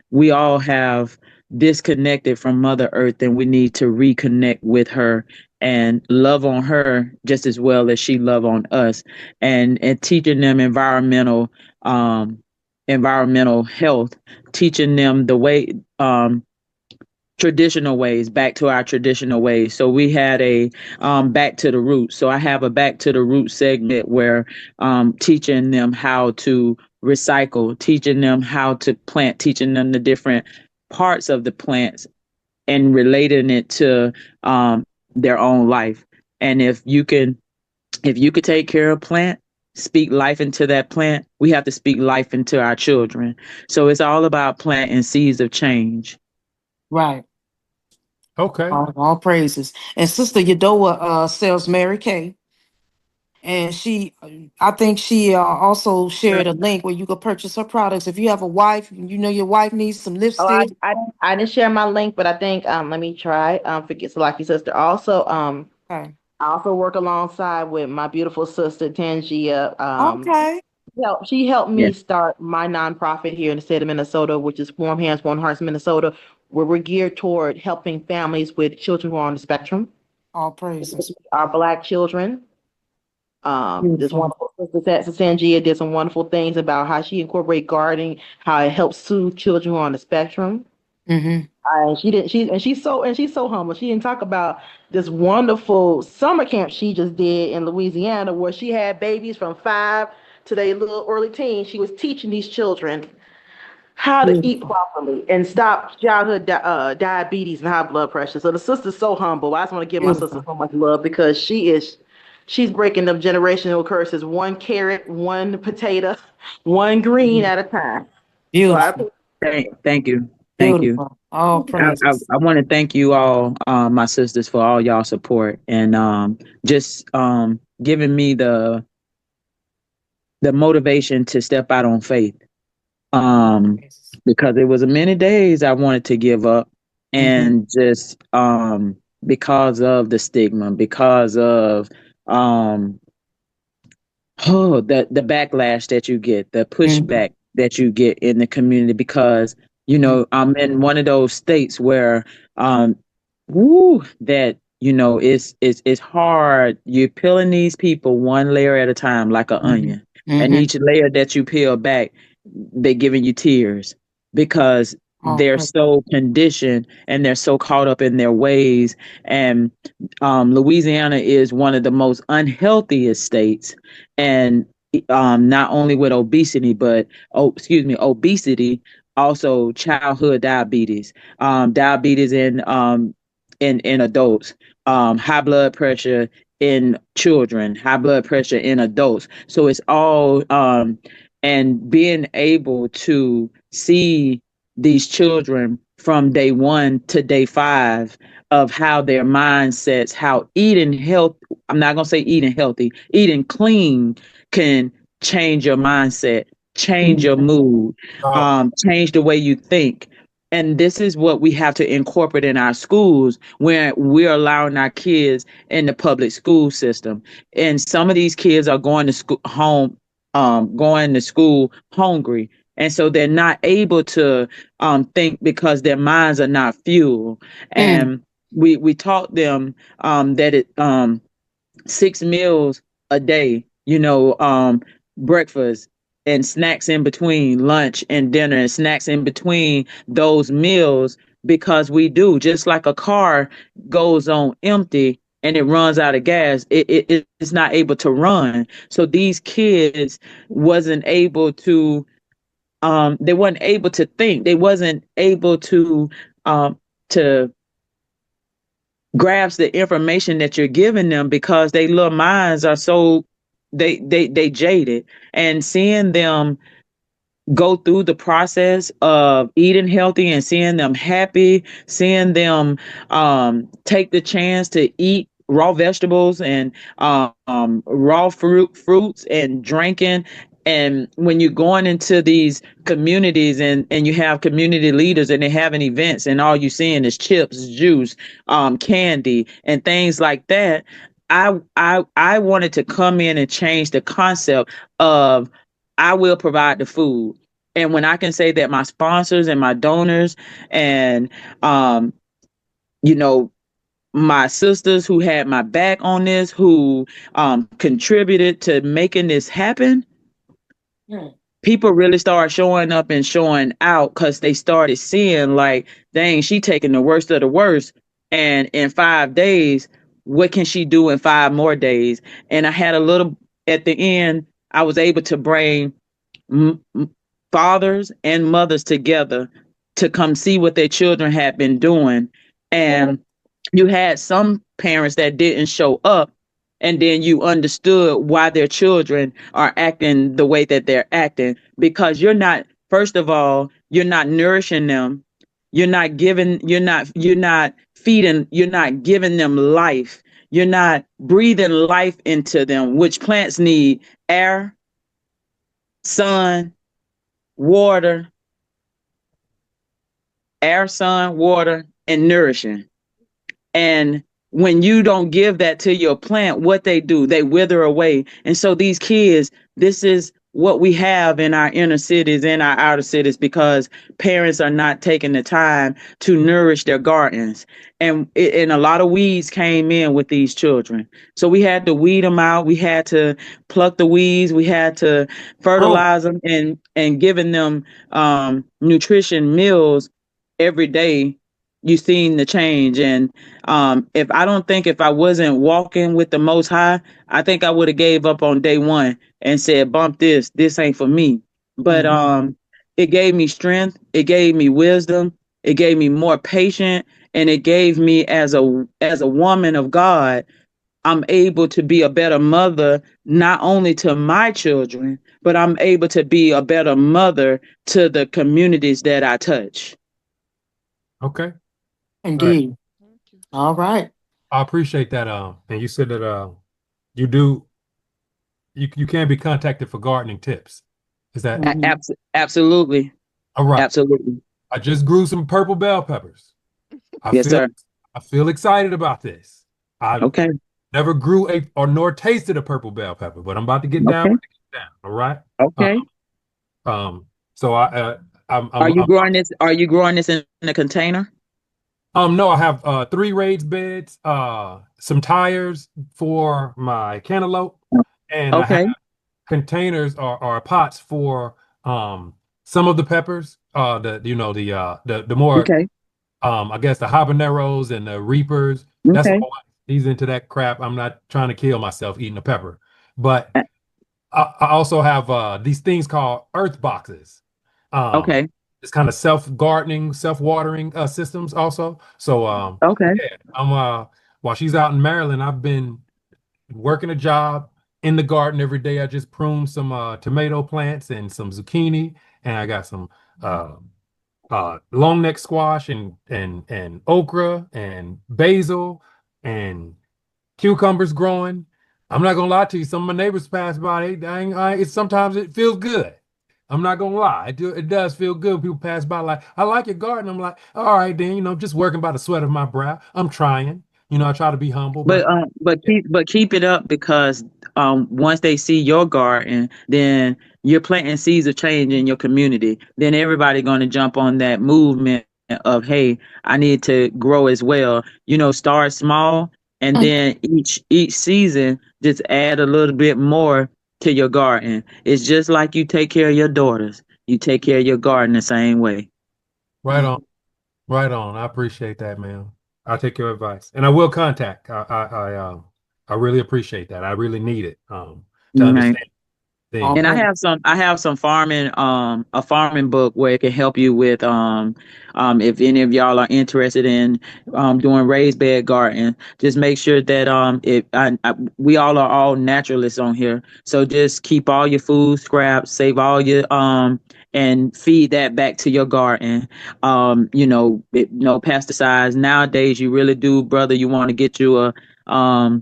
we all have disconnected from Mother Earth and we need to reconnect with her and love on her just as well as she love on us, and teaching them environmental health, teaching them the way traditional ways, back to our traditional ways. So we had a back to the roots. So I have a back to the roots segment where teaching them how to recycle, teaching them how to plant, teaching them the different parts of the plants and relating it to their own life. And if you could take care of a plant, speak life into that plant, we have to speak life into our children. So it's all about planting seeds of change. Right. Okay. All praises. And Sister Yadoa sells Mary Kay. And I think she also shared a link where you could purchase her products. If you have a wife, and you know your wife needs some Oh, lipstick. I didn't share my link, but I think let me try. Forget Salaki sister. Also, Okay. I also work alongside with my beautiful sister Tangia. Okay. She helped Yeah. me start my nonprofit here in the state of Minnesota, which is Warm Hands, Warm Hearts Minnesota, where we're geared toward helping families with children who are on the spectrum. All praises. Our Black children. This Beautiful. wonderful sister Sangia did some wonderful things about how she incorporates gardening, how it helps soothe children who are on the spectrum. Mm-hmm. She's so humble. She didn't talk about this wonderful summer camp she just did in Louisiana, where she had babies from 5 to their little early teens. She was teaching these children how to eat properly and stop childhood diabetes and high blood pressure. So the sister's so humble. I just want to give my sister Beautiful. so much love because she's breaking them generational curses, one carrot, one potato, one green at a time. Beautiful. Thank you. Thank you. Beautiful. All praises. I want to thank you all, my sisters, for all y'all support and just giving me the motivation to step out on faith. Because it was a many days I wanted to give up, and just because of the stigma, because of the backlash that you get, the pushback that you get in the community, because I'm in one of those states where that it's hard. You're peeling these people one layer at a time like an onion, and each layer that you peel back, they're giving you tears because they're so conditioned and they're so caught up in their ways. And Louisiana is one of the most unhealthiest states, and not only with obesity, but obesity, also childhood diabetes, diabetes in adults, high blood pressure in children, high blood pressure in adults. So it's all and being able to see these children from day 1 to day 5 of how their mindsets, how eating health, I'm not going to say eating healthy, eating clean can change your mindset change your mood, change the way you think. And this is what we have to incorporate in our schools where we're allowing our kids in the public school system. And some of these kids are going to school going to school hungry. And so they're not able to think because their minds are not fueled. And we taught them that 6 meals a day, breakfast and snacks in between lunch and dinner and snacks in between those meals, because we do just like a car goes on empty and it runs out of gas, it's not able to run. So these kids wasn't able to they weren't able to think, they wasn't able to grasp the information that you're giving them because their little minds are so they jaded. And seeing them go through the process of eating healthy and seeing them happy, seeing them take the chance to eat raw vegetables and raw fruits and drinking. And when you're going into these communities and you have community leaders and they're having events and all you're seeing is chips, juice, candy, and things like that, I wanted to come in and change the concept of I will provide the food. And when I can say that my sponsors and my donors and you know my sisters who had my back on this, who contributed to making this happen, people really started showing up and showing out because they started seeing like, dang, she taking the worst of the worst. And in 5 days, what can she do in 5 more days? And I had a little, at the end, I was able to bring fathers and mothers together to come see what their children had been doing. And you had some parents that didn't show up, and then you understood why their children are acting the way that they're acting, because you're not, first of all, you're not nourishing them. You're not giving, you're not feeding, you're not giving them life. You're not breathing life into them, which plants need: air, sun, water, sun, water, and nourishing. And when you don't give that to your plant, what they do, they wither away. And so these kids, this is what we have in our inner cities, in our outer cities, because parents are not taking the time to nourish their gardens. And a lot of weeds came in with these children. So we had to weed them out. We had to pluck the weeds. We had to fertilize them and giving them nutrition meals every day. You've seen the change. And if I wasn't walking with the Most High, I think I would have gave up on day one and said, bump this ain't for me. But it gave me strength, it gave me wisdom, it gave me more patience, and it gave me, as a woman of God, I'm able to be a better mother, not only to my children, but I'm able to be a better mother to the communities that I touch. Okay. Indeed. All right. I appreciate that. And you said that you can be contacted for gardening tips. Is that Absolutely? All right. Absolutely. I just grew some purple bell peppers. Sir. I feel excited about this. I never grew nor tasted a purple bell pepper, but I'm about to get down. All right. Okay. So are you growing this? Are you growing this in a container? No, I have 3 raised beds, some tires for my cantaloupe, and I have containers or pots for some of the peppers. The more I guess the habaneros and the reapers. That's my wife. He's into that crap. I'm not trying to kill myself eating a pepper, but I also have these things called earth boxes. It's kind of self-gardening, self-watering systems also. So I'm while she's out in Maryland, I've been working a job in the garden every day. I just pruned some tomato plants and some zucchini, and I got some long neck squash and okra and basil and cucumbers growing. I'm not gonna lie to you. Some of my neighbors pass by. Sometimes it feels good. I'm not gonna lie. It does feel good when people pass by like, I like your garden. I'm like, all right, then, just working by the sweat of my brow. I'm trying. I try to be humble, but yeah. Keep it up because once they see your garden, then you're planting seeds of change in your community. Then everybody going to jump on that movement of, hey, I need to grow as well. Start small, and then each season just add a little bit more to your garden. It's just like you take care of your daughters. You take care of your garden the same way. Right on. Right on. I appreciate that, man. I'll take your advice, and I will contact. I really appreciate that. I really need it to Right. understand things. And I have some farming a farming book where it can help you with if any of y'all are interested in doing raised bed garden. Just make sure that we all naturalists on here, so just keep all your food scraps, save all your and feed that back to your garden. No pesticides. Nowadays you really do, brother, you want to get you a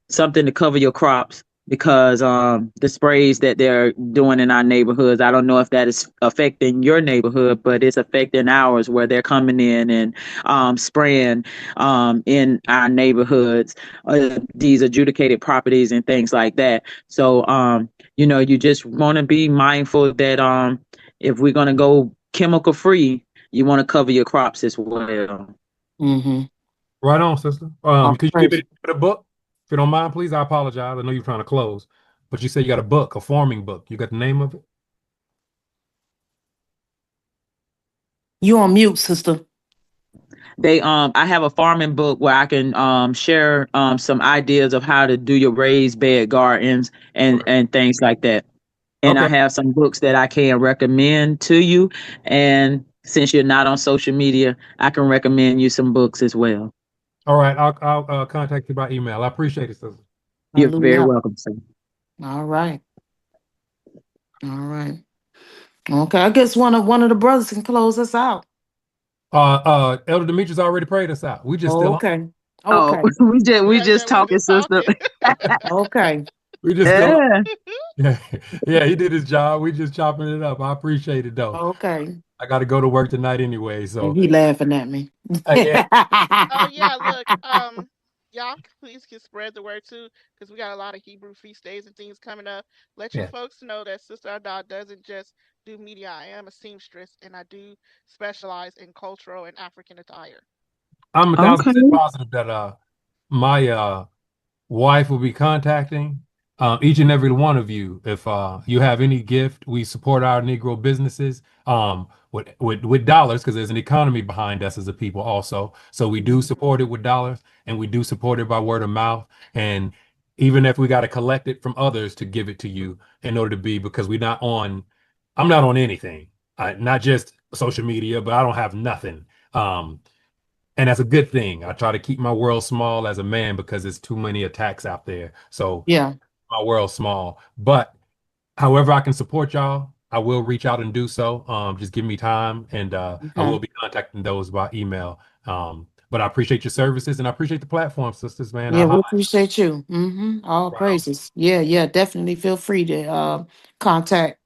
something to cover your crops, because the sprays that they're doing in our neighborhoods, I don't know if that is affecting your neighborhood, but it's affecting ours, where they're coming in and spraying in our neighborhoods, these adjudicated properties and things like that. So you just want to be mindful that if we're going to go chemical free, you want to cover your crops as well. Mm-hmm. Right on, sister. Could you give me the book? If you don't mind, please. I apologize. I know you're trying to close, but you said you got a book, a farming book. You got the name of it? You on mute, sister. I have a farming book where I can share some ideas of how to do your raised bed gardens and things like that. And I have some books that I can recommend to you. And since you're not on social media, I can recommend you some books as well. All right, I'll contact you by email. I appreciate it, sister. You're very welcome, sir. All right. Okay, I guess one of the brothers can close us out. Elder Demetrius already prayed us out. We just still on. Okay. We just talking, sister. Okay. We just still on. Yeah, he did his job. We just chopping it up. I appreciate it though. Okay. I got to go to work tonight anyway, so and he laughing at me. yeah. Oh yeah, look, y'all please can spread the word too, because we got a lot of Hebrew feast days and things coming up. Let your folks know that Sister Adad doesn't just do media. I am a seamstress, and I do specialize in cultural and African attire. I'm 1,000% positive that my wife will be contacting each and every one of you. If you have any gift, we support our Negro businesses with dollars, because there's an economy behind us as a people also. So we do support it with dollars, and we do support it by word of mouth. And even if we got to collect it from others to give it to you in order to be, because I'm not on anything, not just social media, but I don't have nothing. And that's a good thing. I try to keep my world small as a man because there's too many attacks out there. So yeah, my world's small. But however I can support y'all, I will reach out and do so. Just give me time, and I will be contacting those by email. But I appreciate your services, and I appreciate the platform, sisters, man. Yeah, we appreciate you. All praises. Yeah, definitely feel free to contact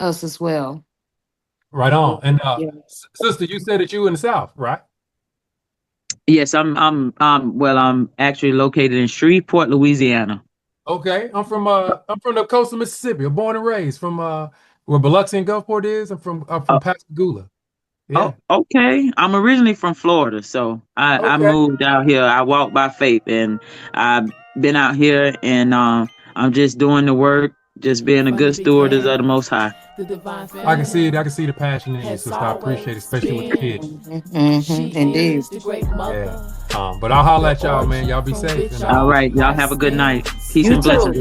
us as well. Right on. And sister, you said that you in the South, right? Yes, I'm actually located in Shreveport, Louisiana. Okay, I'm from the coast of Mississippi. I'm born and raised from where Biloxi and Gulfport is. I'm from Pascagoula. Yeah. Oh, okay. I'm originally from Florida, so I moved out here. I walk by faith, and I've been out here, and I'm just doing the work, just being a good steward of the Most High. I can see it. I can see the passion in you, sister. I appreciate it, especially with the kids. Indeed. Yeah. But I'll holler at y'all, man. Y'all be safe. And, all right. Y'all have a good night. Peace and blessings.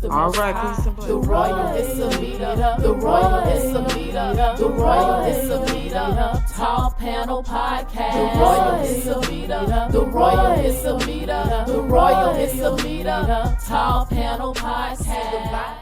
All right. Peace and blessings. The royal is Samita. The royal is Samita. The royal is Samita. Tall panel podcast. The royal is Samita. The royal is Samita. The royal is Samita. Tall panel podcast.